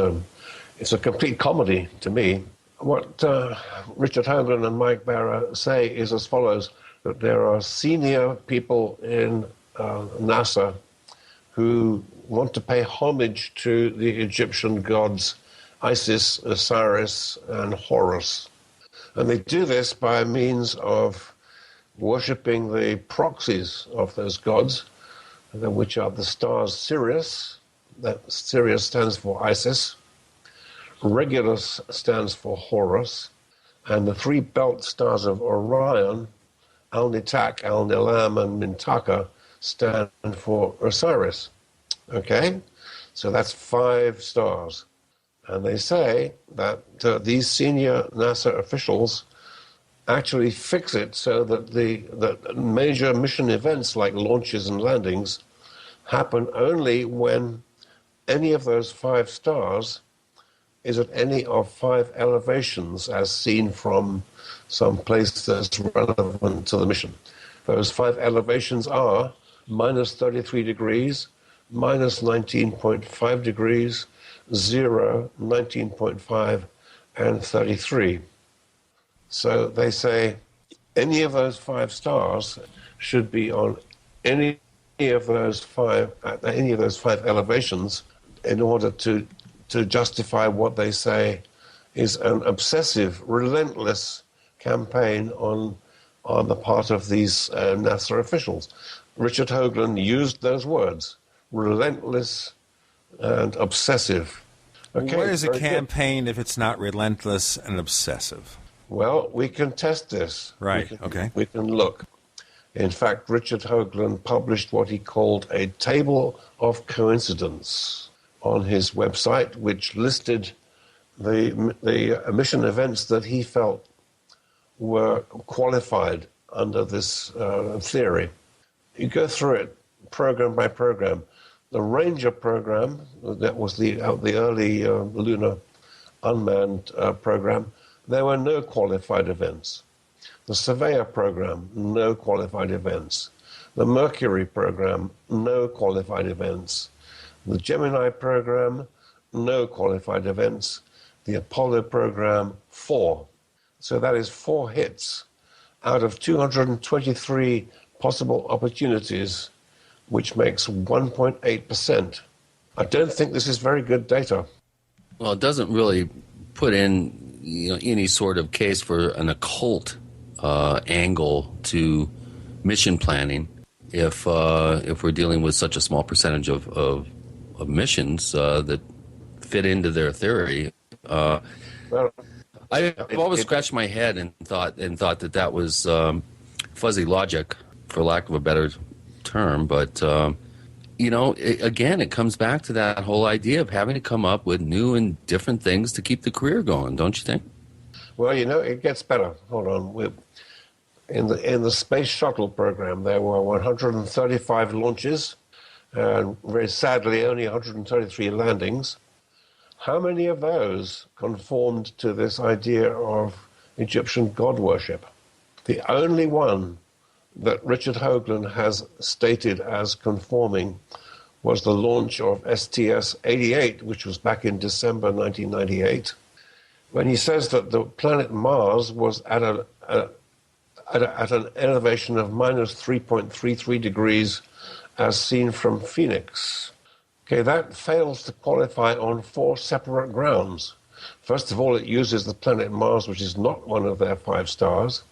it's a complete comedy to me. What Richard Hoagland and Mike Barra say is as follows, that there are senior people in NASA who want to pay homage to the Egyptian gods Isis, Osiris, and Horus. And they do this by means of worshipping the proxies of those gods, which are the stars Sirius. That Sirius stands for Isis. Regulus stands for Horus. And the three belt stars of Orion, Al-Nitak, Al-Nilam, and Mintaka, stand for Osiris. Okay? So that's 5 stars. And they say that these senior NASA officials actually fix it so that the major mission events like launches and landings happen only when any of those 5 stars is at any of 5 elevations as seen from some place that's relevant to the mission. Those 5 elevations are minus 33 degrees, minus 19.5 degrees, 0, 19.5, and 33. So they say any of those 5 stars should be on any of those 5 elevations in order to to justify what they say is an obsessive, relentless campaign on the part of these NASA officials. Richard Hoagland used those words, relentless and obsessive. Okay, what is a very good. campaign if it's not relentless and obsessive? Well, we can test this. Right, We can look. In fact, Richard Hoagland published what he called a table of coincidence on his website, which listed the mission events that he felt were qualified under this theory. You go through it program by program. The Ranger program, that was the early lunar unmanned program, there were no qualified events. The Surveyor program, no qualified events. The Mercury program, no qualified events. The Gemini program, no qualified events. The Apollo program, 4. So that is 4 hits out of 223 possible opportunities, which makes 1.8%. I don't think this is very good data. Well, it doesn't really put in any sort of case for an occult angle to mission planning if we're dealing with such a small percentage of missions that fit into their theory. I've always scratched my head and thought that was fuzzy logic, for lack of a better term. But again, it comes back to that whole idea of having to come up with new and different things to keep the career going, don't you think? Well, it gets better. Hold on. In the Space Shuttle program, there were 135 launches, and very sadly, only 133 landings. How many of those conformed to this idea of Egyptian god worship? The only one that Richard Hoagland has stated as conforming was the launch of STS-88, which was back in December 1998, when he says that the planet Mars was at an elevation of minus 3.33 degrees as seen from Phoenix. Okay, that fails to qualify on 4 separate grounds. First of all, it uses the planet Mars, which is not one of their 5 stars.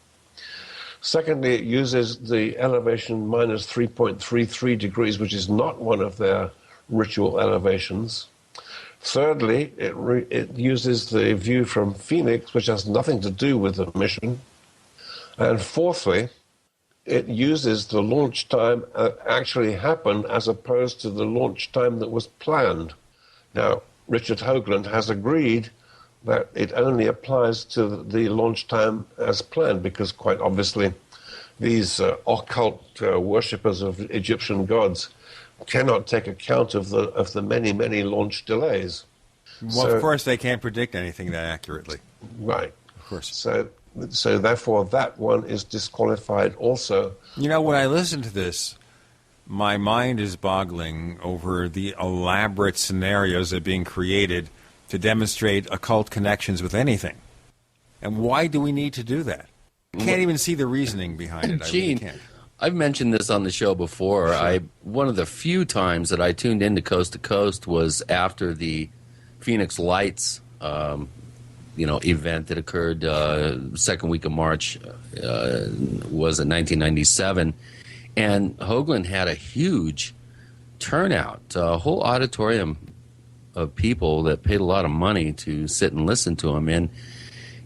Secondly, it uses the elevation minus 3.33 degrees, which is not one of their ritual elevations. Thirdly, it uses the view from Phoenix, which has nothing to do with the mission. And fourthly, it uses the launch time that actually happened as opposed to the launch time that was planned. Now, Richard Hoagland has agreed that it only applies to the launch time as planned, because quite obviously these occult worshippers of Egyptian gods cannot take account of the many, many launch delays. Well, of course, they can't predict anything that accurately. Right. Of course. So therefore, that one is disqualified also. When I listen to this, my mind is boggling over the elaborate scenarios that are being created to demonstrate occult connections with anything. And why do we need to do that? I can't even see the reasoning behind it. Gene, really can't. I've mentioned this on the show before. Sure. One of the few times that I tuned into Coast to Coast was after the Phoenix Lights event that occurred second week of March, was in 1997. And Hoagland had a huge turnout, a whole auditorium of people that paid a lot of money to sit and listen to him. And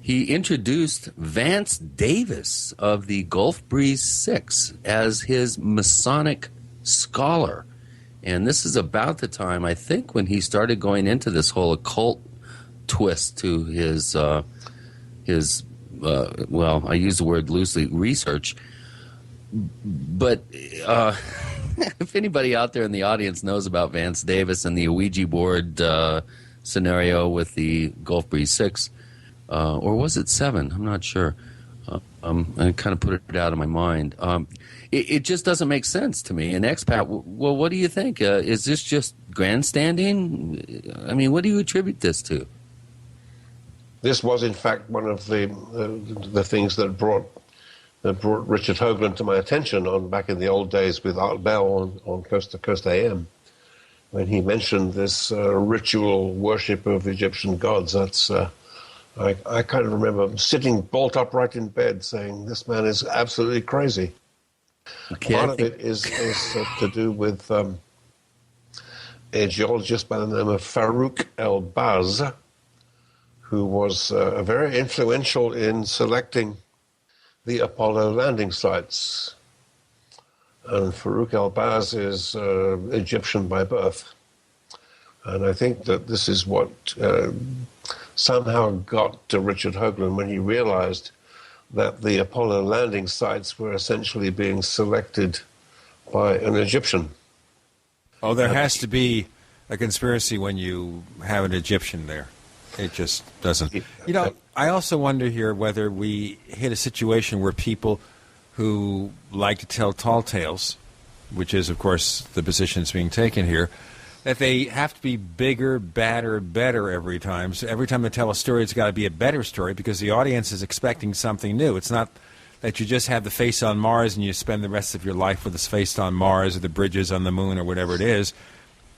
he introduced Vance Davis of the Gulf Breeze 6 as his Masonic scholar. And this is about the time, I think, when he started going into this whole occult twist to his I use the word loosely, research. But if anybody out there in the audience knows about Vance Davis and the Ouija board scenario with the Gulf Breeze 6, or was it 7? I'm not sure. I kind of put it out of my mind. It just doesn't make sense to me. And expat, well, what do you think? Is this just grandstanding? I mean, what do you attribute this to? This was, in fact, one of the things that brought Richard Hoagland to my attention back in the old days with Art Bell on Coast to Coast AM. when he mentioned this ritual worship of Egyptian gods. That's I kind of remember sitting bolt upright in bed saying, this man is absolutely crazy. Okay, Part of it is to do with a geologist by the name of Farouk El-Baz, who was very influential in selecting the Apollo landing sites. And Farouk El-Baz is Egyptian by birth. And I think that this is what somehow got to Richard Hoagland when he realized that the Apollo landing sites were essentially being selected by an Egyptian. Oh, there has to be a conspiracy when you have an Egyptian there. It just doesn't. You know, I also wonder here whether we hit a situation where people who like to tell tall tales, which is, of course, the positions being taken here, that they have to be bigger, badder, better every time. So every time they tell a story, it's got to be a better story because the audience is expecting something new. It's not that you just have the face on Mars and you spend the rest of your life with this face on Mars or the bridges on the moon or whatever it is.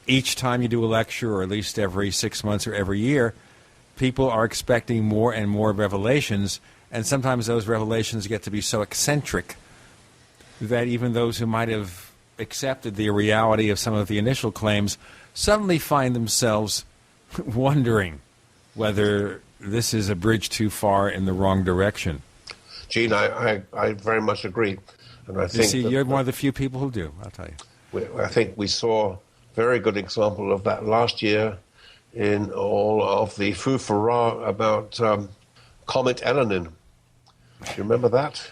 Each time you do a lecture, or at least every 6 months or every year, people are expecting more and more revelations, and sometimes those revelations get to be so eccentric that even those who might have accepted the reality of some of the initial claims suddenly find themselves wondering whether this is a bridge too far in the wrong direction. Gene, I very much agree. And I think you're one of the few people who do, I'll tell you. I think we saw a very good example of that last year in all of the foo-for-rah about Comet Elenin. Do you remember that?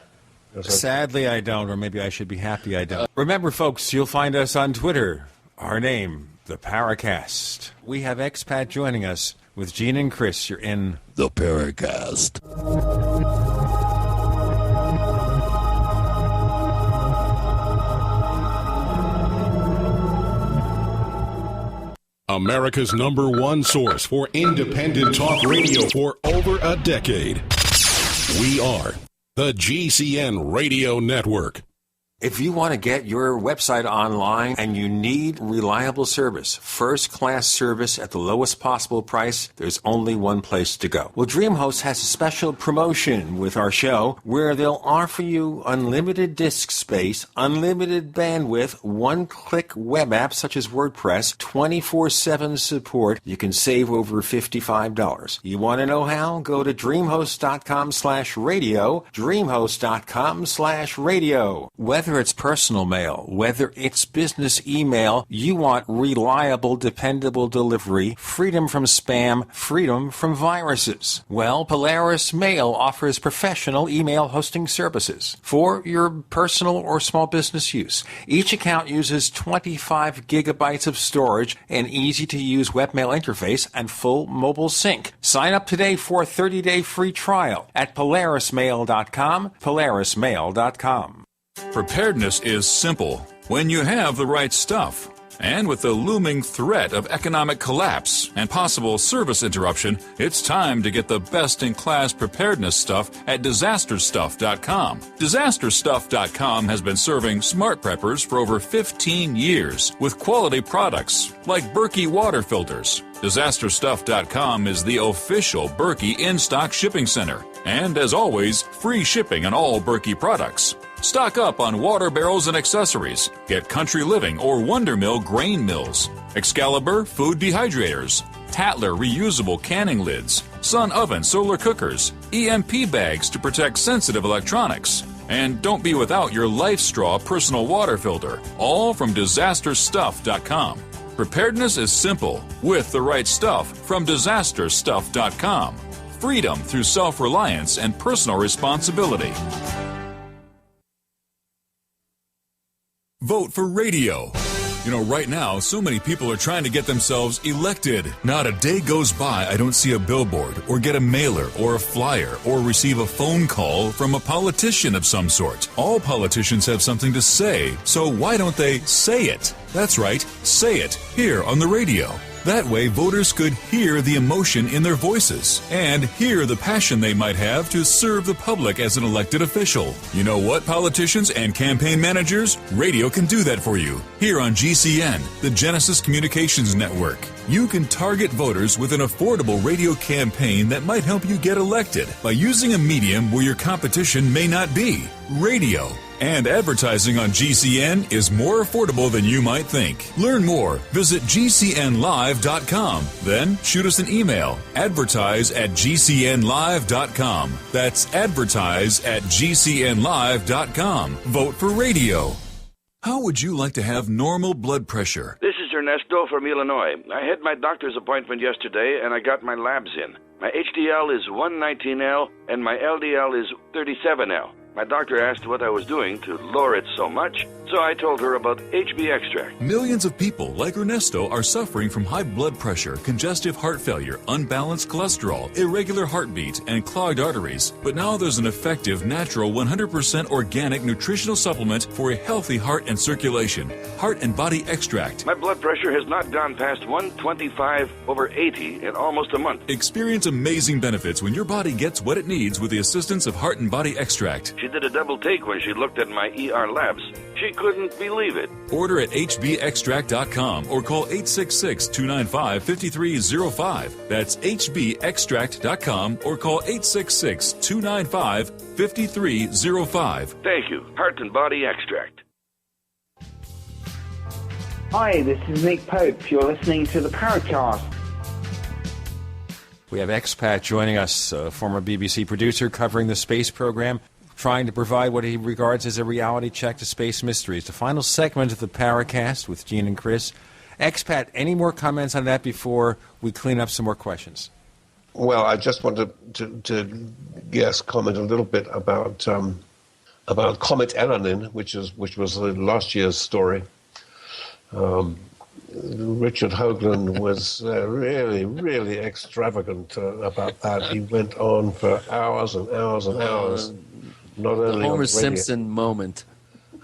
Sadly, I don't, or maybe I should be happy I don't. Remember, folks, you'll find us on Twitter. Our name, the Paracast. We have expat joining us with Gene and Chris. You're in the Paracast. America's #1 source for independent talk radio for over a decade. We are the GCN Radio Network. If you want to get your website online and you need reliable service, first-class service at the lowest possible price, there's only one place to go. Well, DreamHost has a special promotion with our show where they'll offer you unlimited disk space, unlimited bandwidth, one-click web apps such as WordPress, 24/7 support. You can save over $55. You want to know how? Go to dreamhost.com/radio, dreamhost.com/radio. Whether it's personal mail, whether it's business email, you want reliable, dependable delivery, freedom from spam, freedom from viruses. Well, Polaris Mail offers professional email hosting services for your personal or small business use. Each account uses 25 gigabytes of storage, an easy-to-use webmail interface, and full mobile sync. Sign up today for a 30-day free trial at polarismail.com, polarismail.com. Preparedness is simple when you have the right stuff. And with the looming threat of economic collapse and possible service interruption, it's time to get the best-in-class preparedness stuff at disasterstuff.com. Disasterstuff.com has been serving smart preppers for over 15 years with quality products like Berkey water filters. Disasterstuff.com is the official Berkey in-stock shipping center. And as always, free shipping on all Berkey products. Stock up on water barrels and accessories. Get Country Living or Wonder Mill grain mills, Excalibur food dehydrators, Tatler reusable canning lids, Sun oven solar cookers, EMP bags to protect sensitive electronics. And don't be without your Life Straw personal water filter, all from disasterstuff.com. Preparedness is simple with the right stuff from disasterstuff.com. Freedom through self-reliance and personal responsibility. Vote for radio. You know, right now, so many people are trying to get themselves elected. Not a day goes by I don't see a billboard or get a mailer or a flyer or receive a phone call from a politician of some sort. All politicians have something to say, so why don't they say it? That's right, say it here on the radio. That way, voters could hear the emotion in their voices and hear the passion they might have to serve the public as an elected official. You know what, politicians and campaign managers? Radio can do that for you. Here on GCN, the Genesis Communications Network, you can target voters with an affordable radio campaign that might help you get elected by using a medium where your competition may not be, radio. And advertising on GCN is more affordable than you might think. Learn more. Visit GCNlive.com. Then shoot us an email. Advertise@GCNlive.com. That's advertise@GCNlive.com. Vote for radio. How would you like to have normal blood pressure? This is Ernesto from Illinois. I had my doctor's appointment yesterday, and I got my labs in. My HDL is 119L, and my LDL is 37L. My doctor asked what I was doing to lower it so much, so I told her about HB extract. Millions of people like Ernesto are suffering from high blood pressure, congestive heart failure, unbalanced cholesterol, irregular heartbeat, and clogged arteries. But now there's an effective, natural, 100% organic nutritional supplement for a healthy heart and circulation. Heart and Body Extract. My blood pressure has not gone past 125/80 in almost a month. Experience amazing benefits when your body gets what it needs with the assistance of Heart and Body Extract. She did a double take when she looked at my ER labs. She couldn't believe it. Order at hbextract.com or call 866-295-5305. That's hbextract.com or call 866-295-5305. Thank you. Heart and Body Extract. Hi, this is Nick Pope. You're listening to the Paracast. We have expat joining us, a former BBC producer covering the space program, trying to provide what he regards as a reality check to space mysteries. The final segment of the Paracast with Gene and Chris. Expat, any more comments on that before we clean up some more questions? Well, I just wanted to comment a little bit about Comet Elenin, which was last year's story. Richard Hoagland was really, really extravagant about that. He went on for hours and hours and hours. Not only the Homer Simpson moment.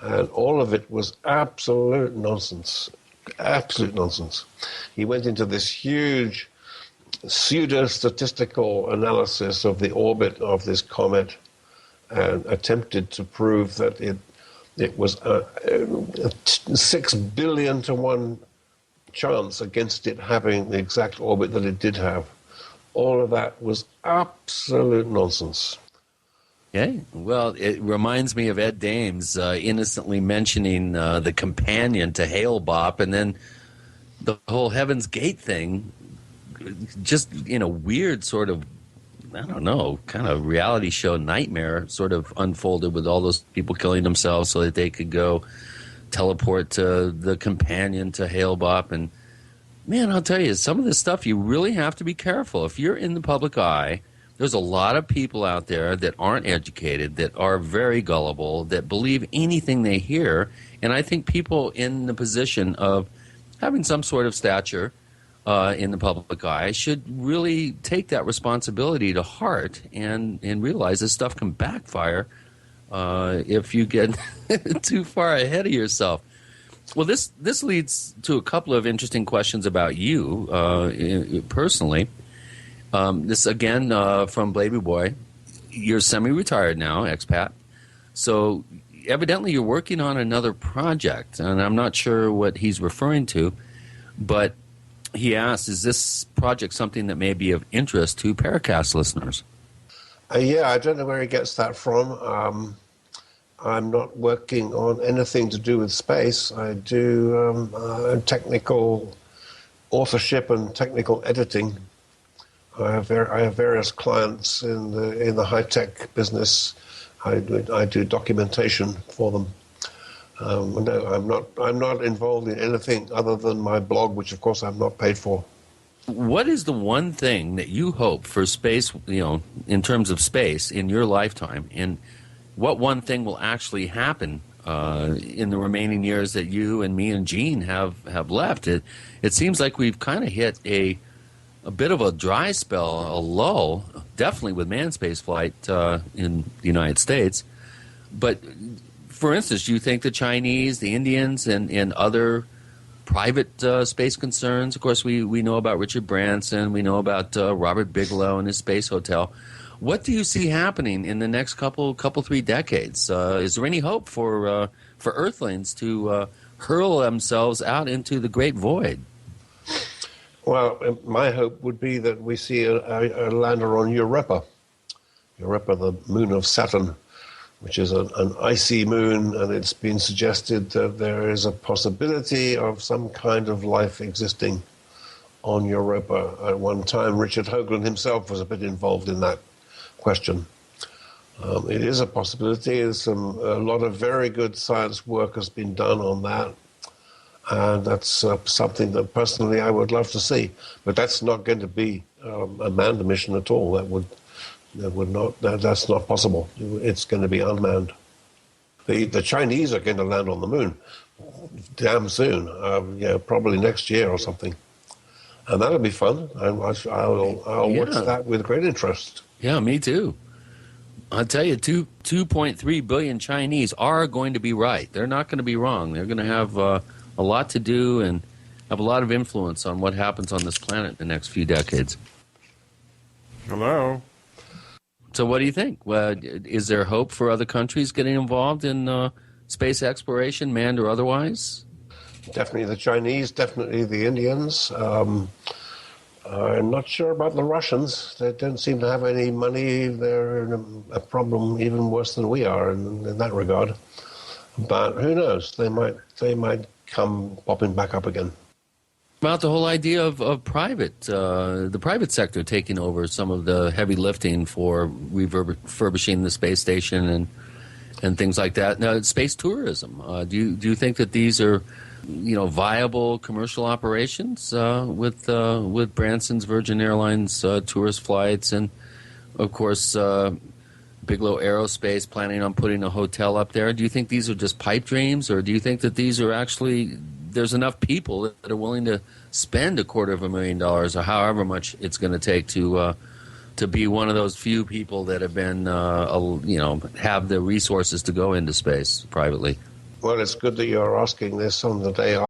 And all of it was absolute nonsense. Absolute nonsense. He went into this huge pseudo-statistical analysis of the orbit of this comet and attempted to prove that it was a 6 billion to 1 chance against it having the exact orbit that it did have. All of that was absolute nonsense. Okay. Well, it reminds me of Ed Dames innocently mentioning the companion to Hale-Bopp, and then the whole Heaven's Gate thing, just in a weird sort of, I don't know, kind of reality show nightmare sort of unfolded with all those people killing themselves so that they could go teleport to the companion to Hale-Bopp. And, man, I'll tell you, some of this stuff you really have to be careful. If you're in the public eye, there's a lot of people out there that aren't educated, that are very gullible, that believe anything they hear. And I think people in the position of having some sort of stature in the public eye should really take that responsibility to heart and realize this stuff can backfire if you get too far ahead of yourself. Well, this leads to a couple of interesting questions about you personally. This, again, from Baby Boy. You're semi-retired now, expat. So evidently you're working on another project, and I'm not sure what he's referring to, but he asks, is this project something that may be of interest to Paracast listeners? Yeah, I don't know where he gets that from. I'm not working on anything to do with space. I do technical authorship and technical editing. I have various clients in the high-tech business. I do documentation for them. No, I'm not involved in anything other than my blog, which of course I'm not paid for. What is the one thing that you hope for space, in terms of space in your lifetime, and what one thing will actually happen in the remaining years that you and me and Gene have left? It seems like we've kind of hit a bit of a dry spell, a lull, definitely with manned space flight in the United States. But, for instance, do you think the Chinese, the Indians, and other private space concerns. Of course, we know about Richard Branson. We know about Robert Bigelow and his space hotel. What do you see happening in the next couple 3 decades? Is there any hope for Earthlings to hurl themselves out into the great void? Well, my hope would be that we see a lander on Europa. Europa, the moon of Saturn, which is an icy moon, and it's been suggested that there is a possibility of some kind of life existing on Europa. At one time, Richard Hoagland himself was a bit involved in that question. It is a possibility. A lot of very good science work has been done on that, and that's something that personally I would love to see. But that's not going to be a manned mission at all. That's not possible. It's going to be unmanned. The Chinese are going to land on the moon damn soon, probably next year or something, and that'll be fun. I'll watch that with great interest. Yeah, me too. I'll tell you, 2.3 billion Chinese are going to be right. They're not going to be wrong. They're going to have a lot to do and have a lot of influence on what happens on this planet in the next few decades. Hello. So what do you think? Is there hope for other countries getting involved in space exploration, manned or otherwise? Definitely the Chinese, definitely the Indians. I'm not sure about the Russians. They don't seem to have any money. They're in a problem even worse than we are in that regard. But who knows? They might come popping back up again. About the whole idea of the private sector taking over some of the heavy lifting for refurbishing the space station and things like that. Now, space tourism. Do you think that these are viable commercial operations with Branson's Virgin Airlines tourist flights, and of course Bigelow Aerospace planning on putting a hotel up there? Do you think these are just pipe dreams, or do you think that these are actually there's enough people that are willing to spend $250,000 or however much it's going to take to be one of those few people that have been have the resources to go into space privately? Well, it's good that you're asking this on the day